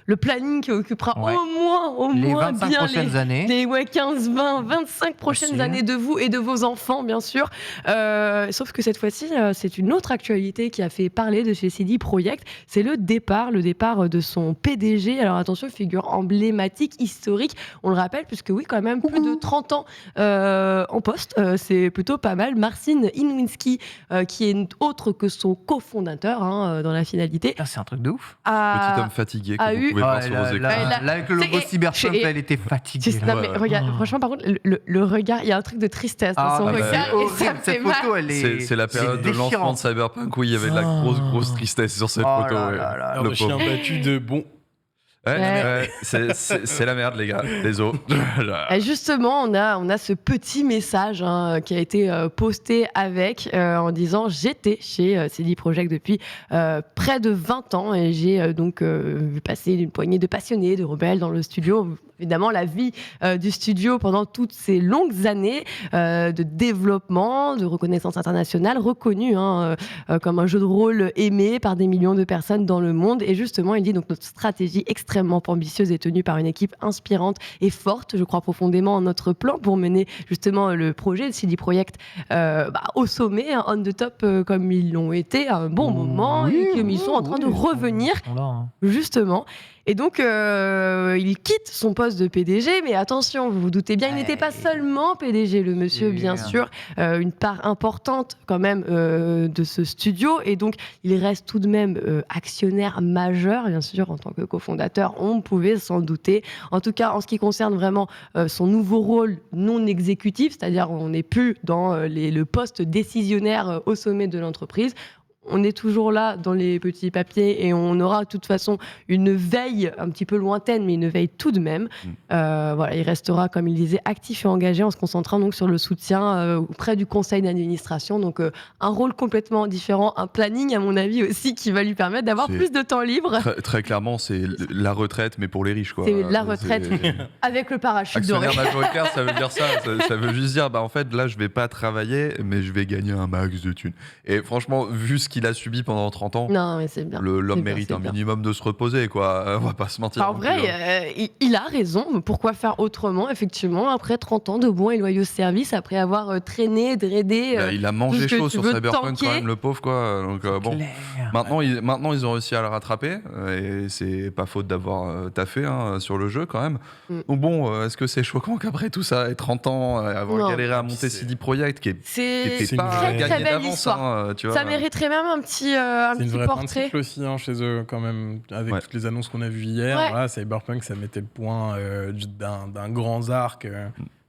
le planning qui occupera au moins les 25 prochaines années. Les 15, 20, 25 prochaines années de vous et de vos enfants, bien sûr. Sauf que cette fois-ci, c'est une autre actualité qui a fait parler de chez CD Projekt. C'est le départ de son PDG. Alors attention, figure emblématique, historique. On le rappelle, puisque oui, quand même, plus de 30 ans en poste. C'est plutôt pas mal. Marcin Iwinski, qui est autre que son cofondateur dans la finalité. C'est un truc de ouf. Petit homme fatigué que vous pouvez voir sur vos écrans. Là, avec le logo Cyberpunk, elle était fatiguée. Non, mais regarde, franchement, par contre, le regard, il y a un truc de tristesse dans son regard et ça me fait mal. C'est la période de lancement de Cyberpunk où il y avait de la grosse tristesse sur cette photo. Le chien battu de bon. C'est la merde, les gars. Désolé. Justement, on a ce petit message qui a été posté avec en disant j'étais chez CD Projekt depuis près de 20 ans et j'ai donc vu passer une poignée de passionnés, de rebelles dans le studio. Évidemment, la vie du studio pendant toutes ces longues années de développement, de reconnaissance internationale, reconnu comme un jeu de rôle aimé par des millions de personnes dans le monde. Et justement, il dit donc notre stratégie extrêmement ambitieuse est tenue par une équipe inspirante et forte. Je crois profondément en notre plan pour mener justement le projet de CD Projekt au sommet, on the top comme ils l'ont été à un bon moment et qu'ils sont en train de revenir justement. Et donc, il quitte son poste de PDG, mais attention, vous vous doutez bien, il n'était pas seulement PDG, le monsieur, bien sûr, une part importante quand même de ce studio, et donc il reste tout de même actionnaire majeur, bien sûr, en tant que cofondateur, on pouvait s'en douter. En tout cas, en ce qui concerne vraiment son nouveau rôle non exécutif, c'est-à-dire on n'est plus dans le poste décisionnaire au sommet de l'entreprise. On est toujours là dans les petits papiers et on aura de toute façon une veille un petit peu lointaine, mais une veille tout de même. Il restera, comme il disait, actif et engagé en se concentrant donc sur le soutien auprès du conseil d'administration. Donc un rôle complètement différent, un planning à mon avis aussi qui va lui permettre d'avoir plus de temps libre. Très clairement, c'est la retraite, mais pour les riches, quoi. C'est la retraite avec le parachute doré. Actionnaire majoritaire, ça veut dire ça. Ça veut juste dire, en fait, là, je vais pas travailler, mais je vais gagner un max de thunes. Et franchement, vu ce qu'il a subi pendant 30 ans, non, mais c'est bien. L'homme mérite un minimum de se reposer, quoi. On va pas se mentir. En vrai, il a raison. Pourquoi faire autrement, effectivement, après 30 ans de bons et loyaux services, après avoir traîné, draidé. Il a mangé chaud sur Cyberpunk, quand même, le pauvre, quoi. Donc, maintenant, ils ont réussi à le rattraper, et c'est pas faute d'avoir taffé sur le jeu, quand même. Donc bon, est-ce que c'est choquant qu'après tout ça, et 30 ans, avoir galéré à monter CD Projekt, qui était pas gagné d'avance, tu vois. Ça mériterait même un petit portrait. C'est une vraie principe aussi chez eux, quand même, avec toutes les annonces qu'on a vues hier. Voilà, Cyberpunk, ça mettait le point d'un grand arc,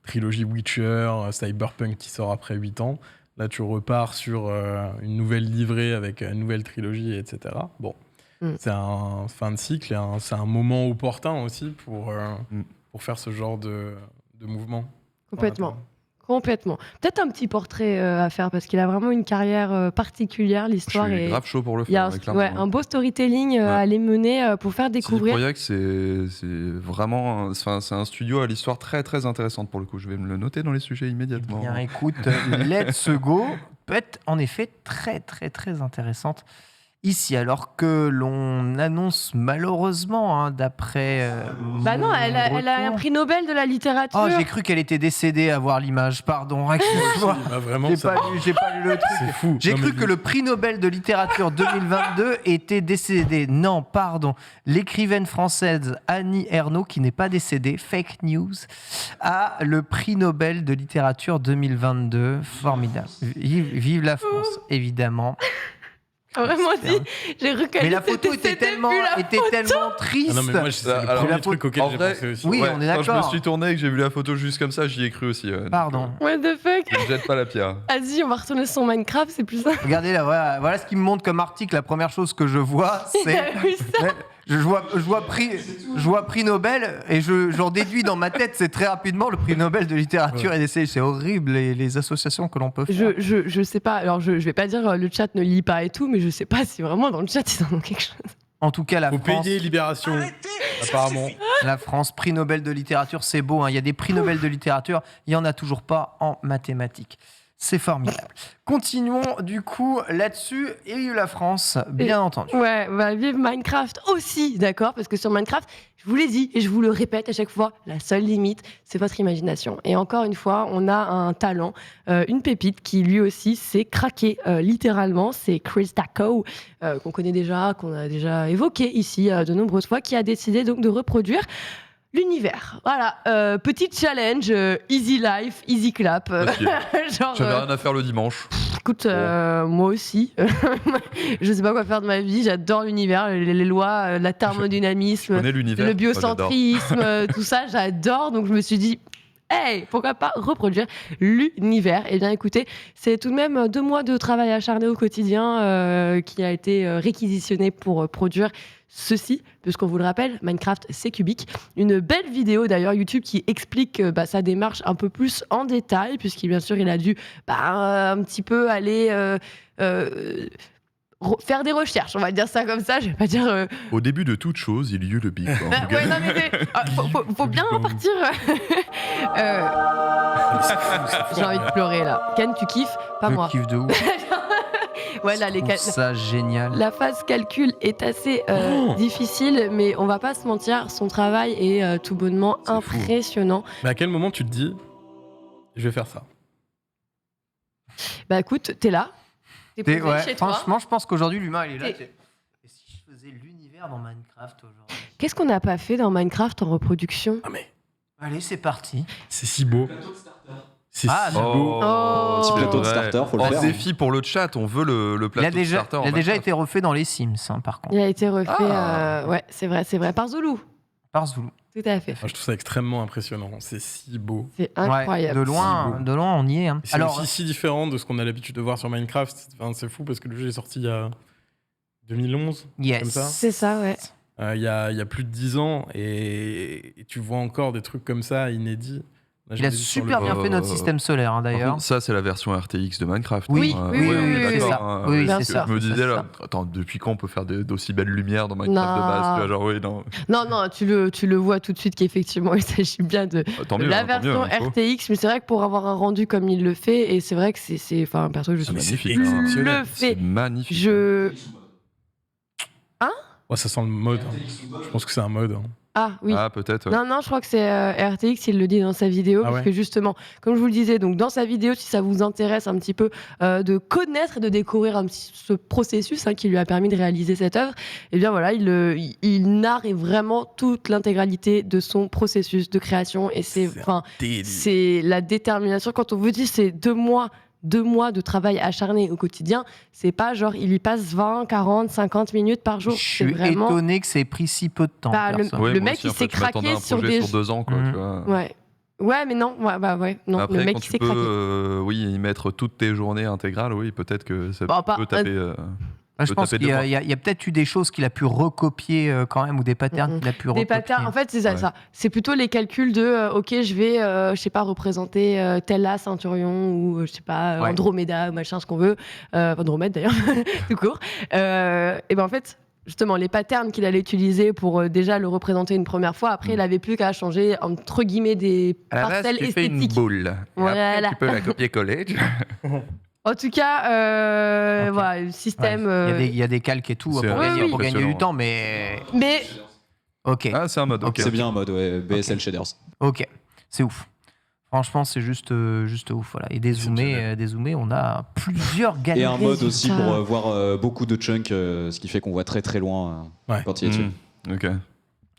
trilogie Witcher, Cyberpunk qui sort après 8 ans. Là, tu repars sur une nouvelle livrée avec une nouvelle trilogie, etc. Bon, c'est un fin de cycle, c'est un moment opportun aussi pour faire ce genre de mouvement. Complètement. Peut-être un petit portrait à faire parce qu'il a vraiment une carrière particulière, l'histoire. Je suis grave chaud pour le faire. Il y a un beau storytelling à aller mener pour faire découvrir. CD Projekt, c'est vraiment c'est un studio à l'histoire très très intéressante pour le coup. Je vais me le noter dans les sujets immédiatement. Bien, écoute, Let's Go peut être en effet très très très intéressante. Ici, alors que l'on annonce malheureusement, d'après... non, elle a un prix Nobel de la littérature. Oh, j'ai cru qu'elle était décédée à voir l'image, pardon. Vraiment, j'ai pas lu le truc. C'est fou. J'ai cru que le prix Nobel de littérature 2022 était décédé. Non, pardon. L'écrivaine française Annie Ernaux, qui n'est pas décédée, fake news, a le prix Nobel de littérature 2022. Formidable. Vive la France, évidemment. Vraiment dit, j'ai cru qu'elle mais la photo était tellement triste. Ah non, mais moi, c'est le premier truc auquel j'ai pensé aussi. Oui, on est d'accord. Quand je me suis tourné et que j'ai vu la photo juste comme ça, j'y ai cru aussi. Pardon. What the fuck. Ne jette pas la pierre. Vas-y, on va retourner sur Minecraft, c'est plus simple. Regardez là, voilà ce qui me montre comme article. La première chose que je vois, c'est... Je vois prix Nobel et j'en déduis dans ma tête, c'est très rapidement le prix Nobel de littérature et d'essai. C'est horrible les associations que l'on peut faire. Je sais pas, alors je vais pas dire le chat ne lit pas et tout, mais je sais pas si vraiment dans le chat ils en ont quelque chose. En tout cas, la faut France... payer Libération, apparemment. La France, prix Nobel de littérature, c'est beau. Il y a des prix Nobel de littérature, il n'y en a toujours pas en mathématiques. C'est formidable. Continuons du coup là-dessus. Et vive la France, bien entendu. Ouais, vive Minecraft aussi, d'accord? Parce que sur Minecraft, je vous l'ai dit et je vous le répète à chaque fois, la seule limite, c'est votre imagination. Et encore une fois, on a un talent, une pépite qui lui aussi s'est craqué littéralement. C'est Chris Daco, qu'on connaît déjà, qu'on a déjà évoqué ici de nombreuses fois, qui a décidé donc de reproduire l'univers. Voilà, petit challenge, easy life, easy clap. Okay. J'avais rien à faire le dimanche. Écoute, moi aussi. Je sais pas quoi faire de ma vie. J'adore l'univers, les lois, la thermodynamisme, le biocentrisme, tout ça, j'adore. Donc je me suis dit, hey, pourquoi pas reproduire l'univers? Eh bien, écoutez, c'est tout de même 2 mois de travail acharné au quotidien qui a été réquisitionné pour produire ceci, puisqu'on vous le rappelle, Minecraft, c'est cubique. Une belle vidéo d'ailleurs YouTube qui explique sa démarche un peu plus en détail, puisqu'il bien sûr il a dû un petit peu aller faire des recherches, on va dire ça comme ça, je vais pas dire... Au début de toute chose, il y eut le Big Bang. Ouais, non, mais faut bien partir. J'ai envie de pleurer là. Ken, tu kiffes? Pas moi. Je kiffe de ouf. Voilà, ça génial. La phase calcul est assez difficile, mais on va pas se mentir, son travail est tout bonnement impressionnant. Mais à quel moment tu te dis, je vais faire ça? Bah écoute, t'es là. T'es posé chez toi. Franchement, je pense qu'aujourd'hui, l'humain, il est là. Et si je faisais l'univers dans Minecraft aujourd'hui? Qu'est-ce qu'on n'a pas fait dans Minecraft en reproduction? Ah mais... Allez, c'est parti. C'est si beau. C'est si beau. Petit plateau de starter, faut le faire. Défi pour le chat, on veut le plateau de starter. Il a déjà été refait dans les Sims, par contre. Il a été refait, ouais, c'est vrai, par Zulu. Par Zulu. Tout à fait. Je trouve ça extrêmement impressionnant. C'est si beau. C'est incroyable. Ouais, de loin, on y est. C'est aussi si différent de ce qu'on a l'habitude de voir sur Minecraft. Enfin, c'est fou parce que le jeu est sorti il y a 2011. Yes. Comme ça. C'est ça, ouais. Il y a plus de 10 ans et tu vois encore des trucs comme ça inédits. Là, il a super bien fait notre système solaire, d'ailleurs. Ça, c'est la version RTX de Minecraft. Oui, c'est ça. Oui, c'est ça. Je me disais, là, attends, depuis quand on peut faire d'aussi belles lumières dans Minecraft de base? Tu vois, genre, oui, non. Non, tu le vois tout de suite qu'effectivement, il s'agit bien de la version RTX. Mais c'est vrai que pour avoir un rendu comme il le fait, et c'est vrai que c'est enfin, perso, je suis magnifique. C'est magnifique. Ouais, ça sent le mode. Je pense que c'est un mode. Ah oui. Ah peut-être. Ouais. Non, je crois que c'est RTX, il le dit dans sa vidéo, parce que justement, comme je vous le disais, donc dans sa vidéo, si ça vous intéresse un petit peu de connaître et de découvrir ce processus qui lui a permis de réaliser cette œuvre, et bien voilà, il narre vraiment toute l'intégralité de son processus de création, et c'est la détermination. Quand on vous dit c'est 2 mois de travail acharné au quotidien, c'est pas genre il y passe 20, 40, 50 minutes par jour. Je suis étonné que ça ait pris si peu de temps. Le mec, il s'est craqué sur 2 ans, quoi, tu vois. Ouais, mais non, non. Après, le mec, quand il s'est tu craqué. peux y mettre toutes tes journées intégrales, oui, peut-être que ça peut taper... je pense qu'il y a peut-être eu des choses qu'il a pu recopier quand même, ou des patterns qu'il a pu recopier. Des patterns, en fait, c'est ça. C'est plutôt les calculs de ok, je vais, je sais pas, représenter tel as, Centurion, ou je sais pas, Andromeda, ou machin, ce qu'on veut. Andromède d'ailleurs, tout court. Et ben en fait, justement, les patterns qu'il allait utiliser pour déjà le représenter une première fois, après, il avait plus qu'à changer, entre guillemets, des parcelles esthétiques. Tu fais une boule. Voilà. Après, tu peux la copier-coller. En tout cas, voilà, le système... Il y a des calques et tout pour gagner du temps, mais... Ok. Ah, c'est un mode, ok. C'est bien un mode, ouais, BSL Shaders. Ok, c'est ouf. Franchement, c'est juste ouf. Voilà. Et dézoomé, on a plusieurs galeries. Et un mode aussi pour voir beaucoup de chunks, ce qui fait qu'on voit très très loin quand il est dessus. Ok.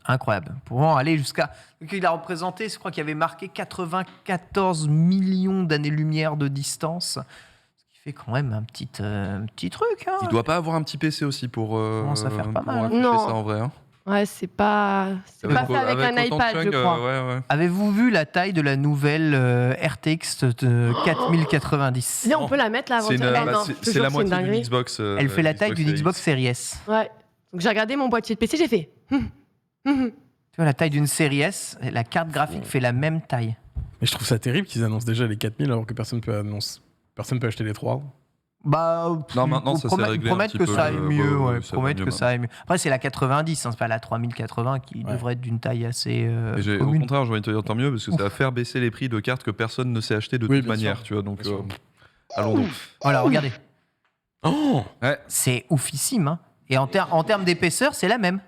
Incroyable. Pour aller jusqu'à... Il a représenté, je crois qu'il y avait marqué 94 millions d'années-lumière de distance. Fait quand même un petit truc. Il doit pas avoir un petit PC aussi pour commence à faire pas mal. Non. Ça en vrai. Ouais, c'est pas fait avec un iPad, je crois. Avez-vous vu la taille de la nouvelle RTX 4090? On peut la mettre là avant. C'est la moitié d'une Xbox. Elle fait la taille d'une Xbox Series S. Ouais. Donc j'ai regardé mon boîtier de PC, j'ai fait. Tu vois la taille d'une Series S, la carte graphique fait la même taille. Mais je trouve ça terrible qu'ils annoncent déjà les 4000 alors que personne peut acheter les 3. Non, maintenant, ça s'est réglé un petit que peu, ça aille mieux, ça va mieux ça aille mieux. Après, c'est la 90, c'est pas la 3080 qui devrait être d'une taille assez au commune. contraire, j'ai envie de te dire tant mieux, parce que ça va faire baisser les prix de cartes que personne ne sait acheter de toute manière, tu vois. Donc, allons donc. Voilà, regardez. Ouais. C'est oufissime, hein. Et en termes d'épaisseur, c'est la même.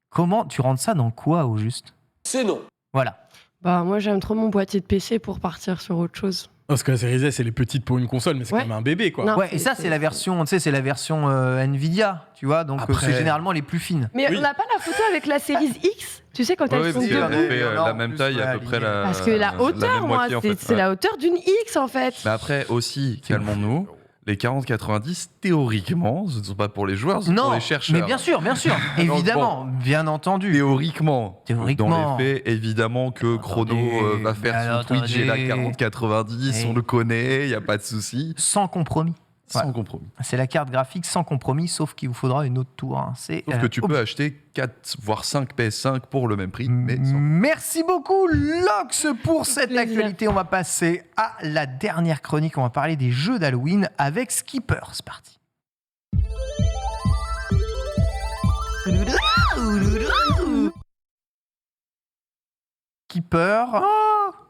Comment tu rentres ça dans quoi, au juste ? C'est non. Voilà. Moi, j'aime trop mon boîtier de PC pour partir sur autre chose. Parce que la série Z, elle est petite pour une console, mais c'est quand même un bébé, quoi. Non, Ouais, et ça, c'est la version, c'est la version Nvidia, tu vois, donc Après- c'est généralement les plus fines. Mais on n'a pas la photo avec la série X. Tu sais, quand Ouais, elles sont parce debout. qu'elle fait Non, la en même plus, taille, à peu ouais, près la. Parce que la hauteur, même moi, moitié, en fait. c'est la hauteur d'une X, en fait. Mais après, aussi, calmons-nous. Les 40-90, théoriquement, ce ne sont pas pour les joueurs, c'est pour les chercheurs. mais bien sûr, évidemment, bien entendu. Théoriquement. Dans les faits, évidemment que Chrono va faire son Twitch et la 40-90, on le connaît, il n'y a pas de souci. Sans compromis. Sans compromis. C'est la carte graphique sans compromis, sauf qu'il vous faudra une autre tour. Hein. Sauf que tu peux acheter 4 voire 5 PS5 pour le même prix. Mais sans... Merci beaucoup, Lox, pour cette plaisir. actualité. On va passer à la dernière chronique. On va parler des jeux d'Halloween avec Skipper. C'est parti. Skipper,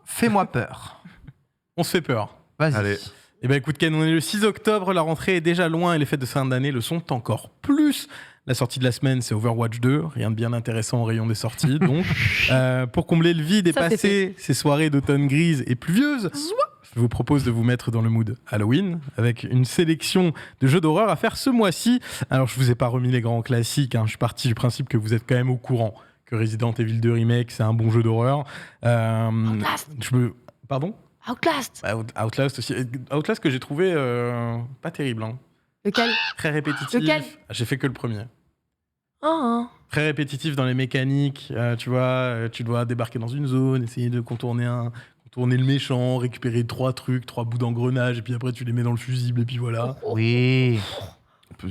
fais-moi peur. On se fait peur. Vas-y. Allez. Eh ben écoute Ken, on est le 6 octobre, la rentrée est déjà loin et les fêtes de fin d'année le sont encore plus. La sortie de la semaine, c'est Overwatch 2, rien de bien intéressant au rayon des sorties. Donc, pour combler le vide et Ça, c'est passer ces soirées d'automne grises et pluvieuses, je vous propose de vous mettre dans le mood Halloween avec une sélection de jeux d'horreur à faire ce mois-ci. Alors, je vous ai pas remis les grands classiques, hein. Je suis parti du principe que vous êtes quand même au courant que Resident Evil 2 Remake, c'est un bon jeu d'horreur. Pardon ? Outlast. Outlast aussi. Outlast que j'ai trouvé pas terrible. Hein. Lequel ? Très répétitif. Lequel ? J'ai fait que le premier. Oh. Très répétitif dans les mécaniques. Tu vois, tu dois débarquer dans une zone, essayer de contourner le méchant, récupérer 3 bouts d'engrenage, et puis après tu les mets dans le fusible, et puis voilà. Oui.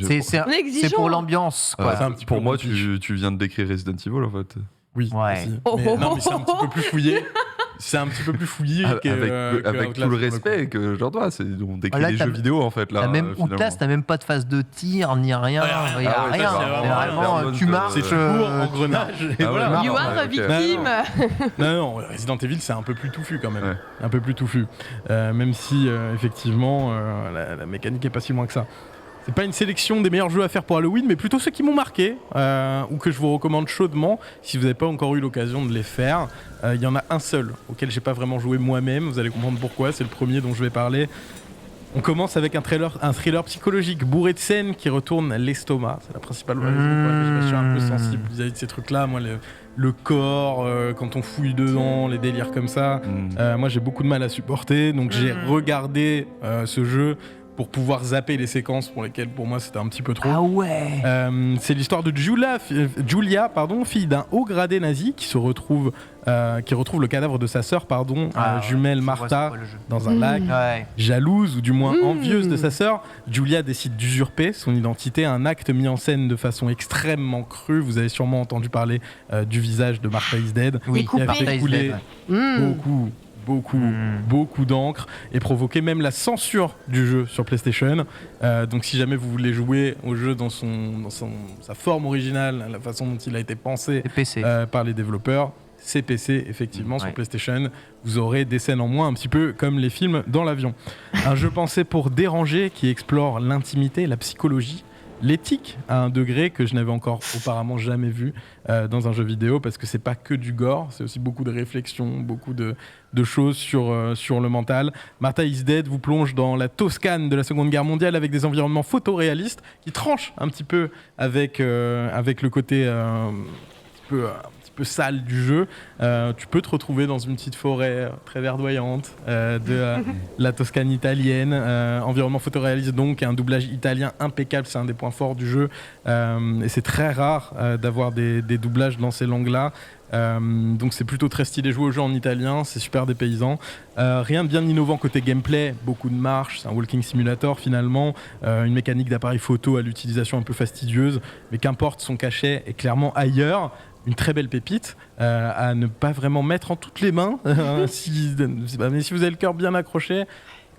C'est exigeant. pour l'ambiance, quoi. C'est un petit Pour peu moi, compliqué. tu viens de décrire Resident Evil, en fait. Oui, Ouais. aussi. Oh, Mais, oh, non, mais c'est un oh, petit peu plus fouillé. C'est un petit peu plus fouillé Avec que tout le respect que j'en dois. On décrit Là, des t'as- jeux vidéo, en fait. Là, T'as même finalement. Outlast, t'as même pas de phase de tir, ni rien. Il y a Ah ouais, ça, rien. c'est C'est vraiment vraiment, tu marches. C'est toujours engrenage. Et Ah ouais, voilà. marre. You Ah, are a ok. victim. Non, Resident Evil, c'est un peu plus touffu quand même. Ouais. Un peu plus touffu. Même si, effectivement, la mécanique est pas si loin que ça. C'est pas une sélection des meilleurs jeux à faire pour Halloween, mais plutôt ceux qui m'ont marqué, ou que je vous recommande chaudement, si vous n'avez pas encore eu l'occasion de les faire. Il y en a un seul, auquel j'ai pas vraiment joué moi-même, vous allez comprendre pourquoi, c'est le premier dont je vais parler. On commence avec un thriller psychologique bourré de scènes qui retourne l'estomac. C'est la principale raison pour laquelle je suis un peu sensible vis-à-vis de ces trucs-là. Moi, le corps, quand on fouille dedans, les délires comme ça, moi j'ai beaucoup de mal à supporter. Donc j'ai regardé ce jeu pour pouvoir zapper les séquences pour lesquelles pour moi c'était un petit peu trop. Ah ouais. C'est l'histoire de Julia, fille d'un haut gradé nazi qui retrouve le cadavre de sa sœur, jumelle Martha, dans un lac. Ouais. Jalouse ou du moins envieuse de sa sœur, Julia décide d'usurper son identité, un acte mis en scène de façon extrêmement crue. Vous avez sûrement entendu parler du visage de Martha is Dead, Oui, qui a Martha fait is couler Dead, beaucoup d'encre et provoqué même la censure du jeu sur PlayStation. Donc si jamais vous voulez jouer au jeu dans sa forme originale, la façon dont il a été pensé PC. par les développeurs, c'est PC effectivement sur PlayStation. Vous aurez des scènes en moins, un petit peu comme les films dans l'avion. Un jeu pensé pour déranger qui explore l'intimité, la psychologie, l'éthique à un degré que je n'avais encore auparavant jamais vu dans un jeu vidéo, parce que c'est pas que du gore, c'est aussi beaucoup de réflexion, beaucoup de choses sur le mental. Martha is Dead vous plonge dans la Toscane de la Seconde Guerre mondiale avec des environnements photoréalistes qui tranchent un petit peu avec le côté un petit peu sale du jeu. Tu peux te retrouver dans une petite forêt très verdoyante de la Toscane italienne, environnement photoréaliste donc, et un doublage italien impeccable, c'est un des points forts du jeu, et c'est très rare d'avoir des doublages dans ces langues-là. Donc c'est plutôt très stylé jouer au jeu en italien, c'est super dépaysant. Rien de bien innovant côté gameplay, beaucoup de marches, c'est un walking simulator finalement, une mécanique d'appareil photo à l'utilisation un peu fastidieuse, mais qu'importe, son cachet est clairement ailleurs. Une très belle pépite à ne pas vraiment mettre en toutes les mains, mais si vous avez le cœur bien accroché,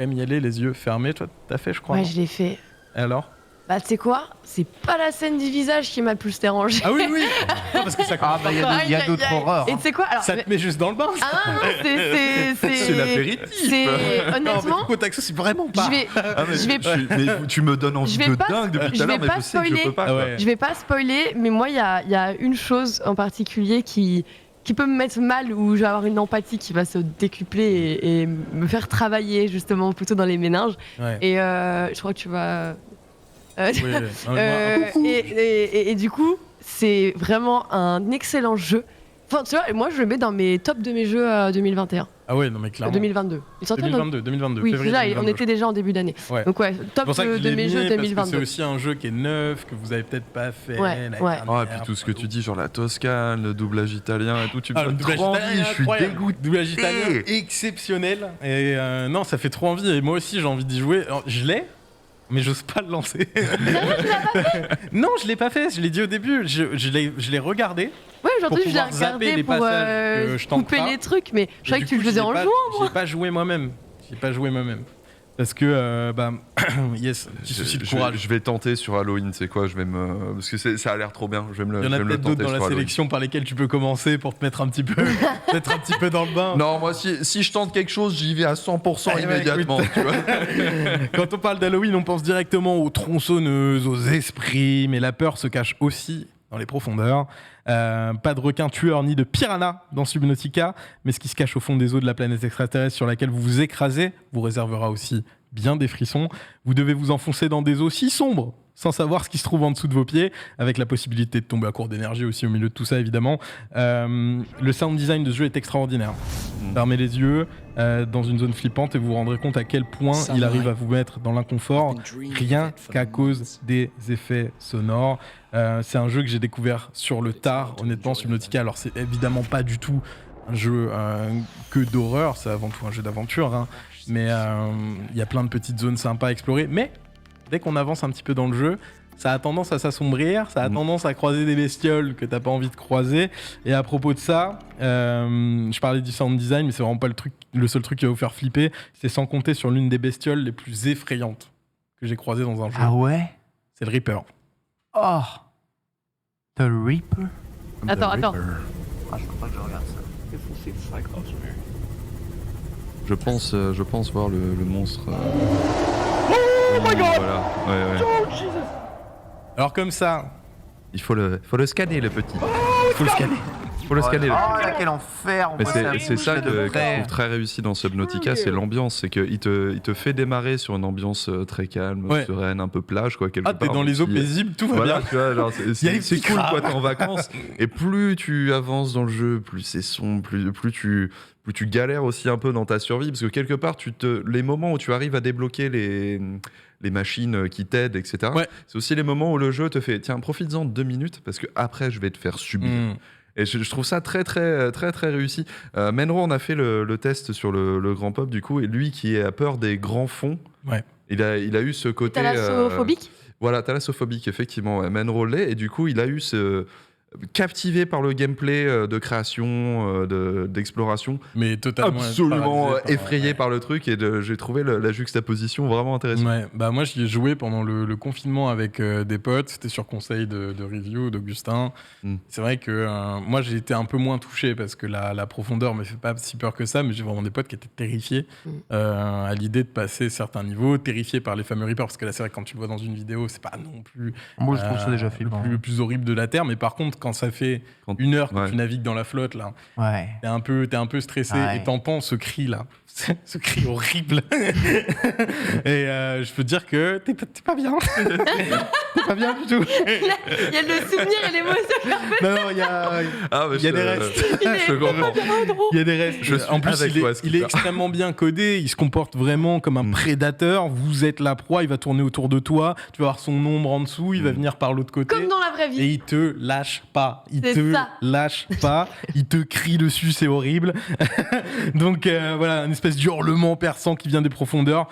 quand même y aller les yeux fermés. Toi, t'as fait, je crois. Ouais, non je l'ai fait. Et alors? Bah, tu sais quoi? C'est pas la scène du visage qui m'a le plus dérangé. Ah oui, oui. Non, parce que ça commence. Il y a d'autres horreurs. Et tu sais quoi? Alors, Ça te met juste dans le bain. Ah non, C'est l'apéritif. Honnêtement, Non, mais c'est vraiment pas. je vais Mais tu me donnes envie Je vais de pas- dingue depuis tout je à l'heure, vais mais pas je sais que je spoiler. peux pas. Ah quoi. ouais. Je vais pas spoiler, mais moi, il y a une chose en particulier qui peut me mettre mal, où je vais avoir une empathie qui va se décupler et me faire travailler justement plutôt dans les méninges. Ouais. Et je crois que tu vas... Oui, non, mais moi- et du coup, c'est vraiment un excellent jeu. Enfin, tu vois, moi, je le mets dans mes tops de mes jeux 2021. Ah ouais, non, mais clairement. 2022. Il sortait 2022. Oui, c'est février ça, 2022. on était déjà en début d'année. Ouais. Donc ouais, C'est top pour ça que je de l'ai mes mis, jeux parce que 2022. c'est aussi un jeu qui est neuf, que vous avez peut-être pas fait. Ouais, l'année ouais. dernière, Ah, et puis tout ce que tu dis, genre la Toscane, le doublage italien et tout, tu me Ah, le donnes doublage trop envie, italien, je suis incroyable. dégoûté. Doublage italien exceptionnel. Et non, ça fait trop envie. Et moi aussi, j'ai envie d'y jouer. Alors, je l'ai, mais j'ose pas le lancer. Non, je l'ai pas fait. Je l'ai dit au début. Je l'ai regardé. Ouais, aujourd'hui, je l'ai pouvoir zapper regardé les pour passages que je tente couper pas. les trucs, mais je Et croyais du que tu le coup, faisais j'y ai en pas- jouant. J'y ai pas joué moi-même. Parce que, yes, petit souci de courage. Je vais tenter sur Halloween, c'est quoi? Parce que ça a l'air trop bien. Je vais me Il y en a le peut-être tenter d'autres dans sur la Halloween. sélection par lesquels tu peux commencer pour te mettre un petit peu, mettre un petit peu dans le bain. Non, moi, si je tente quelque chose, j'y vais à 100% Ouais, immédiatement. écoute. Tu vois. Quand on parle d'Halloween, on pense directement aux tronçonneuses, aux esprits, mais la peur se cache aussi dans les profondeurs. Pas de requin tueur ni de piranha dans Subnautica, mais ce qui se cache au fond des eaux de la planète extraterrestre sur laquelle vous vous écrasez vous réservera aussi bien des frissons. Vous devez vous enfoncer dans des eaux si sombres sans savoir ce qui se trouve en dessous de vos pieds, avec la possibilité de tomber à court d'énergie aussi au milieu de tout ça, évidemment. Le sound design de ce jeu est extraordinaire. Fermez les yeux dans une zone flippante et vous vous rendrez compte à quel point il arrive à vous mettre dans l'inconfort, rien qu'à cause des effets sonores. C'est un jeu que j'ai découvert sur le tard, honnêtement, Subnautica. Alors, c'est évidemment pas du tout un jeu que d'horreur, c'est avant tout un jeu d'aventure, hein. Mais il y a plein de petites zones sympas à explorer. Mais dès qu'on avance un petit peu dans le jeu, ça a tendance à s'assombrir, ça a tendance à croiser des bestioles que t'as pas envie de croiser. Et à propos de ça, je parlais du sound design, mais c'est vraiment pas le seul truc qui va vous faire flipper. C'est sans compter sur l'une des bestioles les plus effrayantes que j'ai croisées dans un jeu. Ah ouais? C'est le Reaper. Oh! The Reaper? Attends. Ah, je crois pas que je regarde ça. Je pense voir le monstre. Oh my god! Voilà. Ouais. Alors comme ça, Il faut le scanner, le petit. faut le scanner. Faut le scanner. Oh là, quel enfer! On Mais voit c'est ça de que je près. trouve très réussi dans Subnautica, c'est l'ambiance. C'est qu'il te fait démarrer sur une ambiance très calme, Ouais. sereine, un peu plage, quoi. Quelque Ah, t'es part, dans un les eaux petit- paisibles, tout va Voilà, bien. tu vois, genre, Il y a les c'est petits cool, crabes. quoi, t'es en vacances. Et plus tu avances dans le jeu, plus c'est sombre, plus tu galères aussi un peu dans ta survie. Parce que quelque part, les moments où tu arrives à débloquer les machines qui t'aident, etc., Ouais. c'est aussi les moments où le jeu te fait tiens, profites-en de 2 minutes, parce que après je vais te faire subir. Et je trouve ça très réussi. Menro, on a fait le test sur le Grand Pop, du coup, et lui qui a peur des grands fonds, Ouais. il a eu ce côté... Thalassophobique. Voilà, thalassophobique, effectivement. Ouais. Menro l'est, et du coup, il a eu captivé par le gameplay de création, d'exploration, Mais totalement absolument paralysé par- effrayé ouais. par le truc, et j'ai trouvé la juxtaposition vraiment intéressante. Ouais, bah moi j'y ai joué pendant le confinement avec des potes, c'était sur conseil de Review, d'Augustin. C'est vrai que moi j'ai été un peu moins touché parce que la profondeur me fait pas si peur que ça, mais j'ai vraiment des potes qui étaient terrifiés à l'idée de passer certains niveaux, terrifiés par les fameux Reapers, parce que là c'est vrai que quand tu le vois dans une vidéo, c'est pas non plus Moi, je trouve ça déjà flippant. le plus horrible de la Terre, mais par contre quand ça fait une heure que tu navigues dans la flotte là, Ouais. t'es un peu stressé Ouais. et t'entends ce cri là, ce cri horrible. Et je peux te dire que t'es pas bien. T'es pas bien du tout. Il y a le souvenir et l'émotion. Non, il y a Mais des restes. Je comprends. Il y a des restes. Je suis En plus, avec toi, il est extrêmement bien codé. Il se comporte vraiment comme un prédateur. Vous êtes la proie. Il va tourner autour de toi. Tu vas avoir son ombre en dessous. Il va venir par l'autre côté. Comme dans la vraie Et vie. il te lâche pas. Il lâche pas. Il te crie dessus, c'est horrible. Donc voilà, une espèce d'hurlement perçant qui vient des profondeurs.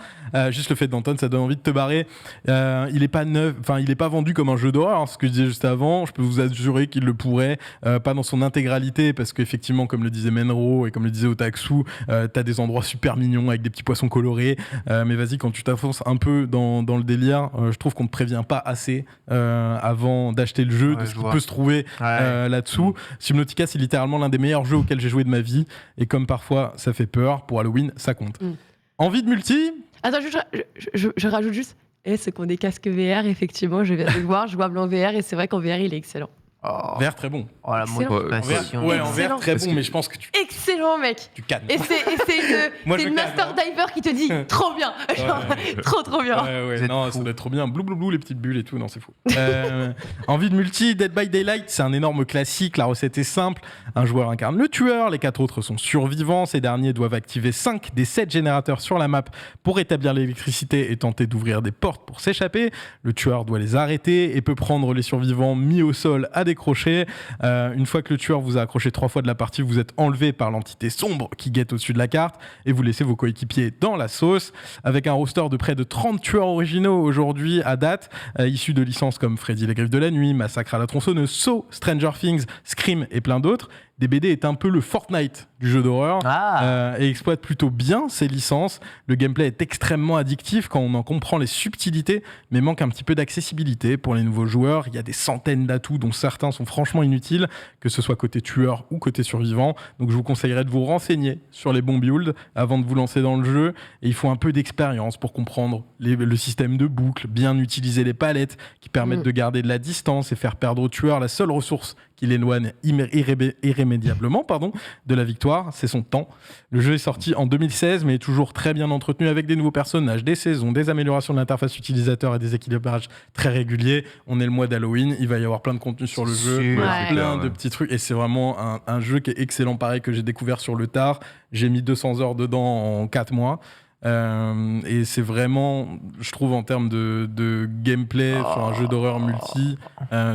Juste le fait d'entendre, ça donne envie de te barrer. Il est pas neuf, enfin il est pas vendu comme un jeu d'horreur, hein, ce que je disais juste avant. Je peux vous assurer qu'il le pourrait, pas dans son intégralité, parce qu'effectivement, comme le disait Menro et comme le disait Otaksu, t'as des endroits super mignons avec des petits poissons colorés. Mais vas-y, quand tu t'affonces un peu dans le délire, je trouve qu'on te prévient pas assez avant d'acheter le jeu de ce qui peut se trouver là-dessous. Subnautica, c'est littéralement l'un des meilleurs jeux auxquels j'ai joué de ma vie, et comme parfois ça fait peur, pour Halloween, ça compte. Envie de multi? Attends, je rajoute juste, c'est qu'on des casques VR, effectivement, je viens de le voir, jouable en VR, et c'est vrai qu'en VR, il est excellent. VR très bon. Oh la motivation. Ouais, en VR très bon, mais je pense que tu... Excellent, mec. Tu cannes. Et c'est une master diver qui te dit trop bien. Genre, trop bien. Ouais. Non, ça doit être trop bien. Blou, les petites bulles et tout. Non, c'est fou. Envie de multi, Dead by Daylight, c'est un énorme classique. La recette est simple. Un joueur incarne le tueur, les 4 autres sont survivants. Ces derniers doivent activer 5 des 7 générateurs sur la map pour établir l'électricité et tenter d'ouvrir des portes pour s'échapper. Le tueur doit les arrêter et peut prendre les survivants mis au sol à décrocher. Une fois que le tueur vous a accroché 3 fois de la partie, vous êtes enlevé par l'entité sombre qui guette au-dessus de la carte et vous laissez vos coéquipiers dans la sauce. Avec un roster de près de 30 tueurs originaux aujourd'hui à date, issus de licences comme Freddy les Griffes de la Nuit, Massacre à la tronçonneuse, Saw, Stranger Things, Scream et plein d'autres. DBD est un peu le Fortnite du jeu d'horreur et exploite plutôt bien ses licences. Le gameplay est extrêmement addictif quand on en comprend les subtilités, mais manque un petit peu d'accessibilité pour les nouveaux joueurs. Il y a des centaines d'atouts dont certains sont franchement inutiles, que ce soit côté tueur ou côté survivant. Donc je vous conseillerais de vous renseigner sur les bons builds avant de vous lancer dans le jeu. Et il faut un peu d'expérience pour comprendre le système de boucle, bien utiliser les palettes qui permettent de garder de la distance et faire perdre au tueur la seule ressource qui l'éloigne irrémédiablement de la victoire, c'est son temps. Le jeu est sorti en 2016, mais est toujours très bien entretenu avec des nouveaux personnages, des saisons, des améliorations de l'interface utilisateur et des équilibrages très réguliers. On est le mois d'Halloween, il va y avoir plein de contenu sur le jeu, plein de petits trucs, et c'est vraiment un jeu qui est excellent, pareil, que j'ai découvert sur le tard. J'ai mis 200 heures dedans en 4 mois. Et c'est vraiment, je trouve, en termes de gameplay sur un jeu d'horreur multi,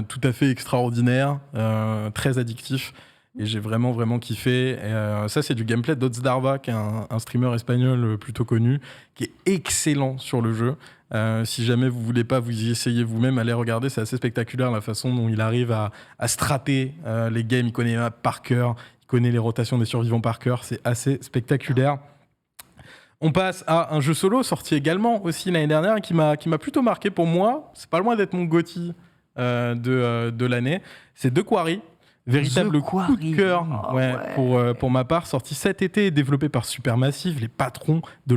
tout à fait extraordinaire, très addictif, et j'ai vraiment kiffé. Ça, c'est du gameplay d'Otsdarva, qui est un streamer espagnol plutôt connu, qui est excellent sur le jeu. Si jamais vous voulez pas vous y essayer vous-même, allez regarder, c'est assez spectaculaire la façon dont il arrive à strater les games. Il connaît les maps par cœur, il connaît les rotations des survivants par cœur, c'est assez spectaculaire. On passe à un jeu solo sorti également aussi l'année dernière et qui m'a plutôt marqué pour moi. C'est pas loin d'être mon GOTY de l'année. C'est The Quarry. Véritable coup de cœur pour ma part, sorti cet été et développé par Supermassive, les patrons de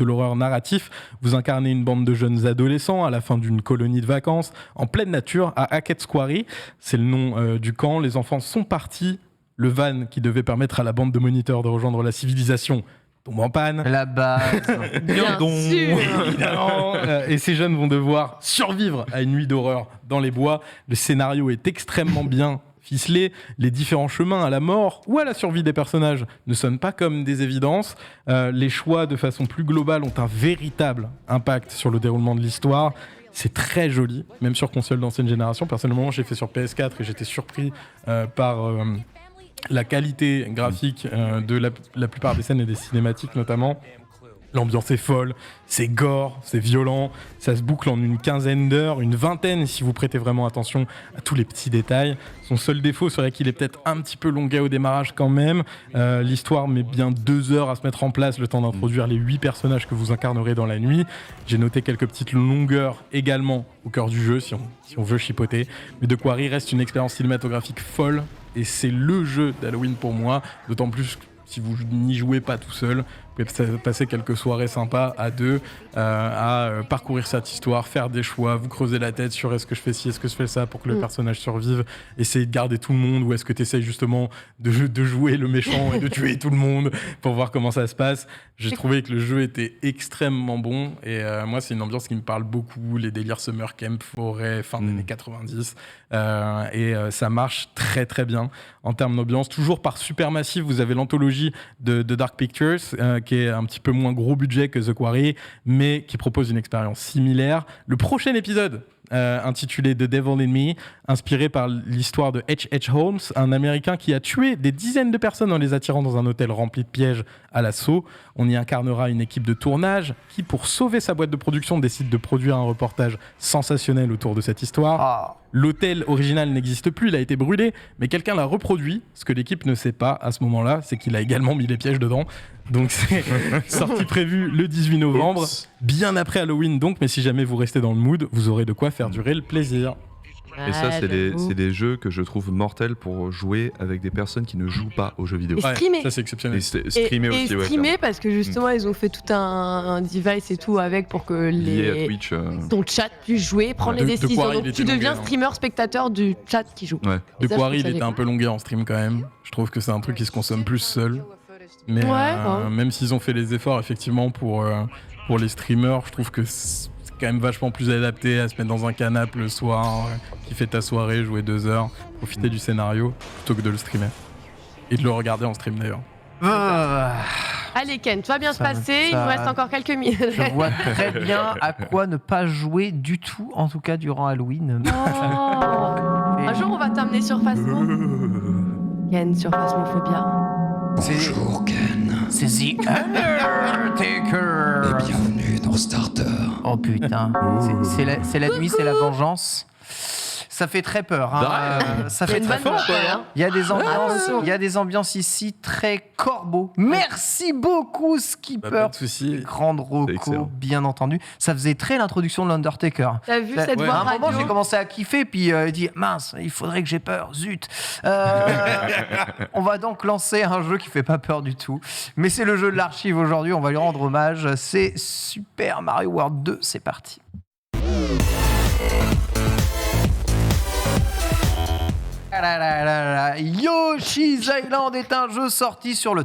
l'horreur narratif. Vous incarnez une bande de jeunes adolescents à la fin d'une colonie de vacances en pleine nature à Hackett's Quarry. C'est le nom du camp. Les enfants sont partis. Le van qui devait permettre à la bande de moniteurs de rejoindre la civilisation tombe en panne. La base. Bien sûr. Évidemment. Et ces jeunes vont devoir survivre à une nuit d'horreur dans les bois. Le scénario est extrêmement bien ficelé. Les différents chemins à la mort ou à la survie des personnages ne sonnent pas comme des évidences. Les choix, de façon plus globale, ont un véritable impact sur le déroulement de l'histoire. C'est très joli, même sur console d'ancienne génération. Personnellement, j'ai fait sur PS4 et j'étais surpris par la qualité graphique de la plupart des scènes et des cinématiques notamment. L'ambiance est folle, c'est gore, c'est violent, ça se boucle en une quinzaine d'heures, une vingtaine si vous prêtez vraiment attention à tous les petits détails. Son seul défaut serait qu'il est peut-être un petit peu longuet au démarrage quand même. L'histoire met bien 2 heures à se mettre en place, le temps d'introduire les 8 personnages que vous incarnerez dans la nuit. J'ai noté quelques petites longueurs également au cœur du jeu si on veut chipoter. Mais The Quarry reste une expérience cinématographique folle et c'est le jeu d'Halloween pour moi, d'autant plus si vous n'y jouez pas tout seul. Vous pouvez passer quelques soirées sympas à deux, à parcourir cette histoire, faire des choix, vous creuser la tête sur est-ce que je fais ci, est-ce que je fais ça pour que le personnage survive, essayer de garder tout le monde, ou est-ce que tu essayes justement de jouer le méchant et de tuer tout le monde pour voir comment ça se passe. J'ai trouvé que le jeu était extrêmement bon et moi c'est une ambiance qui me parle beaucoup, les délires summer camp, forêt, fin des années 90 et ça marche très très bien en termes d'ambiance. Toujours par Supermassive, vous avez l'anthologie de Dark Pictures qui est un petit peu moins gros budget que The Quarry, mais qui propose une expérience similaire. Le prochain épisode intitulé The Devil in Me, inspiré par l'histoire de H.H. Holmes, un Américain qui a tué des dizaines de personnes en les attirant dans un hôtel rempli de pièges à l'assaut. On y incarnera une équipe de tournage qui, pour sauver sa boîte de production, décide de produire un reportage sensationnel autour de cette histoire. L'hôtel original n'existe plus, il a été brûlé, mais quelqu'un l'a reproduit. Ce que l'équipe ne sait pas à ce moment-là, c'est qu'il a également mis les pièges dedans. Donc c'est sortie prévue le 18 novembre, bien après Halloween donc, mais si jamais vous restez dans le mood, vous aurez de quoi faire durer le plaisir. Et ça, c'est des jeux que je trouve mortels pour jouer avec des personnes qui ne jouent pas aux jeux vidéo. Et streamer. Ça, c'est exceptionnel. Et streamer aussi, ouais. Streamer parce que justement, ils ont fait tout un device et tout avec pour que Twitch, ton chat puisse jouer, prendre les décisions. Donc tu deviens streamer spectateur du chat qui joue. Ouais. De Quarry, il était un peu longué en stream quand même. Je trouve que c'est un truc qui se consomme plus seul. Mais même s'ils ont fait les efforts effectivement pour les streamers, je trouve que c'est quand même vachement plus adapté à se mettre dans un canapé le soir, kiffer ta soirée, jouer 2 heures, profiter du scénario plutôt que de le streamer. Et de le regarder en stream d'ailleurs. Allez Ken, tout va bien se passer, il nous reste encore quelques minutes. Je vois très bien à quoi ne pas jouer du tout, en tout cas durant Halloween. Un jour on va t'amener sur Phasmo. Ken sur Phasmophobia. Bonjour Ken. C'est The Undertaker. Et bienvenue dans Starter. Oh putain, c'est la nuit, c'est la vengeance. Ça fait très peur. Hein. Ça fait très fort. Il y a des ambiances ici très corbeau. Merci beaucoup Skipper. Pas de soucis. Grande Rocco, bien entendu. Ça faisait très l'introduction de l'Undertaker. T'as vu cette voix à un radio moment, j'ai commencé à kiffer, puis il dit mince, il faudrait que j'ai peur. Zut. On va donc lancer un jeu qui fait pas peur du tout, mais c'est le jeu de l'archive aujourd'hui. On va lui rendre hommage. C'est Super Mario World 2. C'est parti. Yoshi's Island est un jeu sorti sur le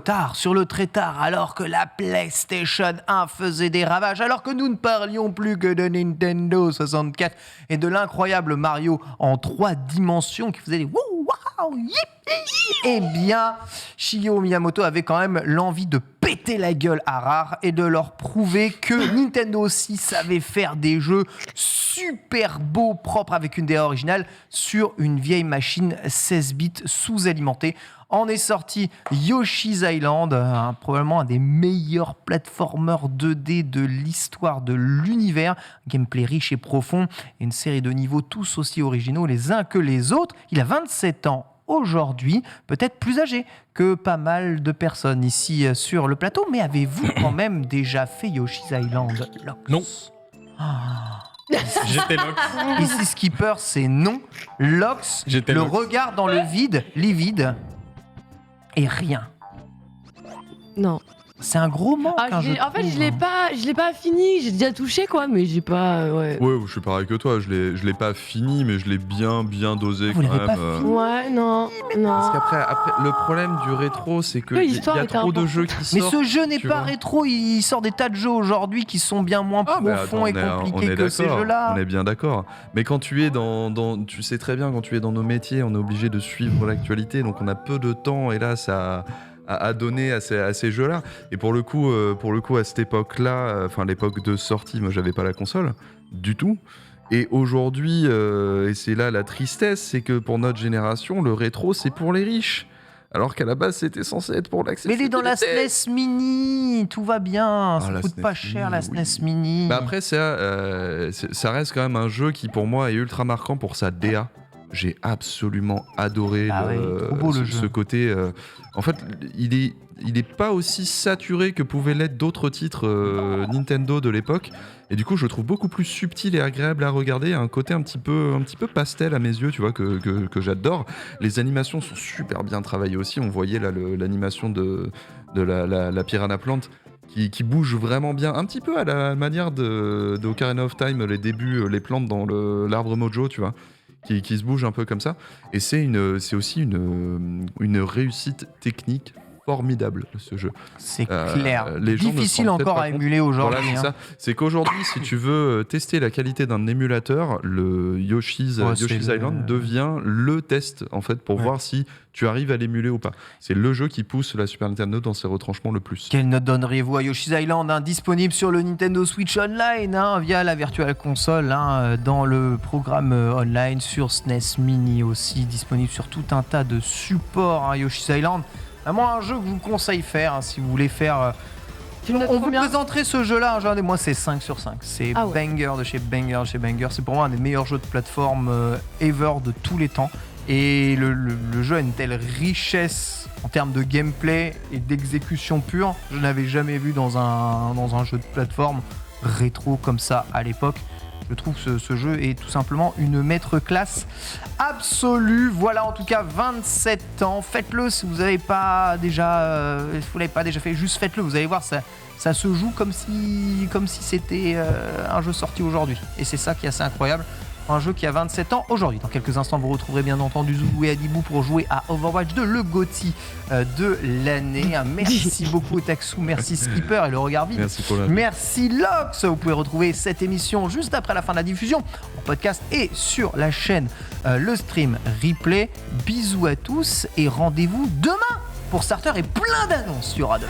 très tard, alors que la PlayStation 1 faisait des ravages, alors que nous ne parlions plus que de Nintendo 64 et de l'incroyable Mario en 3 dimensions qui faisait des wouh, waouh, yippee. Eh bien, Shigeru Miyamoto avait quand même l'envie de péter la gueule à Rare et de leur prouver que Nintendo aussi savait faire des jeux super beaux, propres, avec une DA originale sur une vieille machine 16 bits sous-alimentée. En est sorti Yoshi's Island, probablement un des meilleurs platformers 2D de l'histoire de l'univers. Gameplay riche et profond, et une série de niveaux tous aussi originaux les uns que les autres. Il a 27 ans aujourd'hui, peut-être plus âgé que pas mal de personnes ici sur le plateau, mais avez-vous quand même déjà fait Yoshi's Island, Lox? Non. J'étais Lox. Ici Skipper, c'est non. Lox, J'étais le Lox. regard dans le vide, livide, et rien. Non. C'est un gros manque. En fait, je l'ai pas fini. J'ai déjà touché quoi, mais j'ai pas. Ouais, je suis pareil que toi. Je l'ai pas fini, mais je l'ai bien dosé Vous quand l'avez même. pas fini Ouais, non. Parce qu'après, le problème du rétro, c'est que il y l'histoire a était trop de importante. jeux qui Mais sortent. ce jeu n'est tu pas vois. rétro. Il sort des tas de jeux aujourd'hui qui sont bien moins Ah, mais profonds attends, et on compliqués est que ces d'accord, jeux-là. On est bien d'accord. Mais quand tu es tu sais très bien, quand tu es dans nos métiers, on est obligé de suivre l'actualité, donc on a peu de temps, et là, ça à donner à ces jeux-là. Et pour le coup, à cette époque-là, enfin l'époque de sortie, moi j'avais pas la console du tout. Et aujourd'hui, et c'est là la tristesse, c'est que pour notre génération, le rétro c'est pour les riches. Alors qu'à la base c'était censé être pour Mais l'accessibilité. il est dans la SNES Mini, tout va bien. Ça la coûte pas SNES cher la Mini, SNES Mini. Bah après, ça reste quand même un jeu qui, pour moi, est ultra marquant pour sa DA. J'ai absolument adoré trop beau, le jeu. ce côté. En fait, il est pas aussi saturé que pouvaient l'être d'autres titres Nintendo de l'époque. Et du coup, je le trouve beaucoup plus subtil et agréable à regarder. Un côté un petit peu pastel à mes yeux, tu vois, que j'adore. Les animations sont super bien travaillées aussi. On voyait là l'animation de la Piranha Plant qui bouge vraiment bien, un petit peu à la manière de Ocarina of Time, les débuts, les plantes dans l'arbre Mojo, tu vois, qui se bougent un peu comme ça. Et c'est aussi une réussite technique formidable ce jeu. C'est clair. Les gens difficile encore à émuler aujourd'hui. Voilà, c'est ça. C'est qu'aujourd'hui, si tu veux tester la qualité d'un émulateur, le Yoshi's Island devient le test en fait pour voir si tu arrives à l'émuler ou pas. C'est le jeu qui pousse la Super Nintendo dans ses retranchements le plus. Quelle note donneriez-vous à Yoshi's Island, disponible sur le Nintendo Switch Online via la Virtual Console, dans le programme online sur SNES Mini aussi, disponible sur tout un tas de supports. Yoshi's Island, vraiment un jeu que je vous conseille faire si vous voulez faire. On vous présenterait ce jeu-là, moi c'est 5 sur 5. C'est banger de chez Banger de chez Banger. C'est pour moi un des meilleurs jeux de plateforme ever de tous les temps. Et le jeu a une telle richesse en termes de gameplay et d'exécution pure. Je n'avais jamais vu dans un jeu de plateforme rétro comme ça à l'époque. Je trouve que ce jeu est tout simplement une maître classe absolue. Voilà, en tout cas 27 ans. Faites-le si vous l'avez pas déjà fait. Juste faites-le. Vous allez voir, ça se joue comme si c'était un jeu sorti aujourd'hui. Et c'est ça qui est assez incroyable. Un jeu qui a 27 ans aujourd'hui. Dans quelques instants, vous retrouverez bien entendu Zouzou et Adibou pour jouer à Overwatch 2, le GOTY de l'année. Merci beaucoup Taxou, merci Skipper et le regard vide. Merci pour merci Lox. Vous pouvez retrouver cette émission juste après la fin de la diffusion en podcast et sur la chaîne le stream replay. Bisous à tous et rendez-vous demain pour Starter et plein d'annonces sur A2.